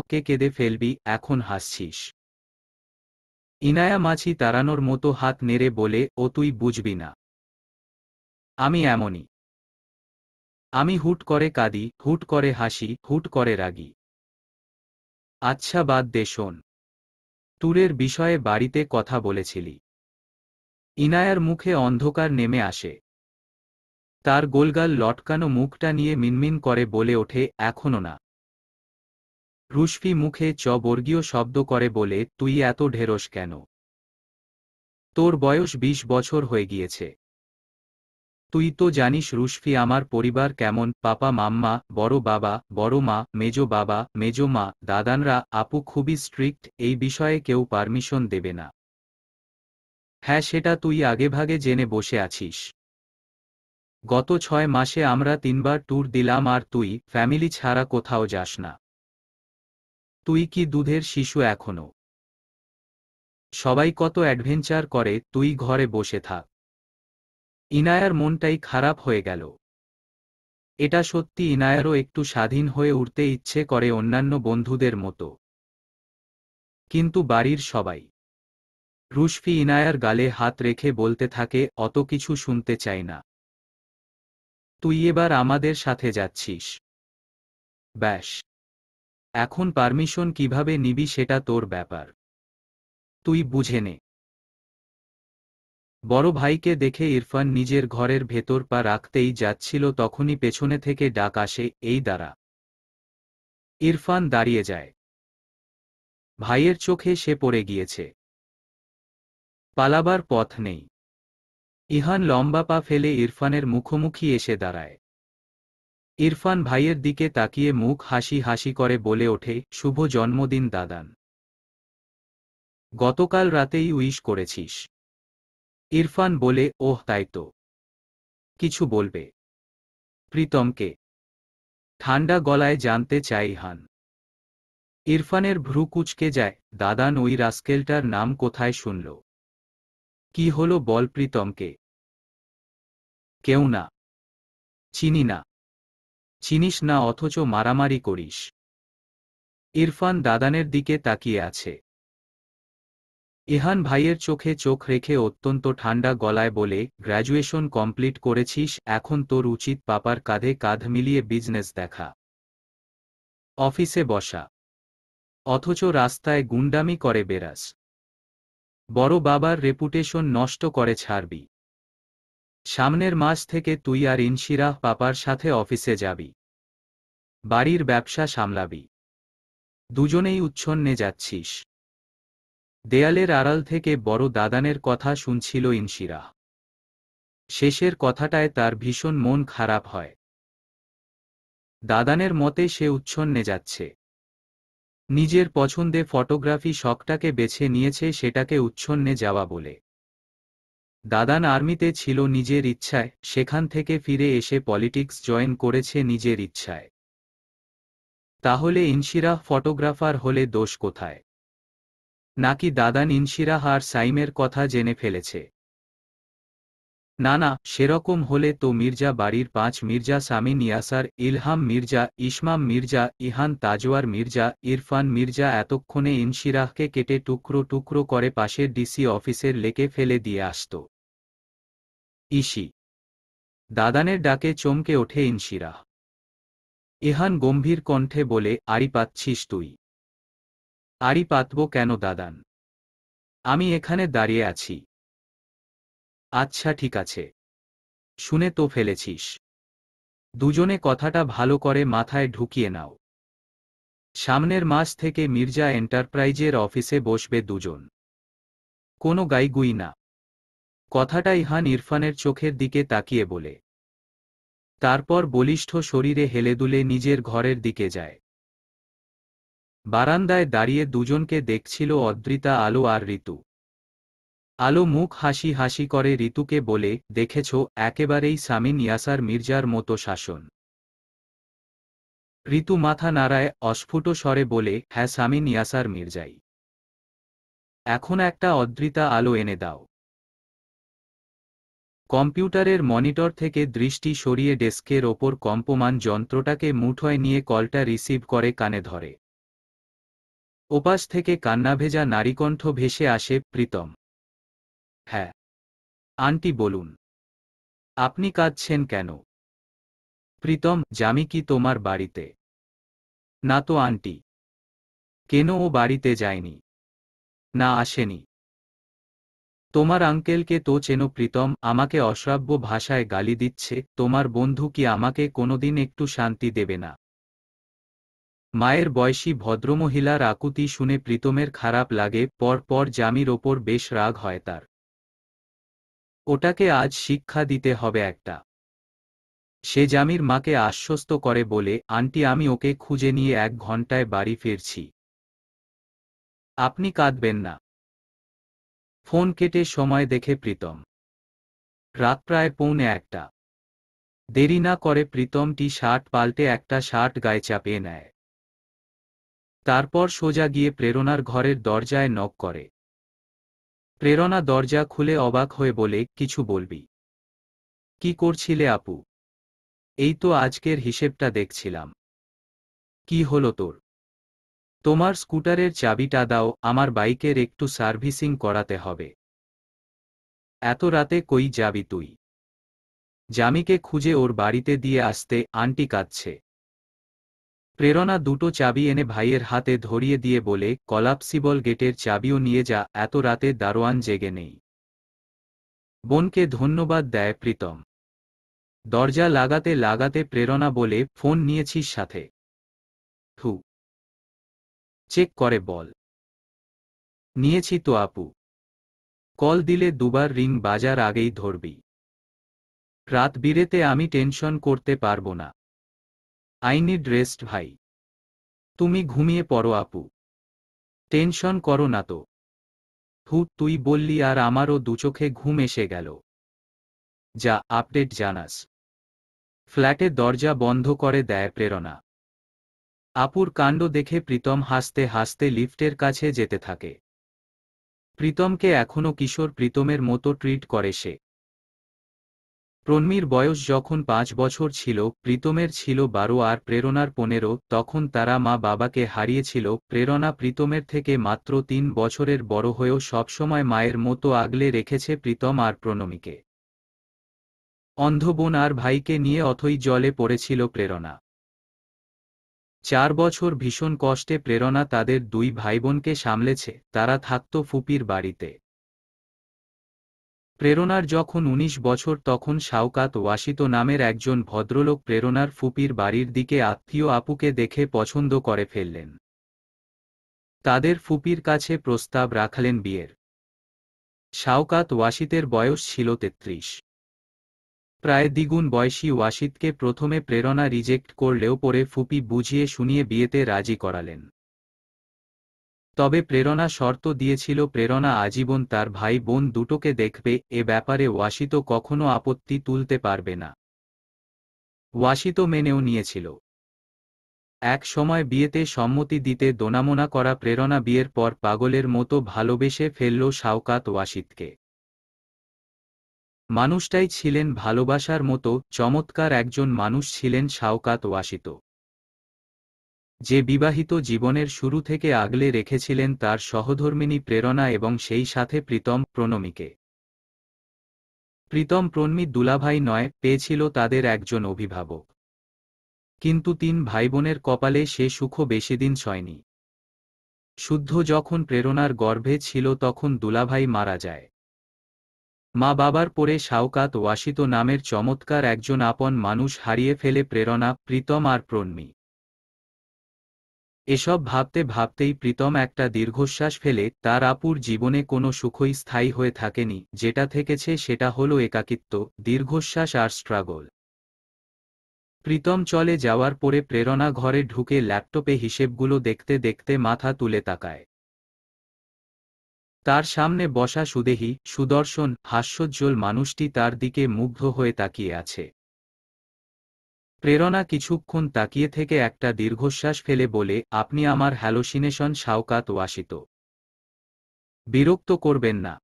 কে কেঁদে ফেলবি, এখন হাসছিস। ইনায়া মাছি তাড়ানোর মতো হাত নেড়ে বলে, ও তুই বুঝবি না। আমি এমনই। আমি হুট করে কাঁদি, হুট করে হাসি, হুট করে রাগি। আচ্ছা বাদ দে, শোন, ট্যুরের বিষয়ে বাড়িতে কথা বলেছিলি? ইনায়ার মুখে অন্ধকার নেমে আসে। তার গোলগাল লটকানো মুখটা নিয়ে মিনমিন করে বলে ওঠে, এখনো না। রুশফি মুখে বর্গীয় শব্দ করে বলে, তুই এত ঢেরস কেন? তোর বয়স 20 বছর হয়ে গিয়েছে। তুই তো জানিস রুশফি আমার পরিবার কেমন, পাপা মাম্মা, বড় বাবা, বড় মা, মেজো বাবা, মেজো মা, দাদানরা, আপু খুবই স্ট্রিক্ট, এই বিষয়ে কেউ পারমিশন দেবে না। হ্যাঁ, সেটা তুই আগেভাগে জেনে বসে আছিস। গত 6 মাসে আমরা 3বার ট্যুর দিলাম আর তুই ফ্যামিলি ছাড়া কোথাও যাস না। তুই কি দুধের শিশু এখনো? সবাই কত অ্যাডভেঞ্চার করে, তুই ঘরে বসে থাক। ইনায়ার মনটাই খারাপ হয়ে গেল। এটা সত্যি ইনায়ারও একটু স্বাধীন হয়ে উঠতে ইচ্ছে করে অন্যান্য বন্ধুদের মতো। কিন্তু বাড়ির সবাই। রুশফি ইনায়ার গালে হাত রেখে বলতে থাকে, অত কিছু শুনতে চাই না। তুই এবার আমাদের সাথে যাচ্ছিস। ব্যাস। এখন পারমিশন কিভাবে নিবি সেটা তোর ব্যাপার। তুই বুঝে নে। বড় ভাইকে দেখে ইরফান নিজের ঘরের ভেতর পা রাখতেই যাচ্ছিল তখনই পেছনে থেকে ডাক আসে, এই দাঁড়া। ইরফান দাঁড়িয়ে যায়। ভাইয়ের চোখে সে পড়ে গিয়েছে। পালাবার পথ নেই। ইহান লম্বা পা ফেলে ইরফানের মুখোমুখি এসে দাঁড়ায়। ইরফান ভাইয়ের দিকে তাকিয়ে মুখ হাসি হাসি করে বলে ওঠে, শুভ জন্মদিন দাদান। গতকাল রাতেই উইশ করেছিস? ইরফান বলে, ওহ তাই তো। কিছু বলবে? প্রীতমকে? ঠান্ডা গলায় জানতে চায় ইহান। ইরফানের ভ্রু কুঁচকে যায়। দাদান, ওই রাস্কেলটার নাম কোথায় শুনল? কি হলো বল প্রীতমকে? কেউ না। চিনি না। চিনিস না অথচ মারামারি করিস? ইরফান দাদানের দিকে তাকিয়ে আছে। ইহান ভাইয়ের চোখে চোখ রেখে অত্যন্ত ঠান্ডা গলায় বলে, গ্র্যাজুয়েশন কমপ্লিট করেছিস, এখন তোর উচিত পাপার কাঁধে কাঁধ মিলিয়ে বিজনেস দেখা। অফিসে বসা। অথচ রাস্তায় গুন্ডামি করে বেরাস। বড় বাবার রেপুটেশন নষ্ট করে ছাড়বি। সামনের মাস থেকে তুই আর ইনশিরাহ পাপার সাথে অফিসে যাবি। বাড়ির ব্যবসা সামলাবি। দুজনেই উচ্ছন্নে যাচ্ছিস। দেয়ালের আড়াল থেকে বড় দাদানের কথা শুনছিল ইনশিরাহ। শেষের কথাটায় তার ভীষণ মন খারাপ হয়। দাদানের মতে সে উচ্ছন্নে যাচ্ছে। নিজের পছন্দে ফটোগ্রাফি শখটাকে বেছে নিয়েছে, সেটাকে উচ্ছন্নে যাওয়া বলে। দাদান আর্মিতে ছিল নিজের ইচ্ছায়, সেখান থেকে ফিরে এসে পলিটিক্স জয়েন করেছে নিজের ইচ্ছায়। তাহলে ইনশিরাহ ফটোগ্রাফার হলে দোষ কোথায়? নাকি দাদান ইনশিরাহ আর সাইমের কথা জেনে ফেলেছে? না না, সেরকম হলে তো মির্জা বাড়ির 5 মির্জা সামিন ইয়াসার, ইলহাম মির্জা, ইসমাম মির্জা, ইহান তাজওয়ার মির্জা, ইরফান মির্জা এতক্ষণে ইনশিরাহকে কেটে টুকরো টুকরো করে পাশের ডিসি অফিসের লেকে ফেলে দিয়ে আসত। ইসি। দাদানের ডাকে চমকে ওঠে ইনশিরাহ। ইহান গম্ভীর কণ্ঠে বলে, আড়ি পাচ্ছিস তুই? আড়ি পাতব কেন দাদান? আমি এখানে দাঁড়িয়ে আছি। আচ্ছা ঠিক আছে। শুনে তো ফেলেছিস। দুজনে কথাটা ভালো করে মাথায় ঢুকিয়ে নাও। সামনের মাস থেকে মির্জা এন্টারপ্রাইজের অফিসে বসবে দুজন। কোনো গাইগুই না। কথাটা ইহান ইরফানের চোখের দিকে তাকিয়ে বলে। তারপর বলিষ্ঠ শরীরে হেলেদুলে নিজের ঘরের দিকে যায়। বারান্দায় দাঁড়িয়ে দুজনকে দেখছিল অদ্রিতা, আলো আর ঋতু। আলো মুখ হাসি হাসি করে ঋতুকে বলে, দেখেছ, একেবারেই সামিন ইয়াসার মির্জার মতো শাসন। ঋতু মাথা নাড়ায়, অস্ফুট স্বরে বলে, হ্যাঁ সামিন ইয়াসার মির্জাই। এখন একটা অদ্রিতা আলো এনে দাও। কম্পিউটারের মনিটর থেকে দৃষ্টি সরিয়ে ডেস্কের ওপর কম্পমান যন্ত্রটাকে মুঠোয় নিয়ে কলটা রিসিভ করে কানে ধরে। ওপাশ থেকে কান্নাভেজা নারীকণ্ঠ ভেসে আসে, প্রীতম। হ্যাঁ আন্টি বলুন। আপনি কাঁদছেন কেন? প্রীতম, জামি কি তোমার বাড়িতে? না তো আন্টি। কেন, ও বাড়িতে যায়নি? না, আসেনি। তোমার আঙ্কেলকে তো চেনো প্রীতম, আমাকে অশ্রাব্য ভাষায় গালি দিচ্ছে। তোমার বন্ধু কি আমাকে কোনোদিন একটু শান্তি দেবে না? মায়ের বয়সী ভদ্রমহিলার আকুতি শুনে প্রীতমের খারাপ লাগে। পর পর জামির ওপর বেশ রাগ হয় তার। ওটাকে আজ শিক্ষা দিতে হবে একটা। সে জামির মাকে আশ্বস্ত করে বলে, আন্টি আমি ওকে খুঁজে নিয়ে 1 ঘন্টায় বাড়ি ফিরছি। আপনি কাঁদবেন না। ফোন কেটে সময় দেখে প্রীতম। রাত প্রায় 1:45। দেরি না করে প্রীতম টি-শার্ট পাল্টে একটা শার্ট গায়ে চাপিয়ে নেয়। তারপর সোজা গিয়ে প্রেরণার ঘরের দরজায় নক করে। প্রেরণা দরজা খুলে অবাক হয়ে বলে, কিছু বলবি? কি করছিলে আপু? এই তো আজকের হিসেবটা দেখছিলাম। কি হলো তোর? তোমার স্কুটারের চাবিটা দাও, আমার বাইকের একটু সার্ভিসিং করাতে হবে। এত রাতে কই যাবি তুই? জামিকে খুঁজে ওর বাড়িতে দিয়ে আসতে। আন্টি কাঁদছে। প্রেরণা দুটো চাবি এনে ভাইয়ের হাতে ধরিয়ে দিয়ে বলে, কলাপসিবল গেটের চাবিও নিয়ে যা, এত রাতে দারোয়ান জেগে নেই। বোনকে ধন্যবাদ দেয় প্রীতম। দরজা লাগাতে লাগাতে প্রেরণা বলে, ফোন নিয়েছিস সাথে? হু। চেক করে বল। নিয়েছি তো আপু। কল দিলে দুবার রিং বাজার আগেই ধরবি। রাত বিরেতে আমি টেনশন করতে পারবো না। আই নিড রেস্ট ভাই। তুমি ঘুমিয়ে পড়ো আপু। টেনশন করো না তো। হু, তুই বললি আর আমারও দুচোখে ঘুম এসে গেল। যা আপডেট জানাস। ফ্ল্যাটের দরজা বন্ধ করে দেয় প্রেরণা। আপুর কাণ্ড দেখে প্রীতম হাসতে হাসতে লিফটের কাছে যেতে থাকে। প্রীতমকে এখনো কিশোর প্রীতমের মতো ট্রিট করে সে। প্রণমীর বয়স যখন 5 বছর ছিল, প্রীতমের ছিল 12 আর প্রেরণার 15। তখন তারা মা বাবাকে হারিয়েছিল। প্রেরণা প্রীতমের থেকে মাত্র 3 বছরের বড় হয়েও সবসময় মায়ের মতো আগলে রেখেছে প্রীতম আর প্রণমীকে। অন্ধ বোন আর ভাইকে নিয়ে অথই জলে পড়েছিল প্রেরণা। 4 বছর ভীষণ কষ্টে প্রেরণা তাদের 2 ভাইবোনকে সামলেছে। তারা থাকত ফুপির বাড়িতে। প্রেরণার যখন 19 বছর তখন শাওকাত ওয়াসিত নামের একজন ভদ্রলোক প্রেরণার ফুপির বাড়ির দিকে আত্মীয় আপুকে দেখে পছন্দ করে ফেললেন। তাদের ফুপির কাছে প্রস্তাব রাখলেন বিয়ের। শাওকাত ওয়াসিতের বয়স ছিল 33। প্রায় দ্বিগুণ বয়সী ওয়াসিদকে প্রথমে প্রেরণা রিজেক্ট করলেও পরে ফুপি বুঝিয়ে শুনিয়ে বিয়েতে রাজি করালেন। তবে প্রেরণা শর্ত দিয়েছিল প্রেরণা আজীবন তার ভাই বোন দুটোকে দেখবে। এ ব্যাপারে ওয়াসিত কখনো আপত্তি তুলতে পারবে না। ওয়াসিত মেনেও নিয়েছিল। এক সময় বিয়েতে সম্মতি দিতে দোনামোনা করা প্রেরণা বিয়ের পর পাগলের মতো ভালোবেসে ফেলল শাওকাত ওয়াসিদকে। মানুষটাই ছিলেন ভালোবাসার মতো চমৎকার একজন মানুষ ছিলেন শাওকাত ওয়াসিত, যে বিবাহিত জীবনের শুরু থেকে আগলে রেখেছিলেন তার সহধর্মিণী প্রেরণা এবং সেই সাথে প্রীতম প্রণমীকে। প্রীতম প্রণমী দুলাভাই নয়, পেয়েছিল তাদের একজন অভিভাবক। কিন্তু 3 ভাইবোনের কপালে সে সুখও বেশিদিন সয়নি। শুদ্ধ যখন প্রেরণার গর্ভে ছিল তখন দুলাভাই মারা যায়। মা বাবার পরে শাওকাত ওয়াসিত নামের চমৎকার একজন আপন মানুষ হারিয়ে ফেলে প্রেরণা, প্রীতম আর প্রণমী। এসব ভাবতে ভাবতেই প্রীতম একটা দীর্ঘশ্বাস ফেলে। তার আপুর জীবনে কোনো সুখই স্থায়ী হয়ে থাকেনি, যেটা থেকেছে সেটা হলো একাকিত্ব, দীর্ঘশ্বাস আর স্ট্রাগল। প্রীতম চলে যাওয়ার পরে প্রেরণা ঘরে ঢুকে ল্যাপটপে হিসেবগুলো দেখতে দেখতে মাথা তুলে তাকায়। তার সামনে বসা সুদেহী, সুদর্শন, হাস্যোজ্জ্বল মানুষটি তার দিকে মুগ্ধ হয়ে তাকিয়ে আছে। প্রেরণা কিছুক্ষণ তাকিয়ে থেকে একটা দীর্ঘশ্বাস ফেলে বলে, আপনি আমার হ্যালোসিনেশন শাওকাত ওয়াসিত। বিরক্ত করবেন না।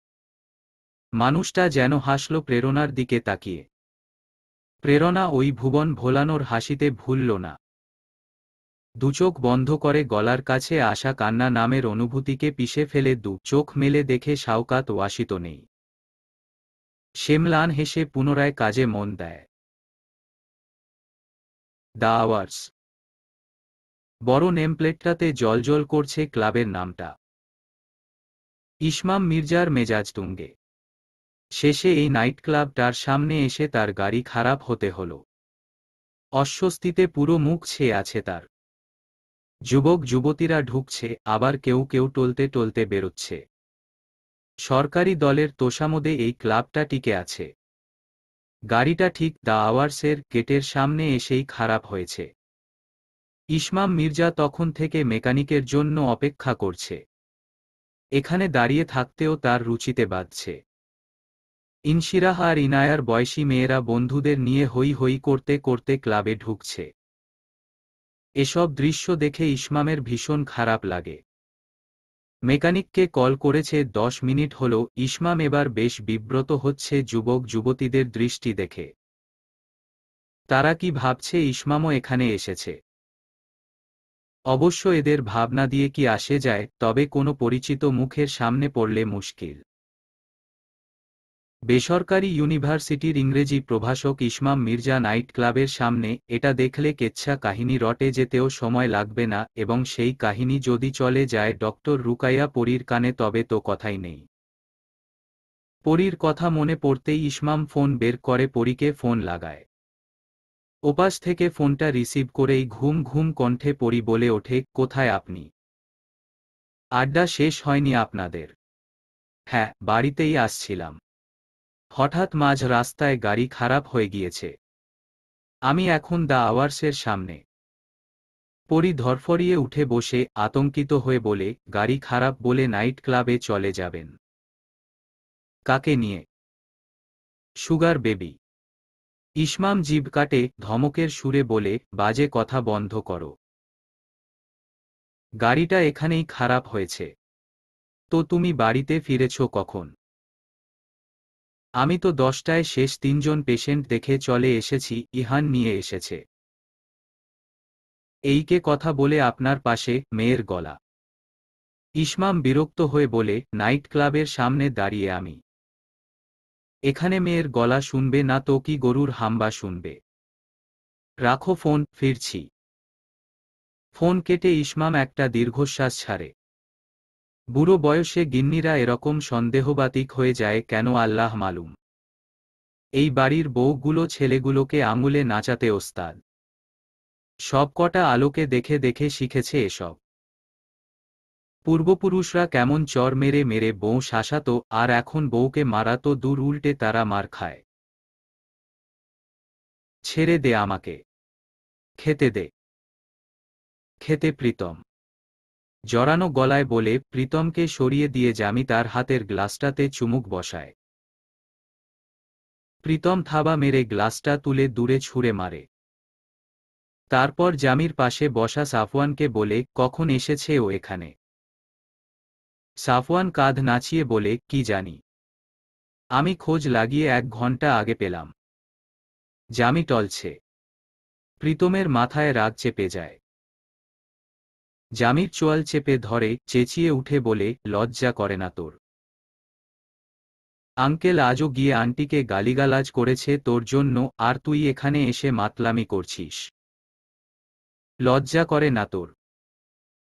মানুষটা যেন হাসল প্রেরণার দিকে তাকিয়ে। প্রেরণা ওই ভুবন ভোলানোর হাসিতে ভুলল না। দুচোখ বন্ধ করে গলার কাছে আসা কান্না নামের অনুভূতিকে পিষে ফেলে চোখ মেলে দেখে শাওকাত ওয়াসিত নেই। সে ম্লান হেসে পুনরায় কাজে মন দেয়। The hours. বড় নেমপ্লেটটাতে জ্বলজ্বল করছে ক্লাবের নামটা। ইসমাম মির্জার মেজাজ তুঙ্গে। শেষে এই নাইট ক্লাবটার সামনে এসে তার গাড়ি খারাপ হতে হল। অস্বস্তিতে পুরো মুখ ছেয়ে আছে তার। যুবক যুবতীরা ঢুকছে, আবার কেউ কেউ টলতে টলতে বেরোচ্ছে। সরকারি দলের তোষামোদে এই ক্লাবটা টিকে আছে। গাড়িটা ঠিক দ্য আওয়ার্সের গেটের সামনে এসেই খারাপ হয়েছে। ইসমাম মির্জা তখন থেকে মেকানিকের জন্য অপেক্ষা করছে। এখানে দাঁড়িয়ে থাকতেও তার রুচিতে বাজছে। ইনশিরাহ আর ইনায়ার বয়সী মেয়েরা বন্ধুদের নিয়ে হই হই করতে করতে ক্লাবে ঢুকছে। এসব দৃশ্য দেখে ইসমামের ভীষণ খারাপ লাগে। মেকানিককে কল করেছে 10 মিনিট হল। ইসমাম এবার বেশ বিব্রত হচ্ছে যুবক যুবতীদের দৃষ্টি দেখে। তারা কি ভাবছে ইসমামও এখানে এসেছে? অবশ্য এদের ভাবনা দিয়ে কি আসে যায়, তবে কোনো পরিচিত মুখের সামনে পড়লে মুশকিল। বেসরকারি ইউনিভার্সিটির ইংরেজি প্রভাষক ইসমাম মির্জা নাইট ক্লাবের সামনে। এটা দেখলে কেচ্ছা কাহিনী রটে যেতেও সময় লাগবে না, এবং সেই কাহিনী যদি চলে যায় ডক্টর রুকাইয়া পরীর কানে তবে তো কথাই নেই। পরীর কথা মনে পড়তেই ইসমাম ফোন বের করে পরীকে ফোন লাগায়। ওপাশ থেকে ফোনটা রিসিভ করেই ঘুম ঘুম কণ্ঠে পরী বলে ওঠে, কোথায় আপনি? আড্ডা শেষ হয়নি আপনাদের? হ্যাঁ, বাড়িতেই আসছিলাম। হঠাৎ মাঝ রাস্তায় গাড়ি খারাপ হয়ে গিয়েছে। আমি এখন দ্য আওয়ার্সের সামনে। পরী ধরফরিয়ে উঠে বসে আতঙ্কিত হয়ে বলে, গাড়ি খারাপ বলে নাইট ক্লাবে চলে যাবেন? কাকে নিয়ে? Sugar baby. ইসমাম জিভ কাটে, ধমকের সুরে বলে, বাজে কথা বন্ধ করো। গাড়িটা এখানেই খারাপ হয়েছে। তো তুমি বাড়িতে ফিরেছ কখন? আমি তো 10টায় শেষ 3জন পেশেন্ট দেখে চলে এসেছি, ইহান নিয়ে এসেছে। এইকে কথা বলে আপনার পাশে, মেয়ের গলা। ইসমাম বিরক্ত হয়ে বলে, নাইট ক্লাবের সামনে দাঁড়িয়ে আমি এখানে মেয়ের গলা শুনবে না তো কি গরুর হাম্বা শুনবে? রাখো ফোন, ফিরছি। ফোন কেটে ইসমাম একটা দীর্ঘশ্বাস ছাড়ে। বুড়ো বয়সে গিন্নিরা এরকম সন্দেহবাতিক হয়ে যায় কেন আল্লাহ মালুম। এই বাড়ির বউগুলো ছেলেগুলোকে আঙুলে নাচাতে ওস্তাদ। সবকটা আলোকে দেখে দেখে শিখেছে এসব। পূর্বপুরুষরা কেমন চর মেরে মেরে বউ শাসাত, আর এখন বউকে মারা তো দূর, উল্টে তারা মার খায়। ছেড়ে দে আমাকে। খেতে দে। খেতে প্রীতম জড়ানো গলায় বলে, প্রীতমকে সরিয়ে দিয়ে জামি তার হাতের গ্লাসটাতে চুমুক বসায়। প্রীতম থাবা মেরে গ্লাসটা তুলে দূরে ছুঁড়ে মারে। তারপর জামির পাশে বসা সাফওয়ানকে বলে, কখন এসেছে ও এখানে? সাফওয়ান কাঁধ নাচিয়ে বলে, কি জানি। আমি খোঁজ লাগিয়ে 1 ঘন্টা আগে পেলাম। জামি টলছে। প্রীতমের মাথায় রাগ চেপে যায়। জামির চোয়াল চেপে ধরে, চেঁচিয়ে উঠে বলে, লজ্জা করে না তোর? আঙ্কেল আজও গিয়ে আন্টিকে গালিগালাজ করেছে তোর জন্য, আর তুই এখানে এসে মাতলামি করছিস। লজ্জা করে না তোর?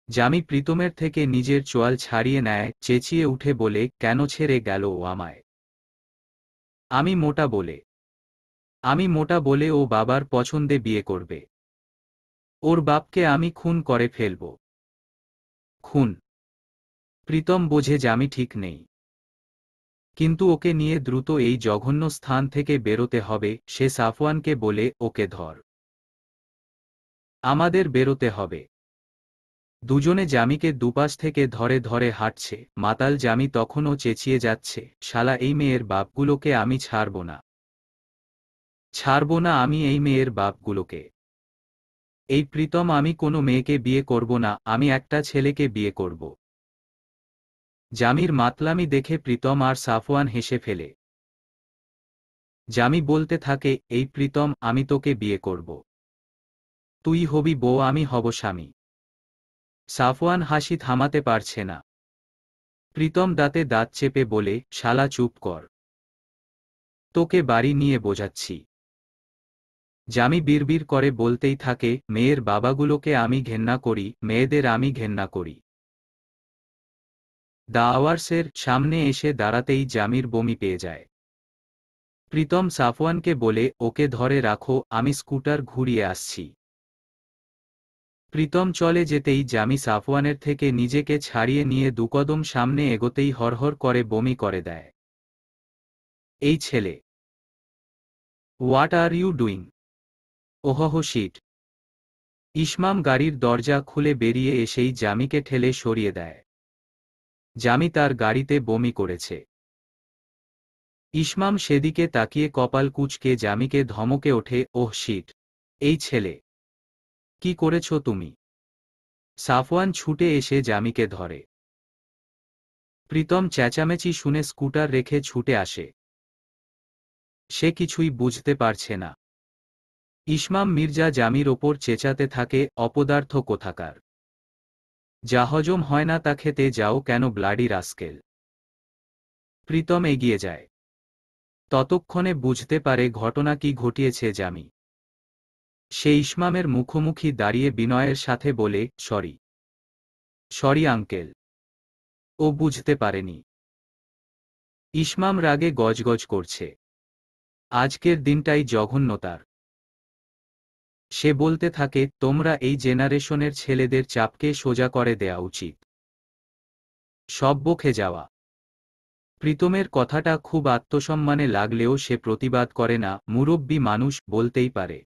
জামি প্রীতমের থেকে নিজের চোয়াল ছাড়িয়ে নেয়, চেঁচিয়ে উঠে বলে, কেন ছেড়ে গেল ও আমায়? আমি মোটা বলে। আমি মোটা বলে ও বাবার পছন্দে বিয়ে করবে। ওর বাপকে আমি খুন করে ফেলব। খুন? প্রীতম বোঝে জামি ঠিক নেই। কিন্তু ওকে নিয়ে দ্রুত এই জঘন্য স্থান থেকে বেরোতে হবে। সে সাফওয়ানকে বলে, ওকে ধর। আমাদের বেরোতে হবে। দুজনে জামিকে দুপাশ থেকে ধরে ধরে হাঁটছে। মাতাল জামি তখনও চেঁচিয়ে যাচ্ছে, শালা এই মেয়ের বাপগুলোকে আমি ছাড়ব না। ছাড়ব না আমি এই মেয়ের বাপগুলোকে। এই প্রীতম, আমি কোনো মেয়েকে বিয়ে করব না, আমি একটা ছেলেকে বিয়ে করব। জামির মাতলামি দেখে প্রীতম আর সাফওয়ান হেসে ফেলে। জামি বলতে থাকে, এই প্রীতম, আমি তোকে বিয়ে করব। তুই হবি বউ, আমি হব স্বামী। সাফওয়ান হাসি থামাতে পারছে না। প্রীতম দাঁতে দাঁত চেপে বলে, শালা চুপ কর। তোকে বাড়ি নিয়ে বোঝাচ্ছি। জামি বিড়বিড় করে বলতেই থাকে, মেয়ের বাবাগুলোকে আমি ঘেন্না করি, মেয়েদের আমি ঘেন্না করি। দ্য আওয়ার্সের সামনে এসে দাঁড়াতেই জামির বমি পেয়ে যায়। প্রীতম সাফওয়ানকে বলে, ওকে ধরে রাখো, আমি স্কুটার ঘুরিয়ে আসছি। প্রীতম চলে যেতেই জামি সাফওয়ানের থেকে নিজেকে ছাড়িয়ে নিয়ে 2 কদম সামনে এগোতেই হরহর করে বমি করে দেয়। এই ছেলে! What are you doing? Oh shit! Ismam গাড়ির দরজা খুলে বেরিয়ে এসেই জামিকে ঠেলে সরিয়ে দেয়। জামি তার গাড়িতে বমি করেছে। ইসমাম সেদিকে তাকিয়ে কপাল কুঁচকে জামিকে ধমকে ওঠে, ওহ শিট! এই ছেলে! কি করেছ তুমি? সাফওয়ান ছুটে এসে জামিকে ধরে। প্রীতম চেঁচামেচি শুনে স্কুটার রেখে ছুটে আসে। সে কিছুই বুঝতে পারছে না। ইসমাম মির্জা জামির ওপর চেঁচাতে থাকে, অপদার্থ কোথাকার! যা হজম হয় না তা খেতে যাও কেন ব্লাডি রাস্কেল! প্রীতম এগিয়ে যায়। ততক্ষণে বুঝতে পারে ঘটনা কি ঘটিয়েছে জামি। সে ইসমামের মুখোমুখি দাঁড়িয়ে বিনয়ের সাথে বলে, সরি। Sorry uncle. ও বুঝতে পারেনি। ইসমাম রাগে গজগজ করছে। আজকের দিনটাই জঘন্যতার। সে বলতে থাকে, তোমরা এই জেনারেশনের ছেলেদের চাপকে সোজা করে দেয়া উচিত। সব বকে যাওয়া। প্রীতমের কথাটা খুব আত্মসম্মানে লাগলেও সে প্রতিবাদ করে না, মুরব্বি মানুষ, বলতেই পারে।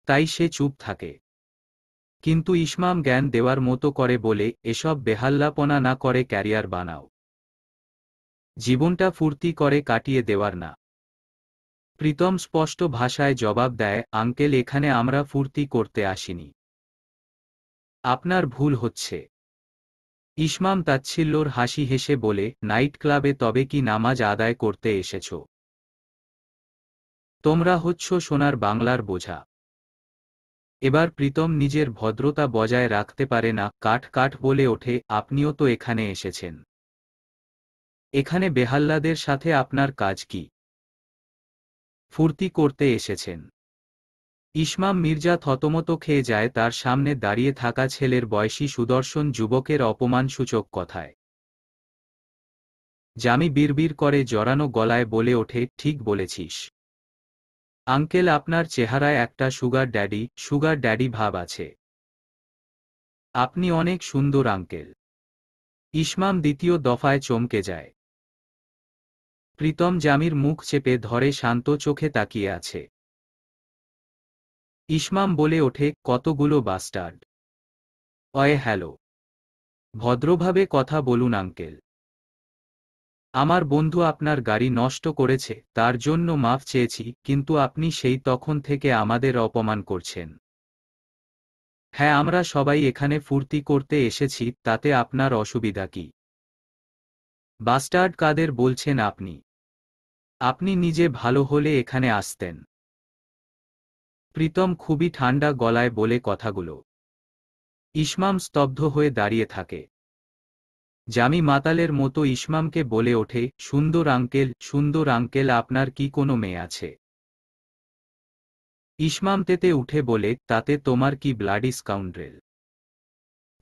তাই সে চুপ থাকে। কিন্তু ইসমাম জ্ঞান দেওয়ার মতো করে বলে, এসব বেহাল্লাপনা না করে ক্যারিয়ার বানাও। জীবনটা ফুর্তি করে কাটিয়ে দেওয়ার না। প্রীতম স্পষ্ট ভাষায় জবাব দেয়, আঙ্কেল, এখানে আমরা ফুর্তি করতে আসিনি। আপনার ভুল হচ্ছে। ইসমাম তাচ্ছিল্যর হাসি হেসে বলে, নাইট ক্লাবে তবে কি নামাজ আদায় করতে এসেছ? তোমরা হচ্ছ সোনার বাংলার বোঝা। এবার প্রীতম নিজের ভদ্রতা বজায় রাখতে পারে না, কাঠ কাঠ বলে ওঠে, আপনিও তো এখানে এসেছেন। এখানে বেহাল্লাদের সাথে আপনার কাজ কি? ফুর্তি করতে এসেছেন। ইসমাম মির্জা থতমত খেয়ে যায় তার সামনে দাঁড়িয়ে থাকা ছেলের বয়সী সুদর্শন যুবকের অপমানসূচক কথায়। জামি বিড়বিড় করে জড়ানো গলায় বলে ওঠে, ঠিক বলেছিস আঙ্কেল, আপনার চেহারায় একটা সুগার ড্যাডি ভাব আছে। আপনি অনেক সুন্দর আঙ্কেল। ইসমাম দ্বিতীয় দফায় চমকে যায়। প্রীতম জামির মুখ চেপে ধরে শান্ত চোখে তাকিয়ে আছে। ইসমাম বলে ওঠে, কতগুলো বাস্টার্ড। হ্যালো। ভদ্রভাবে কথা বলুন আঙ্কেল। আমার বন্ধু আপনার গাড়ি নষ্ট করেছে, তার জন্য মাফ চেয়েছি, কিন্তু আপনি সেই তখন থেকে আমাদের অপমান করছেন। হ্যাঁ, আমরা সবাই এখানে ফুর্তি করতে এসেছি, তাতে আপনার অসুবিধা কি? বাস্টার্ড কাদের বলছেন আপনি? আপনি নিজে ভালো হলে এখানে আসতেন। প্রীতম খুবই ঠান্ডা গলায় বলে কথাগুলো। ইসমাম স্তব্ধ হয়ে দাঁড়িয়ে থাকে। জামি মাতালের মতো ইসমামকে বলে ওঠে, সুন্দর আঙ্কেল, আপনার কি কোনো মেয়ে আছে? ইসমাম তেতে উঠে বলে, তাতে তোমার কি, ব্লাডি স্কাউন্ড্রেল।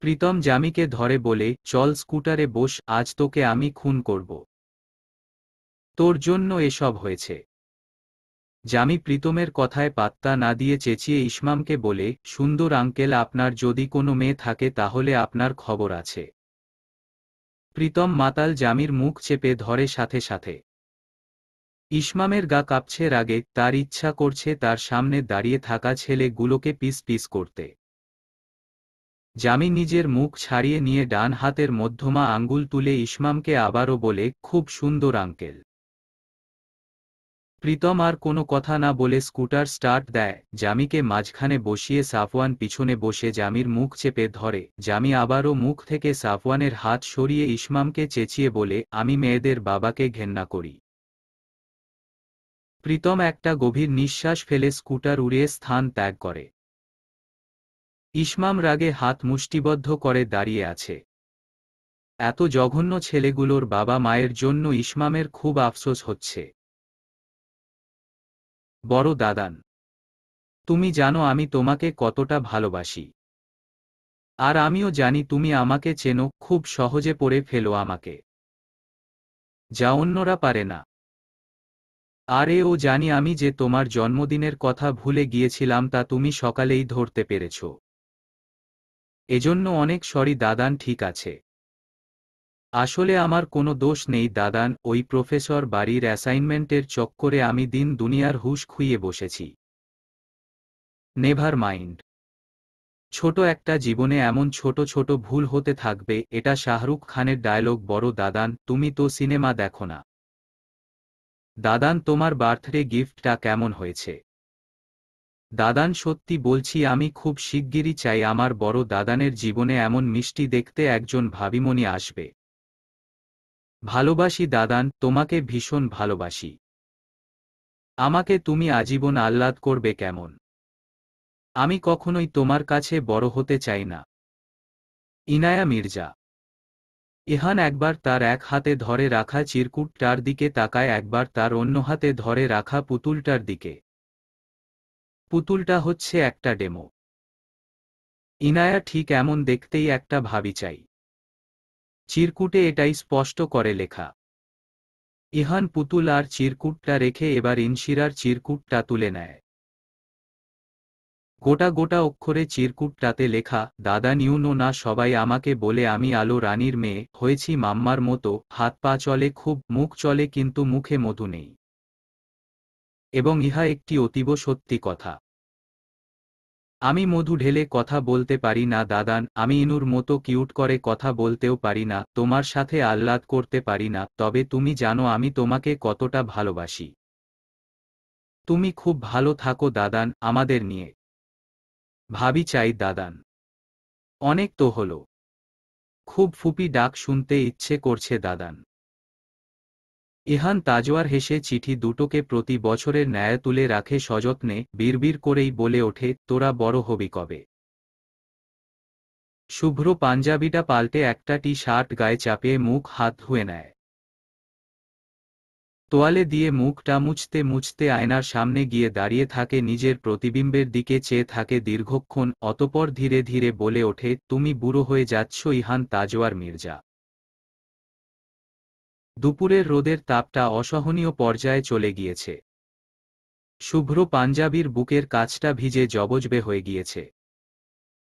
প্রীতম জামিকে ধরে বলে, চল স্কুটারে বস, আজ তোকে আমি খুন করব। তোর জন্য এসব হয়েছে। জামি প্রীতমের কথায় পাত্তা না দিয়ে চেঁচিয়ে ইসমামকে বলে, সুন্দর আঙ্কেল, আপনার যদি কোনো মেয়ে থাকে তাহলে আপনার খবর আছে। প্রীতম মাতাল জামির মুখ চেপে ধরে সাথে সাথে। ইসমামের গা কাঁপছে রাগে, তার ইচ্ছা করছে তার সামনে দাঁড়িয়ে থাকা ছেলেগুলোকে পিস পিস করতে। জামি নিজের মুখ ছাড়িয়ে নিয়ে ডান হাতের মধ্যমা আঙ্গুল তুলে ইসমামকে আবারও বলে, খুব সুন্দর আঙ্কেল। প্রীতম আর কোনো কথা না বলে স্কুটার স্টার্ট দেয়, জামিকে মাঝখানে বসিয়ে সাফওয়ান পিছনে বসে জামির মুখ চেপে ধরে। জামি আবারও মুখ থেকে সাফওয়ানের হাত সরিয়ে ইসমামকে চেঁচিয়ে বলে, আমি মেয়েদের বাবাকে ঘেন্না করি। প্রীতম একটা গভীর নিঃশ্বাস ফেলে স্কুটার উড়িয়ে স্থান ত্যাগ করে। ইসমাম রাগে হাত মুষ্টিবদ্ধ করে দাঁড়িয়ে আছে। এত জঘন্য ছেলেগুলোর বাবা মায়ের জন্য ইসমামের খুব আফসোস হচ্ছে। বড় দাদান, তুমি জানো আমি তোমাকে কতটা ভালোবাসি। আর আমিও জানি তুমি আমাকে চেনো, খুব সহজে পড়ে ফেলো আমাকে, যা অন্যরা পারে না। আর এও জানি আমি যে তোমার জন্মদিনের কথা ভুলে গিয়েছিলাম, তা তুমি সকালেই ধরতে পেরেছ। এজন্য অনেক সরি দাদান। ঠিক আছে, আসলে আমার কোনো দোষ নেই দাদান, ওই প্রফেসর বাড়ির অ্যাসাইনমেন্টের চক্করে আমি দিন দুনিয়ার হুঁশ খুইয়ে বসেছি। Never mind. ছোট একটা জীবনে এমন ছোট ছোট ভুল হতে থাকবে, এটা শাহরুখ খানের ডায়লগ। বড় দাদান, তুমি তো সিনেমা দেখো না। দাদান, তোমার বার্থডে গিফটটা কেমন হয়েছে? দাদান, সত্যি বলছি, আমি খুব শিগগিরই চাই আমার বড় দাদানের জীবনে এমন মিষ্টি দেখতে একজন ভাবিমণি আসবে। ভালোবাসি দাদান, তোমাকে ভীষণ ভালোবাসি। আমাকে তুমি আজীবন আহ্লাদ করবে কেমন? আমি কখনোই তোমার কাছে বড় হতে চাই না। ইনায়া মির্জা। ইহান একবার তার এক হাতে ধরে রাখা চিরকুটটার দিকে তাকায়, একবার তার অন্য হাতে ধরে রাখা পুতুলটার দিকে। পুতুলটা হচ্ছে একটা ডেমো। ইনায়া ঠিক এমন দেখতেই একটা ভাবি চাই। চিরকুটে এটাই স্পষ্ট করে লেখা। ইহান পুতুল আর চিরকুটটা রেখে এবার ইনশিরার চিরকুটটা তুলে নেয়। গোটা গোটা অক্ষরে চিরকুটটাতে লেখা, দাদান, ইউনো না সবাই আমাকে বলে আমি আলো রানীর মেয়ে হয়েছি মাম্মার মতো, হাত পা চলে খুব, মুখ চলে কিন্তু মুখে মধু নেই। এবং ইহা একটি অতীব সত্যি কথা। আমি মধু ঢেলে কথা বলতে পারি না দাদান, আমি ইনুর মতো কিউট করে কথা বলতেও পারি না, তোমার সাথে আহ্লাদ করতে পারি না, তবে তুমি জানো আমি তোমাকে কতটা ভালোবাসি। তুমি খুব ভালো থাকো দাদান, আমাদের নিয়ে ভাবি চাই দাদান। অনেক তো হলো। খুব ফুপি ডাক শুনতে ইচ্ছে করছে দাদান। ইহান তাজওয়ার হেসে চিঠি দুটোকে প্রতি বছরের ন্যায় তুলে রাখে সযত্নে, বিড়বিড় করেই বলে ওঠে, তোরা বড় হবি কবে? শুভ্র পাঞ্জাবিটা পাল্টে একটা টি শার্ট গায়ে চাপিয়ে মুখ হাত ধুয়ে নেয়। তোয়ালে দিয়ে মুখটা মুছতে মুছতে আয়নার সামনে গিয়ে দাঁড়িয়ে থাকে, নিজের প্রতিবিম্বের দিকে চেয়ে থাকে দীর্ঘক্ষণ, অতপর ধীরে ধীরে বলে ওঠে, তুমি বুড়ো হয়ে যাচ্ছ ইহান তাজওয়ার মির্জা। দুপুরের রোদের তাপটা অসহনীয় পর্যায়ে চলে গিয়েছে। শুভ্র পাঞ্জাবির বুকের কাছটা ভিজে জবজবে হয়ে গিয়েছে।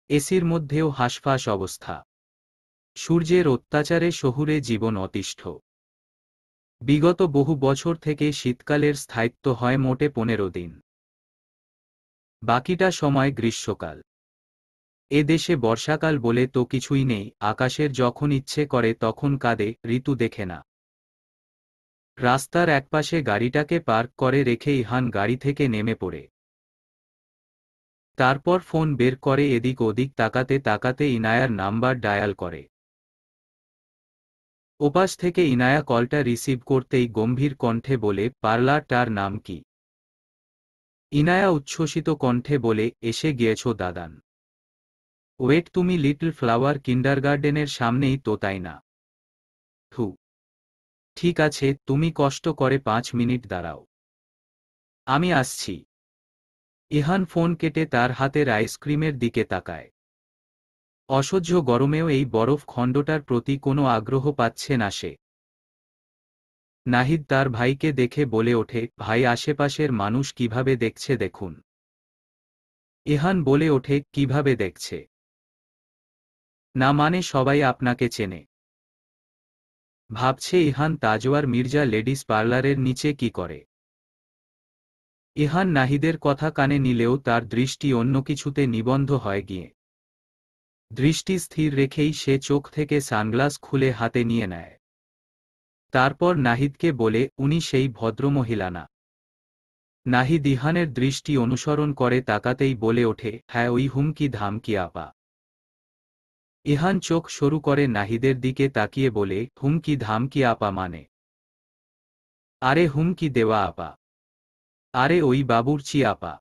এসির মধ্যেও হাঁসফাঁস অবস্থা। সূর্যের অত্যাচারে শহুরে জীবন অতিষ্ঠ। বিগত বহু বছর থেকে শীতকালের স্থায়িত্ব হয় মোটে 15 দিন। বাকিটা সময় গ্রীষ্মকাল। এ দেশে বর্ষাকাল বলে তো কিছুই নেই, আকাশের যখন ইচ্ছে করে তখন কাঁদে, ঋতু দেখে না। রাস্তার একপাশে গাড়িটাকে পার্ক করে রেখে ইহান গাড়ি থেকে নেমে পড়ে। তারপর ফোন বের করে এদিক ওদিক তাকাতে তাকাতে ইনায়ার নাম্বার ডায়াল করে। ওপাশ থেকে ইনায়া কলটা রিসিভ করতেই গম্ভীর কণ্ঠে বলে, পার্লারটার নাম কি? ইনায়া উচ্ছ্বসিত কণ্ঠে বলে, এসে গিয়েছো দাদান। ওয়েট, তুমি লিটল ফ্লাওয়ার কিন্ডারগার্ডেনের সামনেই তো, তাই না? হু, ঠিক আছে, তুমি কষ্ট করে 5 মিনিট দাঁড়াও, আমি আসছি। ইহান ফোন কেটে তার হাতের আইসক্রিমের দিকে তাকায়। অসহ্য গরমেও এই বরফ খণ্ডটার প্রতি কোনো আগ্রহ পাচ্ছে না সে। নাহিদ তার ভাইকে দেখে বলে ওঠে, ভাই আশেপাশের মানুষ কিভাবে দেখছে দেখুন। ইহান বলে ওঠে, কিভাবে দেখছে? না মানে সবাই আপনাকে চেনে। ভাবছে ইহান তাজওয়ার মির্জা লেডিস পার্লারের নিচে কি করে। ইহান নাহিদের কথা কানে নিলেও তার দৃষ্টি অন্য কিছুতে নিবন্ধ হয় গিয়ে। দৃষ্টি স্থির রেখেই সে চোখ থেকে সানগ্লাস খুলে হাতে নিয়ে নেয়। তারপর নাহিদকে বলে, উনি সেই ভদ্রমহিলা না? নাহিদ ইহানের দৃষ্টি অনুসরণ করে তাকাতেই বলে ওঠে, হ্যাঁ ওই হুমকি ধামকি আপা। ইহান চোখ সরু করে নাহিদের দিকে তাকিয়ে বলে, হুমকি ধামকি আপা মানে? আরে হুমকি দেওয়া আপা। আরে ওই বাবুর্চি আপা।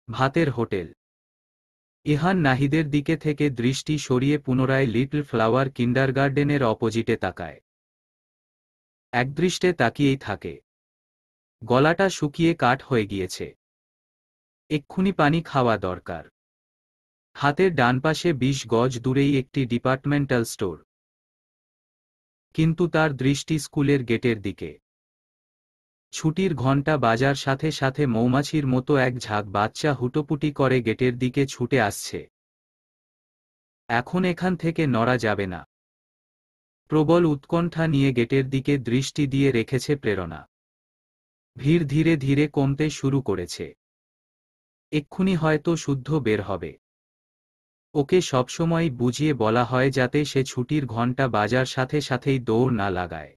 ভাতের হোটেল। ইহান নাহিদের দিকে থেকে দৃষ্টি সরিয়ে পুনরায় লিটল ফ্লাওয়ার কিন্ডারগার্ডেনের অপোজিটে তাকায়। একদৃষ্টে তাকিয়েই থাকে। গলাটা শুকিয়ে কাঠ হয়ে গিয়েছে। এক্ষুনি পানি খাওয়া দরকার। হাতের ডান পাশে 20 গজ দূরেই একটি ডিপার্টমেন্টাল স্টোর। কিন্তু তার দৃষ্টি স্কুলের গেটের দিকে। ছুটির ঘণ্টা বাজার সাথে সাথে মৌমাছির মতো এক ঝাঁক বাচ্চা হুটোপুটি করে গেটের দিকে ছুটে আসছে। এখন এখান থেকে নড়া যাবে না। প্রবল উৎকণ্ঠা নিয়ে গেটের দিকে দৃষ্টি দিয়ে রেখেছে প্রেরণা। ভিড় ধীরে ধীরে কমতে শুরু করেছে। এক্ষুনি হয়তো শুদ্ধ বের হবে। ওকে সবসময় বুঝিয়ে বলা হয় যাতে সে ছুটির ঘণ্টা বাজার সাথে সাথেই দৌড় না লাগায়।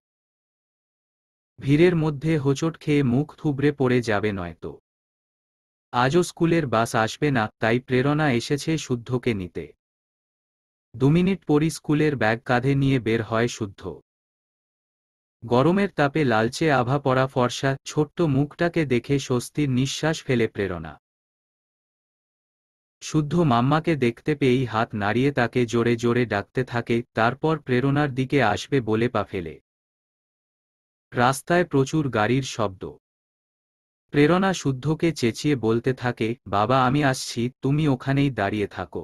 ভিড়ের মধ্যে হোঁচট খেয়ে মুখ থুবড়ে পড়ে যাবে নয়তো। আজও স্কুলের বাস আসবে না, তাই প্রেরণা এসেছে শুদ্ধকে নিতে। 2 মিনিট পরই স্কুলের ব্যাগ কাঁধে নিয়ে বের হয় শুদ্ধ। গরমের তাপে লালচে আভা পড়া ফর্সা ছোট্ট মুখটাকে দেখে স্বস্তির নিঃশ্বাস ফেলে প্রেরণা। শুদ্ধ মাম্মাকে দেখতে পেয়েই হাত নাড়িয়ে তাকে জোরে জোরে ডাকতে থাকে, তারপর প্রেরণার দিকে আসবে বলে পা ফেলে। রাস্তায় প্রচুর গাড়ির শব্দ। প্রেরণা শুদ্ধকে চেঁচিয়ে বলতে থাকে, বাবা আমি আসছি, তুমি ওখানেই দাঁড়িয়ে থাকো।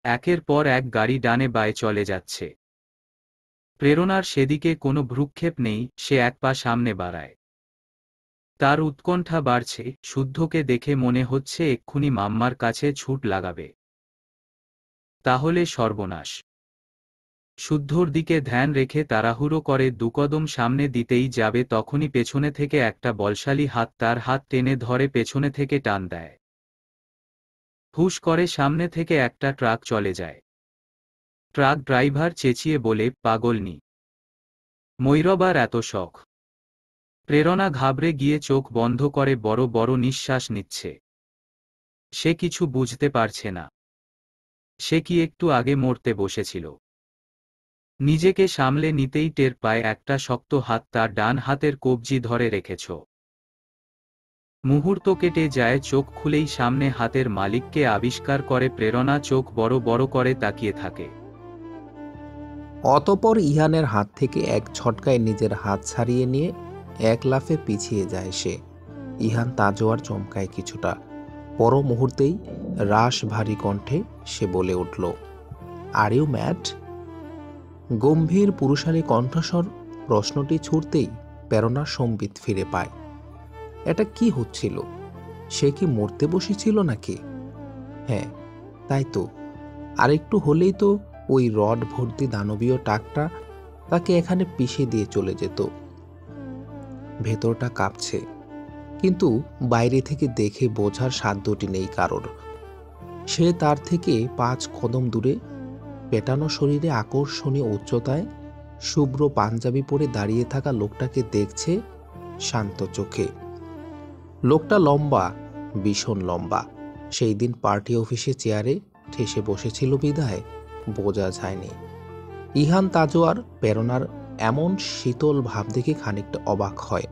একের পর এক গাড়ি ডানে বায়ে চলে যাচ্ছে। প্রেরণার সেদিকে কোনো ভ্রুক্ষেপ নেই, সে এক পা সামনে বাড়ায়। তার উৎকণ্ঠা বাড়ছে, শুদ্ধকে দেখে মনে হচ্ছে এক্ষুনি মাম্মার কাছে ছুট লাগাবে। তাহলে সর্বনাশ। শুদ্ধর দিকে ধ্যান রেখে তাড়াহুড়ো করে 2 কদম সামনে দিতেই যাবে, তখনই পেছনে থেকে একটা বলশালী হাত তার হাত টেনে ধরে পেছনে থেকে টান দেয়। হুশ করে সামনে থেকে একটা ট্রাক চলে যায়। ট্রাক ড্রাইভার চেঁচিয়ে বলে, পাগলনি মৈরবার এত শখ? প্রেরণা ঘাবড়ে গিয়ে চোখ বন্ধ করে বড় বড় নিঃশ্বাস নিচ্ছে। সে কিছু বুঝতে পারছে না। সে কি একটু আগে মরতে বসেছিল? নিজেকে সামলে নিতেই টের পায় একটা শক্ত হাত তার ডান হাতের কবজি ধরে রেখেছ। মুহূর্ত কেটে যায়, চোখ খুলেই সামনে হাতের মালিককে আবিষ্কার করে। প্রেরণা চোখ বড় বড় করে তাকিয়ে থাকে। অতঃপর ইহানের হাত থেকে এক ঝটকায় নিজের হাত ছাড়িয়ে নিয়ে এক লাফে পিছিয়ে যায় সে। ইহান তাজোয়ার চমকায় কিছুটা। পর মুহূর্তেই রাশ ভারী কণ্ঠে সে বলে উঠল, আর ইউ ম্যাড? গম্ভীর পুরুষালী কণ্ঠস্বর প্রশ্নটি ছুড়তেই প্রেরণা সম্বিত ফিরে পায়। এটা কি হচ্ছিল? সে কি মরতে বসেছিল নাকি? হ্যাঁ, তাই তো। আরেকটু হলেই তো ওই রড ভর্তি দানবীয় টাকটা তাকে এখানে পিষে দিয়ে চলে যেত। ভেতরটা কাঁপছে, কিন্তু বাইরে থেকে দেখে বোঝার সাধ্যটি নেই কারোর। সে তার থেকে 5 কদম দূরে পেটানো শরীরে আকর্ষণীয় উচ্চতায় শুভ্র পাঞ্জাবি পরে দাঁড়িয়ে থাকা লোকটাকে দেখছে শান্ত চোখে। লোকটা লম্বা, ভীষণ লম্বা। সেই দিন পার্টি অফিসে চেয়ারে ঠেসে বসেছিল বিধায় বোঝা যায়নি। ইহান তাজোয়ার প্রেরণার এমন শীতল ভাব দেখে খানিকটা অবাক হয়।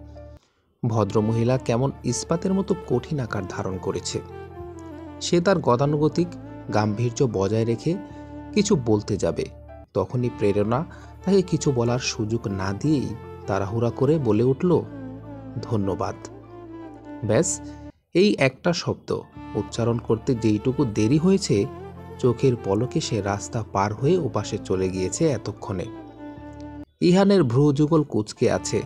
ভদ্রমহিলা কেমন ইস্পাতের মতো কঠিন আকার ধারণ করেছে। সে তার গতানুগতিক গাম্ভীর্য বজায় রেখে কিছু বলতে যাবে, তখনই প্রেরণা তাকে কিছু বলার সুযোগ না দিয়েই তাড়াহুড়া করে বলে উঠল, ধন্যবাদ। ব্যাস, এই একটা শব্দ উচ্চারণ করতে যেইটুকু দেরি হয়েছে, চোখের পলকে সে রাস্তা পার হয়ে ওপাশে চলে গিয়েছে এতক্ষণে। ইহানের ভ্রুযুগল কুঁচকে আছে।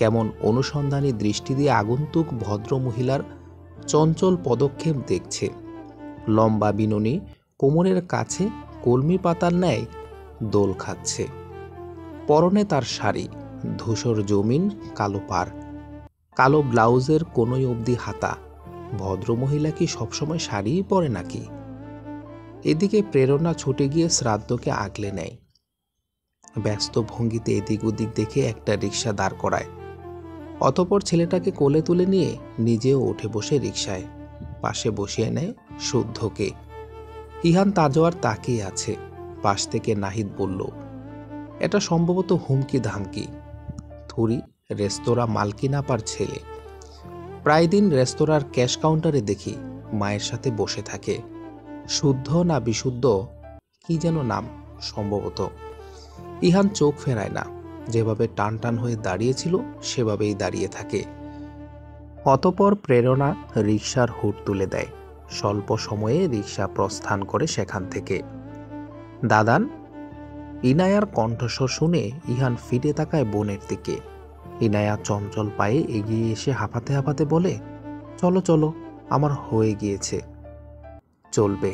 কেমন অনুসন্ধানী দৃষ্টি দিয়ে আগন্তুক ভদ্রমহিলার চঞ্চল পদক্ষেপ দেখছে। লম্বা বিনুনি কোমরের কাছে কলমি পাতার ন্যায় দোল খাচ্ছে। পরনে তার শাড়ি, ধূসর জমিন, কালো পাড়, কালো ব্লাউজের কোনোই অবধি হাতা। ভদ্রমহিলা কি সবসময় শাড়িই পরে নাকি? এদিকে প্রেরণা ছুটে গিয়ে শ্রাদ্ধকে আগলে নেয়। ব্যস্ত ভঙ্গিতে এদিক ওদিক দেখে একটা রিকশা দাঁড় করায়। অতঃপর ছেলেটাকে কোলে তুলে নিয়ে নিজেও উঠে বসে রিকশায়। পাশে বসিয়ে নেয় শুদ্ধকে। ইহান তাজোয়ার তাকিয়ে আছে। পাশ থেকে নাহিদ বলল, এটা সম্ভবত হুমকি ধামকি। থুরি রেস্তোরাঁ মালকিন আপার ছেলে। প্রায় দিন রেস্তোরাঁর ক্যাশ কাউন্টারে দেখি মায়ের সাথে বসে থাকে। শুদ্ধ না বিশুদ্ধ কি যেন নাম সম্ভবত। ইহান চোখ ফেরায় না। যেভাবে টান টান হয়ে দাঁড়িয়েছিল সেভাবেই দাঁড়িয়ে থাকে। অতঃপর প্রেরণা রিকশার হুড তুলে দেয়। স্বল্প সময়ে রিকশা প্রস্থান করে সেখান থেকে। দাদান? ইনায়ার কণ্ঠস্বর শুনে ইহান ফিরে তাকায় বোনের দিকে। ইনায়া চঞ্চল পায়ে এগিয়ে এসে হাঁপাতে হাঁপাতে বলে, চলো চলো, আমার হয়ে গিয়েছে। চলবে।